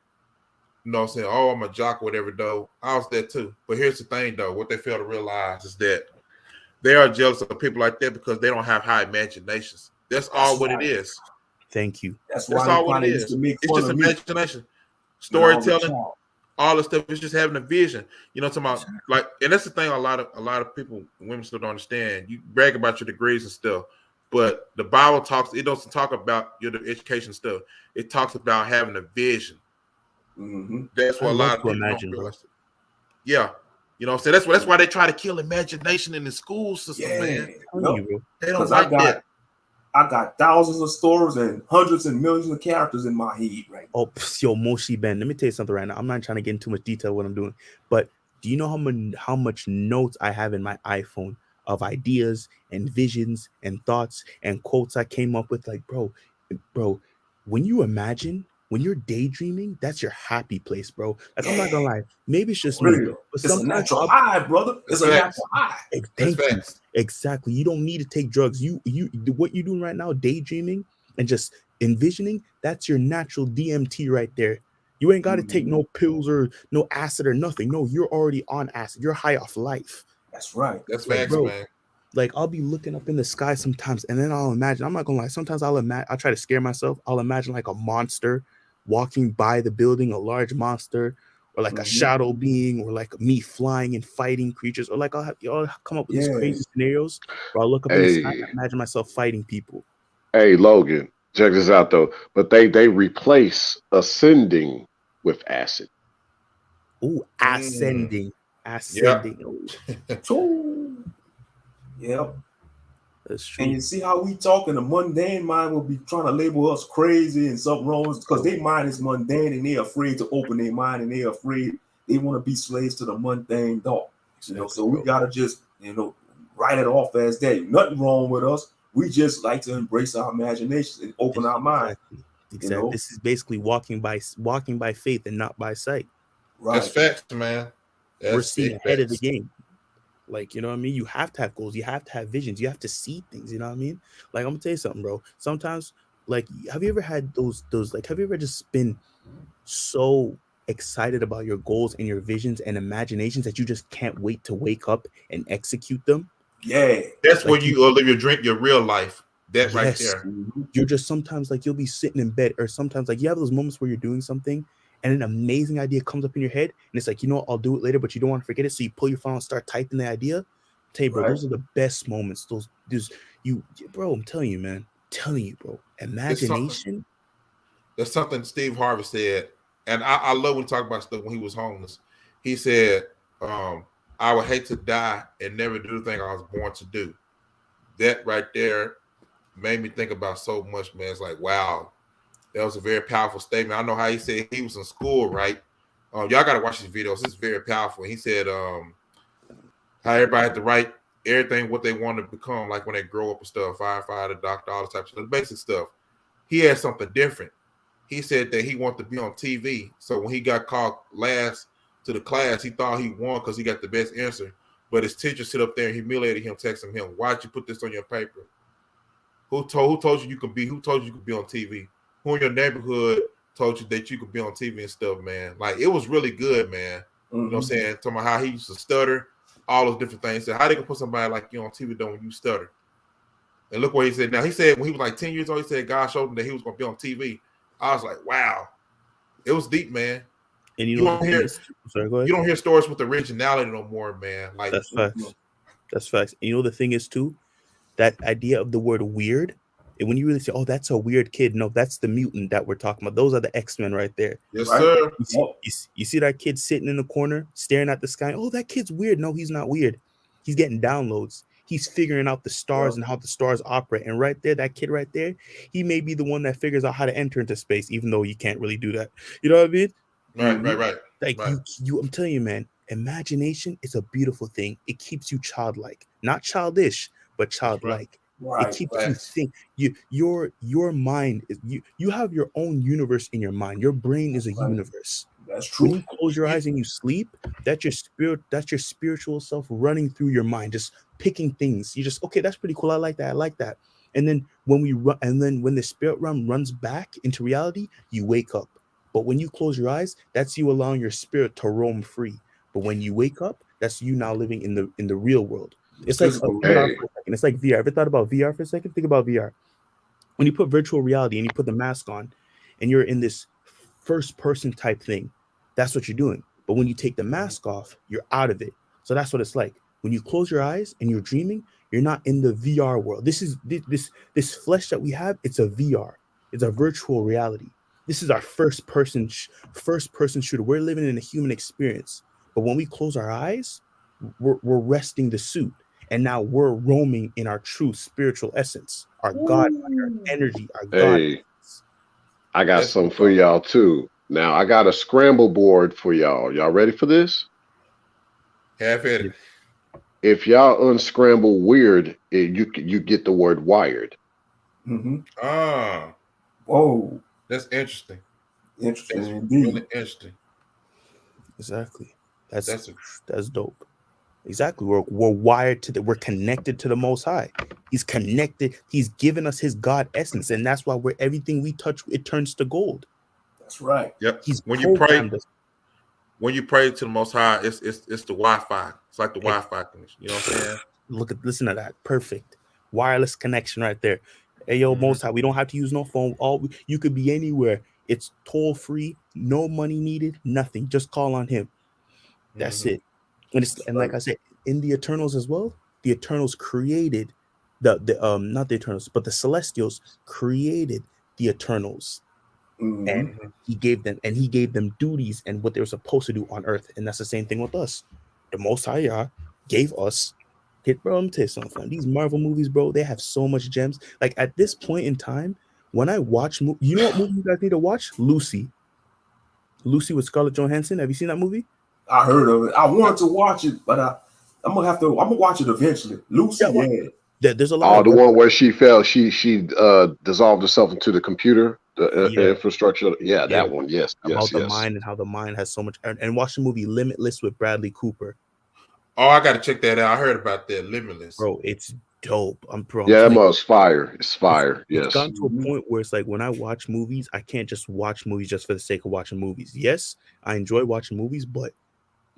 You know, saying, "Oh, I'm a jock, whatever." Though I was there too. But here's the thing, though. What they fail to realize is that they are jealous of people like that because they don't have high imaginations. That's all
That's
what it
right.
is.
Thank you.
That's
That's
why they
all what it
probably used to
is.
make
It's
fun
just
of me
imagination,
when I was a
storytelling,
child.
all this stuff. It's just having a vision. You know, talking about like, and that's the thing. A lot of people, women still don't understand. You brag about your degrees and stuff, but the Bible talks. It doesn't talk about your education stuff. It talks about having a vision.
Mm-hmm.
That's
I
what a
love
lot of
to
people don't
imagine, bro.
realize. Yeah, you know, what I'm saying that's why they try to kill imagination in the school system,
Yeah,
man.
I'm telling you, bro.
They don't
because
like that.
I got thousands of stories and hundreds and millions of characters in my head right now.
Oh, yo, Moshi Ben. Let me tell you something right now. I'm not trying to get into too much detail of what I'm doing, but do you know how much notes I have in my iPhone of ideas and visions and thoughts and quotes I came up with? Like, bro, when you imagine, when you're daydreaming, that's your happy place, bro. Like, I'm not
Yeah,
gonna lie, maybe it's just
for
me,
real.
but
It's a
sometimes
natural high, brother.
That's
It's a
facts.
natural high.
That's
thank you.
facts.
Exactly. You don't need to take drugs. What you're doing right now, daydreaming and just envisioning, that's your natural DMT right there. You ain't got to take
Mhm.
no pills or no acid or nothing. No, you're already on acid. You're high off life.
That's right.
That's
Like,
facts,
bro,
man.
like I'll be looking up in the sky sometimes, and then I'll imagine. I'm not gonna lie. Sometimes I'll try to scare myself. I'll imagine like a monster walking by the building, a large monster, or like a
Mm-hmm.
shadow being, or like me flying and fighting creatures, or like I'll come up with these
Yeah.
crazy scenarios where I'll look up in the sky
Hey,
and imagine myself fighting people.
hey, Logan, check this out though. But they replace ascending with acid.
Oh,
Mm, yeah.
ascending. Oh,
Choo. Yep.
that's
And
true.
you see how we talking, the mundane mind will be trying to label us crazy and something wrong because their mind is mundane and they're afraid to open their mind and they're afraid they want to be slaves to the mundane thought. So we gotta just, write it off as that. Nothing wrong with us. We just like to embrace our imagination and open our mind.
Exactly. This is basically walking by faith and not by sight.
That's
Right.
facts, man.
We're
That's
seeing
big
ahead of the
facts.
game. Like, you know what I mean? You have to have goals. You have to have visions. You have to see things. You know what I mean? Like, I'm gonna tell you something, bro. Sometimes, like, have you ever had those like, have you ever just been so excited about your goals and your visions and imaginations that you just can't wait to wake up and execute them?
Yeah.
That's where
Like,
you live your real life. That right
yes,
there.
Mm-hmm.
you're just sometimes like you'll be sitting in bed, or sometimes like you have those moments where you're doing something and an amazing idea comes up in your head, and it's like, you know what, I'll do it later, but you don't want to forget it, so you pull your phone and start typing the idea. Tell you, bro,
Right.
those are the best moments. Bro, I'm telling you, man, telling you, bro,
It's something.
imagination.
That's something Steve Harvey said, and I love when he talked about stuff when he was homeless. He said, "I would hate to die and never do the thing I was born to do." That right there made me think about so much, man. It's like, wow, that was a very powerful statement. I know how he said he was in school, right? Y'all got to watch his videos. It's very powerful. He said, how everybody had to write everything what they want to become, like when they grow up and stuff, firefighter, doctor, all the types of stuff, basic stuff. He had something different. He said that he wanted to be on TV. So when he got called last to the class, he thought he won because he got the best answer. But his teacher sit up there and humiliated him, texting him, "Why'd you put this on your paper? Who told you could be? Who told you could be on TV? Who in your neighborhood told you that you could be on TV and stuff, man?" Like, it was really good, man.
Mm-hmm.
You know what I'm saying? Talking about how he used to stutter, all those different things. So how they can put somebody like you on TV though when you stutter? And look what he said. Now, he said when he was like 10 years old, he said God showed him that he was going to be on TV. I was like, wow. It was deep, man.
And
You don't hear
sorry, go ahead.
you don't hear stories with originality no more, man. Like
That's facts. That's facts. And you know the thing is too, that idea of the word weird, and when you really say, "Oh, that's a weird kid," no, that's the mutant that we're talking about. Those are the X-Men right there.
yes,
Right.
sir.
You see that kid sitting in the corner staring at the sky. Oh, that kid's weird. No, he's not weird. He's getting downloads. He's figuring out the stars and how the stars operate. And right there, that kid right there, he may be the one that figures out how to enter into space, even though you can't really do that. You know what I mean?
Right.
Like I'm telling you, man, imagination is a beautiful thing. It keeps you childlike, not childish, but childlike.
Right.
It keeps you think. Your mind is you have your own universe in your mind. Your brain is a universe.
That's
When
true.
you close your eyes and you sleep, that's your spiritual self running through your mind, just picking things. You just, okay, that's pretty cool. I like that. And then when when the spirit realm runs back into reality, you wake up. But when you close your eyes, that's you allowing your spirit to roam free. But when you wake up, that's you now living in the real world. It's like VR for a second. It's like VR. Ever thought about VR for a second? Think about VR. When you put virtual reality and you put the mask on, and you're in this first person type thing, that's what you're doing. But when you take the mask off, you're out of it. So that's what it's like. When you close your eyes and you're dreaming, you're not in the VR world. This flesh that we have, it's a VR. It's a virtual reality. This is our first person shooter. We're living in a human experience. But when we close our eyes, we're resting the suit. And now we're roaming in our true spiritual essence, our God, our energy, our God.
Hey, I got something for y'all too. Now I got a scramble board for y'all. Y'all ready for this?
Have it.
If y'all unscramble weird, you get the word wired.
Ah,
whoa,
that's interesting.
Interesting
That's
indeed.
really interesting.
Exactly. That's dope. Exactly. We're wired to we're connected to the Most High. He's connected. He's given us his God essence, and that's why everything we touch, it turns to gold.
That's right.
Yep.
He's
when you pray to the Most High, it's the Wi-Fi. It's like the Wi-Fi connection. You know what I'm saying?
Listen to that. Perfect wireless connection right there. Hey, yo, Most High, we don't have to use no phone. You could be anywhere. It's toll free, no money needed, nothing. Just call on him. That's it. And like I said, in the Eternals as well, the Eternals created the not the Eternals, but the Celestials created the Eternals. And he gave them duties and what they were supposed to do on Earth. And that's the same thing with us. The Most High gave us bro, I'm tell you something. These Marvel movies, bro, they have so much gems. Like at this point in time, when I watch you know what movie you guys need to watch? Lucy with Scarlett Johansson. Have you seen that movie?
I heard of it. I wanted to watch it, but I'm gonna watch it eventually. Lucy,
there's a lot.
The one where she fell, she dissolved herself into the computer, infrastructure. Yeah, that one. Yes,
about the mind and how the mind has so much. And watch the movie Limitless with Bradley Cooper.
Oh, I got to check that out. I heard about that. Limitless,
bro. It's dope.
Yeah, that was fire. It's fire. Yes.
It's gotten to a point where it's like when I watch movies, I can't just watch movies just for the sake of watching movies. Yes, I enjoy watching movies, but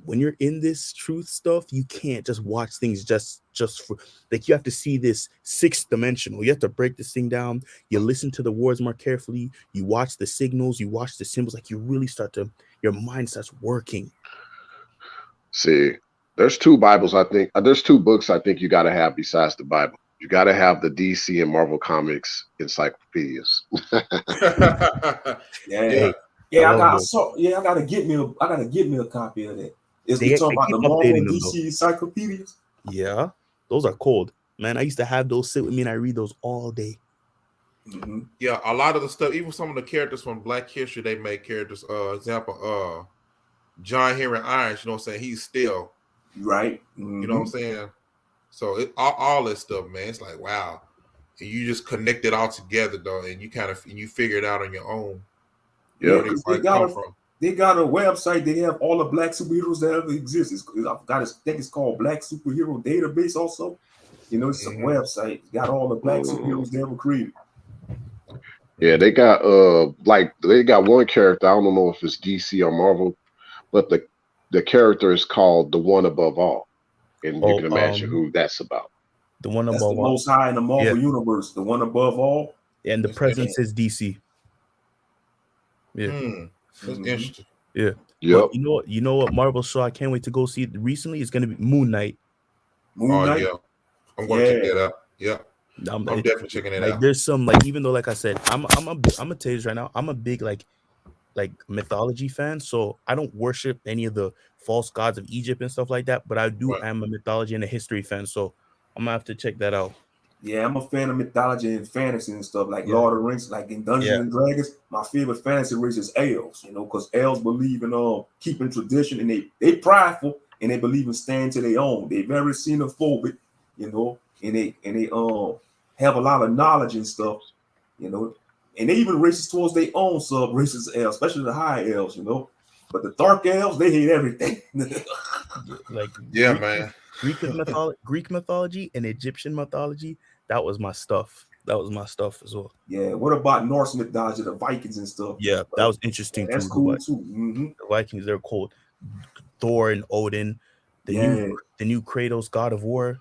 when you're in this truth stuff, you can't just watch things just for like, you have to see this sixth dimensional. You have to break this thing down. You listen to the words more carefully. You watch the signals. You watch the symbols. Like you really your mind starts working.
See, there's two Bibles. I think there's two books I think you got to have besides the Bible. You got to have the DC and Marvel Comics encyclopedias.
I gotta get me a copy of that. Is they talking about the Marvel and DC encyclopedias?
Yeah, those are cold, man. I used to have those sit with me and I read those all day.
Yeah, a lot of the stuff, even some of the characters from Black History, they make characters. Example, John Henry Irons. You know what I'm saying? He's still
right.
You know what I'm saying? So all this stuff, man. It's like wow, and you just connect it all together, though, and you figure it out on your own.
Yeah, they got a website. They have all the Black superheroes that ever exist. I think it's called Black Superhero Database. Also, it's a website. It's got all the Black superheroes they ever created.
Yeah, they got they got one character. I don't know if it's DC or Marvel, but the character is called the One Above All, and you can imagine who that's about.
The One
That's
Above
the
All,
Most High in the Marvel universe. The One Above All,
and the presence is DC. Yeah,
that's interesting.
Yeah,
Yep.
But you know what Marvel show I can't wait to go see recently is going to be Moon Knight.
Moon Knight.
yeah, I'm gonna check that out. Yeah, I'm
It-
definitely checking it
like
out.
there's some like, even though like I said, I'm gonna tell you this right now, I'm a big like mythology fan, so I don't worship any of the false gods of Egypt and stuff like that, but I do
Right.
am a mythology and a history fan, so I'm gonna have to check that out.
Yeah, I'm a fan of mythology and fantasy and stuff, like
Yeah.
Lord of the Rings, like in Dungeons
Yeah.
and Dragons. My favorite fantasy race is elves, you know, because elves believe in keeping tradition, and they prideful, and they believe in staying to their own. They very xenophobic, you know, and they have a lot of knowledge and stuff, you know, and they even racist towards their own sub races elves, especially the high elves, you know. But the dark elves, they hate everything.
Like
Yeah,
Greek,
man.
Greek mythology and Egyptian mythology, that was my stuff. That was my stuff as well.
Yeah, what about Norse mythology, the Vikings and stuff?
Yeah, that was interesting
That's
too.
cool too. Mm-hmm.
The Vikings, they're cold. Thor and Odin, the new Kratos, God of War.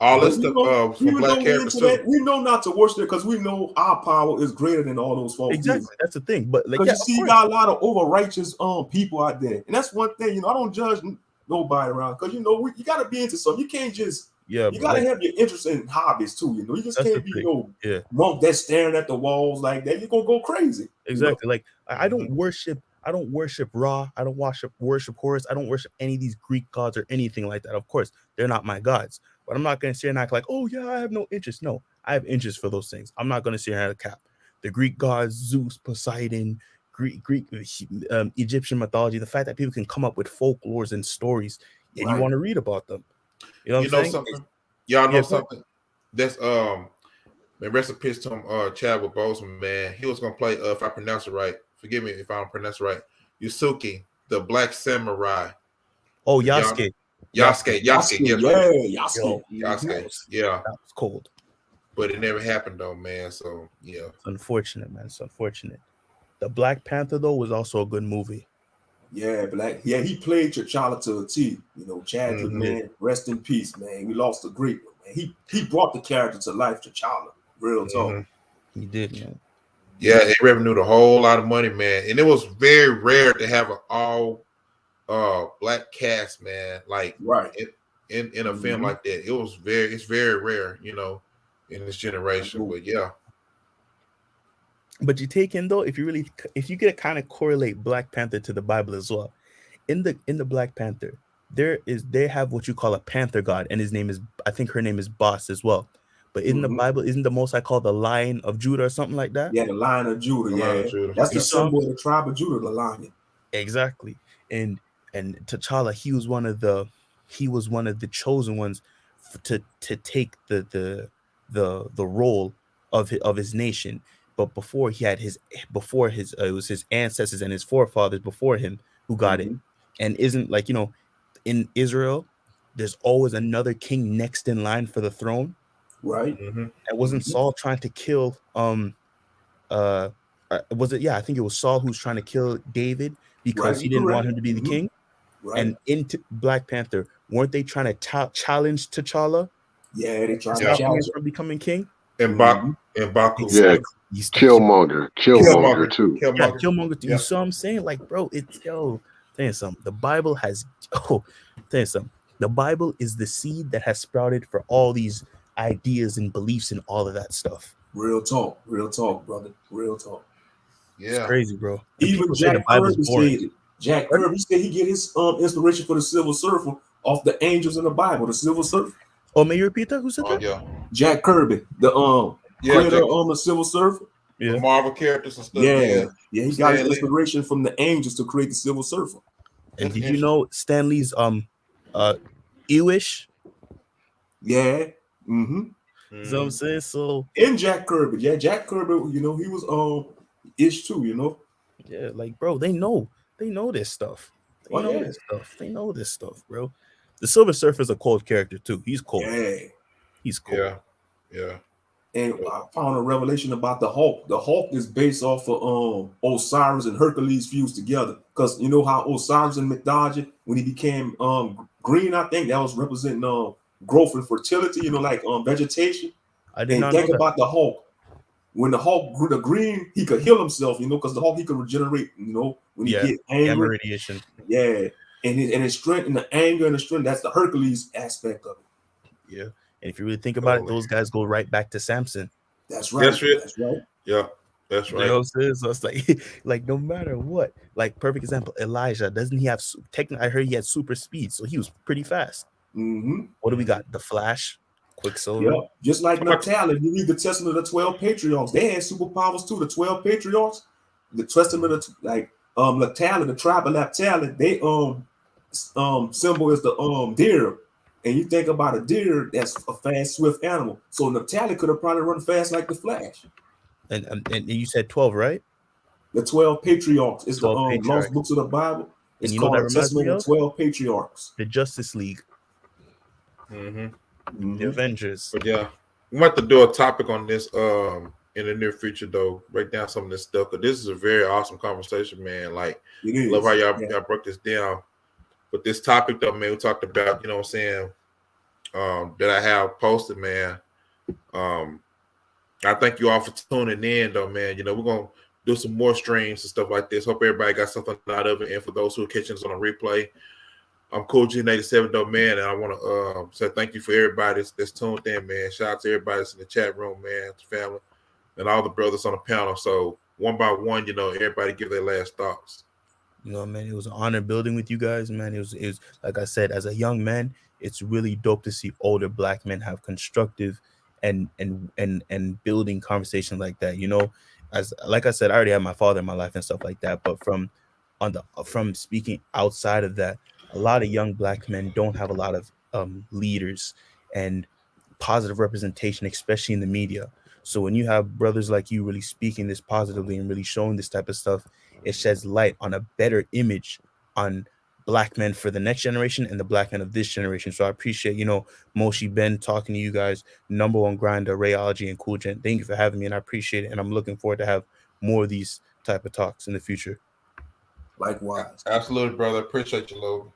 All
But
this stuff from
even
black
though we
characters
into
too.
that, we know not to worship it because we know our power is greater than all those false
Exactly,
deities.
that's the thing. But like,
Because
yeah,
you see, you got a lot of over righteous people out there, and that's one thing. You know, I don't judge nobody around because you know you got to be into something. You can't just you got to have your interest in hobbies too. You know, you just can't be monk that's staring at the walls like that. You're gonna go crazy.
Exactly. Like I don't
Mm-hmm.
worship Ra. I don't worship Horus. I don't worship any of these Greek gods or anything like that. Of course, they're not my gods. But I'm not gonna sit here and act like, oh yeah, I have no interest. No, I have interest for those things. I'm not gonna sit here and cap. The Greek gods, Zeus, Poseidon, Egyptian mythology. The fact that people can come up with folklores and stories, and you want to read about them. You know what I'm saying?
Something? Y'all know something? That's man, rest in peace to him, Chadwick Boseman, man. He was gonna play if I pronounce it right. Forgive me if I don't pronounce it right. Yusuke, the Black Samurai.
Oh, Yasuke.
Yasuke.
Yeah.
That was cold.
But it never happened though, man. So yeah.
It's unfortunate, man. It's unfortunate. The Black Panther though was also a good movie.
Yeah, he played T'Challa to a T. You know, Chadwick, man, rest in peace, man. We lost a great one, man. He brought the character to life, T'Challa. Real talk.
He did, man.
Yeah, it revenued a whole lot of money, man. And it was very rare to have an all black cast, man. Like in a film like that. It's very rare, you know, in this generation. But yeah.
But you take in though, if you get kind of correlate Black Panther to the Bible as well, in the Black Panther, they have what you call a panther god, and his name is, I think her name is Boss as well. But in the Bible, isn't the Most High called the Lion of Judah or something like that?
Yeah, the Lion of Judah. That's the symbol of the tribe of Judah, the lion.
Exactly. And T'Challa, he was one of the chosen ones to take the role of his nation. But before it was his ancestors and his forefathers before him who got it. And isn't, like, you know, in Israel, there's always another king next in line for the throne.
Right.
And wasn't Saul trying to kill was it? Yeah, I think it was Saul who's trying to kill David because he didn't want him to be the king.
Right.
And into Black Panther, weren't they trying to challenge T'Challa?
Yeah, they tried to
stop him
challenge
from becoming king.
And Baku.
Yeah, Killmonger too.
Yeah, Killmonger too. You saw what I'm saying? Like, bro, it's tell you something. The Bible has tell you something. The Bible is the seed that has sprouted for all these ideas and beliefs and all of that stuff.
Real talk, brother. Real talk.
Yeah,
it's crazy, bro.
Even Jack Kirby said, Jack Kirby said he get his inspiration for the Silver Surfer off the angels in the Bible. The Silver Surfer.
Oh, may you repeat that? Who said that?
Yeah,
Jack Kirby, the creator on the Silver Surfer.
The Marvel characters and stuff.
Yeah, he got his inspiration from the angels to create the Silver Surfer.
And did you know Stan Lee's Ewish?
Yeah.
So I'm saying, so
in Jack Kirby, Jack Kirby, you know, he was ish too, you know.
Yeah, like, bro, they know this stuff. They know this stuff, bro. The Silver Surfer's a cold character too. He's cold.
Yeah,
he's cold.
Yeah.
And I found a revelation about the Hulk. The Hulk is based off of Osiris and Hercules fused together. Because you know how Osiris in mythology, when he became green, I think that was representing growth and fertility, you know, like vegetation.
I did
not think about the Hulk. When the Hulk grew the green, he could heal himself, you know, because the Hulk he could regenerate, you know, when he get
gamma
angry.
radiation.
Yeah, and his strength and the anger and the strength, that's the Hercules aspect of it.
Yeah, and if you really think about it, those guys go right back to Samson.
That's right. That's right.
Yeah, that's right.
You know what I'm saying? So it's like no matter what, like perfect example, Elijah, doesn't he have technically? I heard he had super speed, so he was pretty fast. What do we got? The Flash, Quicksilver.
Yeah, just like Naphtali. You read the Testament of the 12 Patriarchs. They had superpowers too. The 12 Patriarchs, the Testament of like Naphtali, the tribe of Naphtali, they symbol is the deer. And you think about a deer, that's a fast, swift animal. So Naphtali could have probably run fast like the Flash.
And you said 12, right?
The 12 Patriarchs is the
patriarchs.
lost books of the Bible. It's
and you
called
know
the Testament of 12 Patriarchs.
The Justice League. The Avengers.
But yeah, we might have to do a topic on this in the near future though. Break down some of this stuff, because this is a very awesome conversation, man. Like, love how y'all broke this down. But this topic though, man, we talked about, you know what I'm saying, that I have posted, man. I thank you all for tuning in though, man. You know, we're gonna do some more streams and stuff like this. Hope everybody got something out of it. And for those who are catching us on a replay, I'm Cool G87 though, man, and I want to say thank you for everybody that's tuned in, man. Shout out to everybody that's in the chat room, man, family, and all the brothers on the panel. So one by one, you know, everybody give their last thoughts.
You know, man, it was an honor building with you guys, man. It was like I said, as a young man, it's really dope to see older Black men have constructive and building conversation like that. You know, as like I said, I already had my father in my life and stuff like that, but from speaking outside of that, a lot of young Black men don't have a lot of leaders and positive representation, especially in the media. So when you have brothers like you really speaking this positively and really showing this type of stuff, it sheds light on a better image on Black men for the next generation and the Black men of this generation. So I appreciate, you know, Moshi, Ben, talking to you guys, number one grinder, Rayology, and Cool Gent. Thank you for having me, and I appreciate it. And I'm looking forward to have more of these type of talks in the future.
Likewise.
Absolutely, brother. Appreciate you, Logan.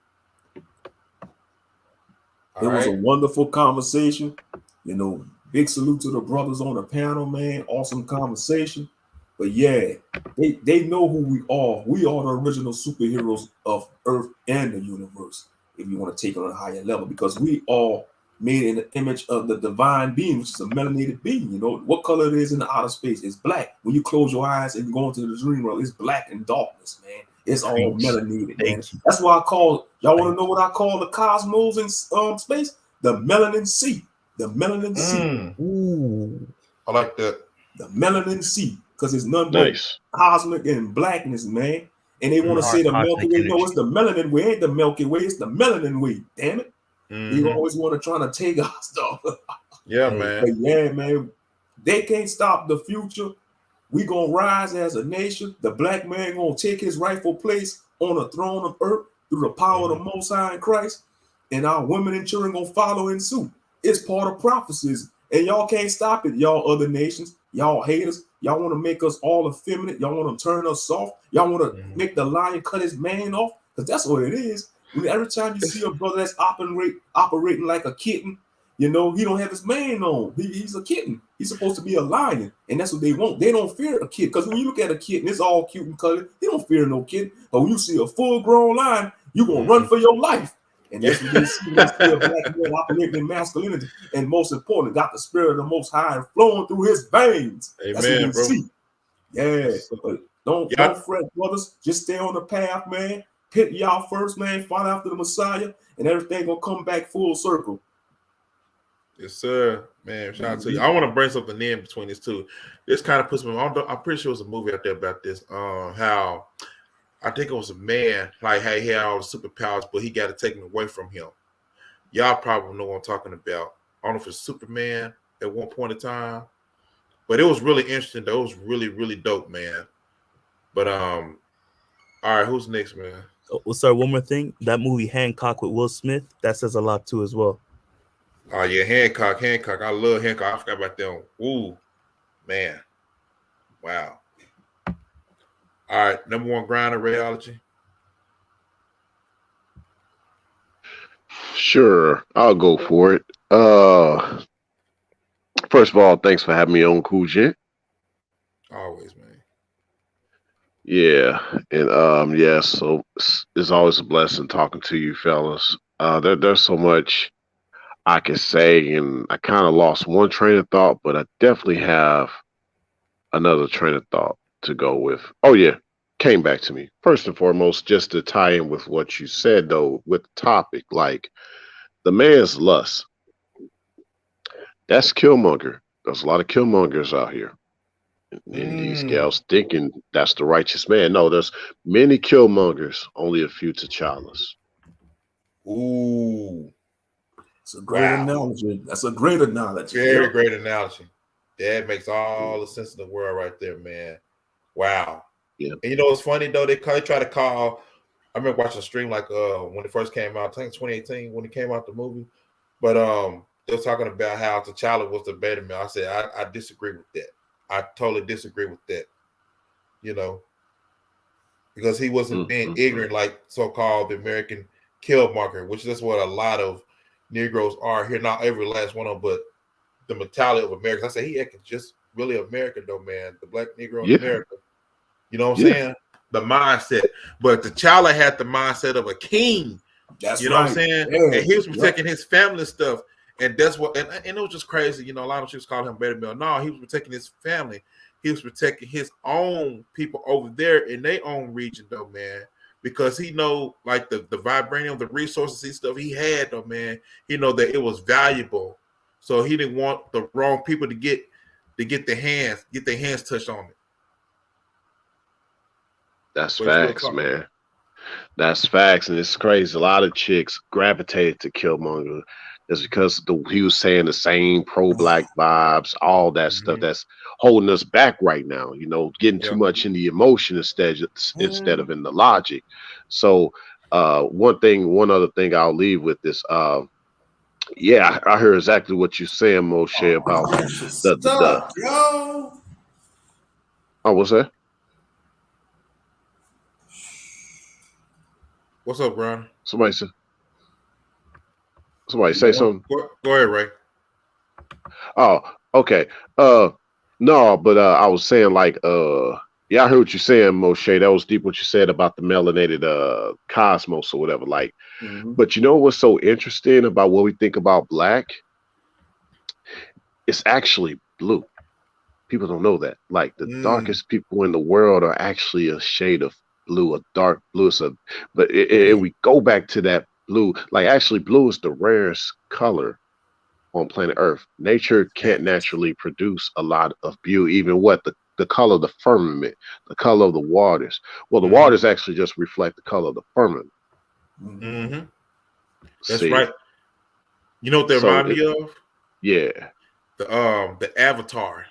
It was a wonderful conversation. You know, big salute to the brothers on the panel, man. Awesome conversation. But yeah, they know who we are. We are the original superheroes of Earth and the universe, if you want to take it on a higher level, because we are made in the image of the divine being, which is a melanated being. You know, what color it is in the outer space? It's black. When you close your eyes and you go into the dream world, it's black and darkness, man. It's all melanated, man. That's why I call, y'all want to know what I call the cosmos in space? The melanin sea. The melanin sea.
Ooh.
I like that.
The melanin sea. Because it's none but cosmic and blackness, man. And they want to say the Milky Way. No, it's the melanin way. Ain't the Milky Way. It's the melanin way. Damn it. You always want to try to take our stuff.
Yeah, man.
But yeah, man. They can't stop the future. We gonna rise as a nation. The Black man gonna take his rightful place on the throne of earth through the power of the Most High in Christ. And our women and children gonna follow in suit. It's part of prophecies. And y'all can't stop it, y'all other nations. Y'all haters. Y'all want to make us all effeminate. Y'all want to turn us soft. Y'all want to make the lion cut his mane off. Because that's what it is. Every time you see a brother that's operating like a kitten, you know, he don't have his mane on. He's a kitten. He's supposed to be a lion. And that's what they want. They don't fear a kitten. Because when you look at a kitten, it's all cute and cuddly. They don't fear no kitten. But when you see a full-grown lion, you're going to run for your life. And that's what they see. They see a Black man operating in masculinity. And most important, got the spirit of the Most High flowing through his veins.
Amen,
that's what they see. Yeah. But don't fret, brothers. Just stay on the path, man. Pit y'all first, man. Follow after the Messiah. And everything going to come back full circle.
Yes, sir. Man, shout out to you. I want to bring something in between these two. This kind of puts me on. I'm pretty sure it was a movie out there about this. How I think it was a man, like, hey, he had all the superpowers, but he got to take them away from him. Y'all probably know what I'm talking about. I don't know if it's Superman at one point in time, but it was really interesting. That was really, really dope, man. But all right, who's next, man?
Oh, sorry, one more thing. That movie Hancock with Will Smith, that says a lot too as well.
Oh yeah, Hancock. I love Hancock. I forgot about that one. Ooh, man. Wow. All right, number one grinder, Rayology.
Sure, I'll go for it. First of all, thanks for having me on, Cool Gent.
Always, man.
Yeah, and yeah, so it's always a blessing talking to you fellas. There's so much I could say, and I kind of lost one train of thought, but I definitely have another train of thought to go with. Oh yeah, came back to me. First and foremost, just to tie in with what you said though, with the topic, like the man's lust. That's Killmonger. There's a lot of Killmongers out here. And these
Mm.
gals thinking that's the righteous man. No, there's many Killmongers, only a few T'Challas.
Ooh.
It's a great
Wow.
analogy. That's a great analogy.
Very
Yep.
great analogy. That makes all the sense in the world right there, man. Wow.
Yeah.
And you know what's funny though? They try to call. I remember watching a stream like when it first came out, I think 2018 when it came out the movie. But they were talking about how T'Challa was the better man. I said I disagree with that. I totally disagree with that. You know, because he wasn't being ignorant like so-called the American Killmonger, which is what a lot of Negroes are here. Not every last one of them, but the mentality of Americans. I say he acted just really American though, man. The black Negro in America. You know what I'm saying? The mindset. But T'Challa had the mindset of a king.
That's
you know
right.
what I'm saying?
Yeah.
And he was protecting his family stuff. And that's what and it was just crazy. You know, a lot of chicks call him Better Bill. No, he was protecting his family. He was protecting his own people over there in their own region, though, man. Because he know like the vibranium, the resources, he stuff he had, though, man. He know that it was valuable. So he didn't want the wrong people to get their hands touched on it.
That's facts, man. That's facts, and it's crazy. A lot of chicks gravitated to Killmonger just because he was saying the same pro-black vibes, all that stuff that's holding us back right now. You know, getting too much in the emotion instead of in the logic. So, one other thing I'll leave with this. Yeah, I heard exactly what you're saying, Moshe, about the
yo.
Oh, what's that?
What's up, Brian?
Somebody say something.
Go ahead, Ray.
Oh, okay. No, but I was saying like yeah, I heard what you're saying, Moshe. That was deep what you said about the melanated cosmos or whatever. Like, but you know what's so interesting about what we think about black? It's actually blue. People don't know that. Like the darkest people in the world are actually a shade of blue, a dark blue. But we go back to that blue. Like actually, blue is the rarest color on planet Earth. Nature can't naturally produce a lot of blue. Even what the color of the firmament, the color of the waters. Well, the waters actually just reflect the color of the firmament.
That's right. You know what they remind me of?
Yeah.
The Avatar.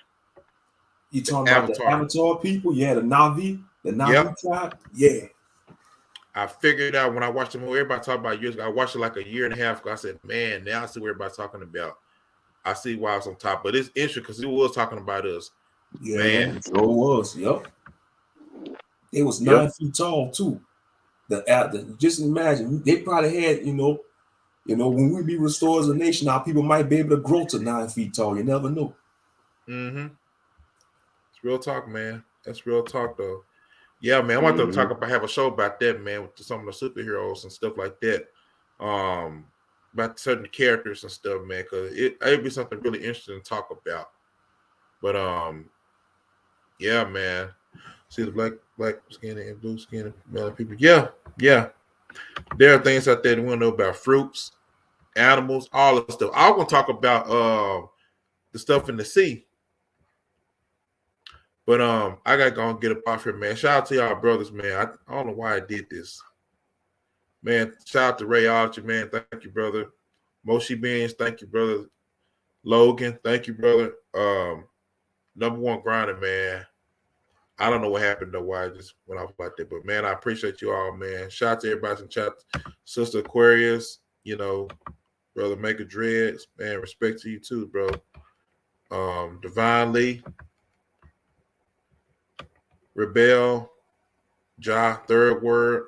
You talking about the Avatar people? Yeah, the Navi tribe. Yeah.
I figured out when I watched the movie. Everybody talked about years ago. I watched it like a year and a half ago. I said, "Man, now I see what everybody's talking about. I see why it's on top." But it's interesting because it was talking about us.
Yeah,
man,
it was. Yep. It was 9 feet tall too. Just imagine they probably had when we be restored as a nation, our people might be able to grow to 9 feet tall. You never know.
It's real talk, man. That's real talk, though. Yeah, man. I want to have a show about that, man, with some of the superheroes and stuff like that. About certain characters and stuff, man, because it'd be something really interesting to talk about. But yeah, man. See the black skin and blue skin people. Yeah. There are things out there that we want to know about fruits, animals, all of the stuff. I want to talk about the stuff in the sea. But I gotta go and get up off here, man. Shout out to y'all brothers, man. I don't know why I did this. Man, shout out to Ray Archer, man. Thank you, brother. Moshi Beans, thank you, brother. Logan, thank you, brother. Number one grinder, man. I don't know what happened though, why I just went off like that. But man, I appreciate you all, man. Shout out to everybody in chat. Sister Aquarius, brother Make a Dreads, man. Respect to you too, bro. Divine Lee. Rebel, Ja, Third Word.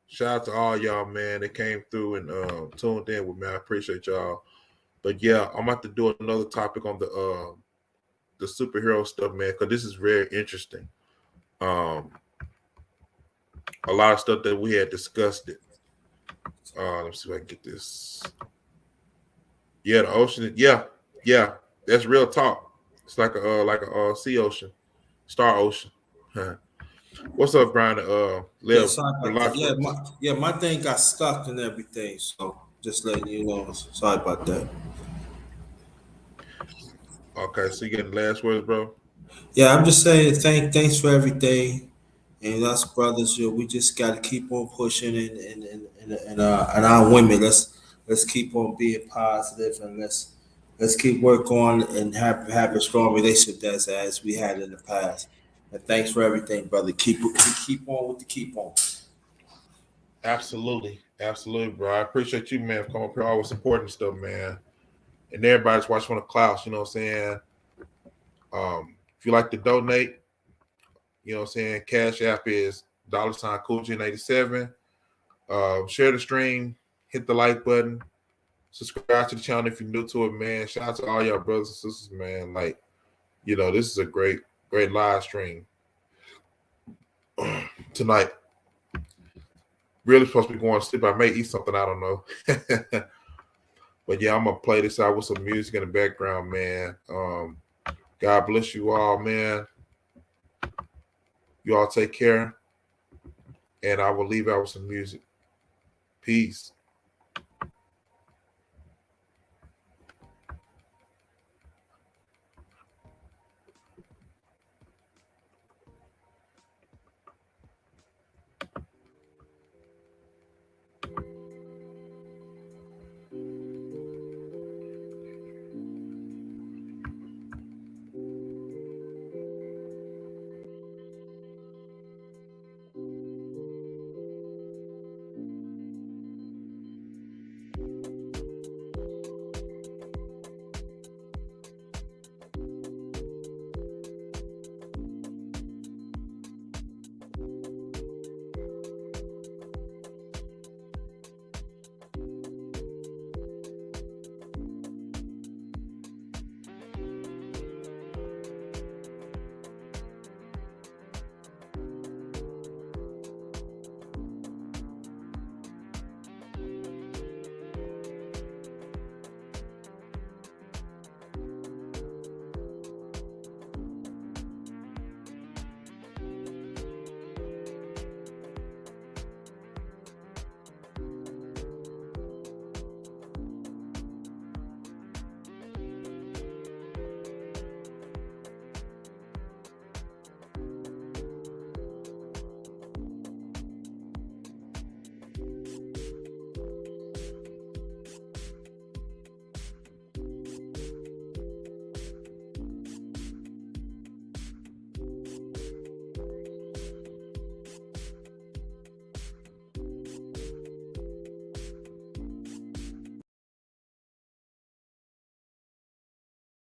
Shout out to all y'all, man. They came through and tuned in with me. I appreciate y'all. But yeah, I'm about to do another topic on the the superhero stuff, man, because this is very interesting. A lot of stuff that we had discussed it. Let me see if I can get this. Yeah, the ocean. Yeah, that's real talk. It's like a sea ocean, star ocean. What's up, Brian?
Yeah,
Live
sorry
the
about that.
life.
My thing got stuck and everything. So just letting you know. Sorry about that.
Okay, so you getting the last words, bro?
Yeah, I'm just saying thanks for everything. And us brothers, we just got to keep on pushing, and our women, let's keep on being positive, and let's keep work on and have a strong relationship as we had in the past. And thanks for everything, brother. Keep on with the keep on.
Absolutely, bro. I appreciate you, man, for coming up here, always supporting stuff, man. And everybody's watching from the clouds. You know what I'm saying? If you like to donate, you know what I'm saying? Cash App is $Coolgin87. Share the stream, hit the like button, subscribe to the channel if you're new to it, man. Shout out to all y'all brothers and sisters, man. Like, this is a great live stream tonight. Really supposed to be going to sleep. I may eat something, I don't know. But yeah, I'm gonna play this out with some music in the background, man. God bless you all, man. You all take care. And I will leave out with some music. Peace.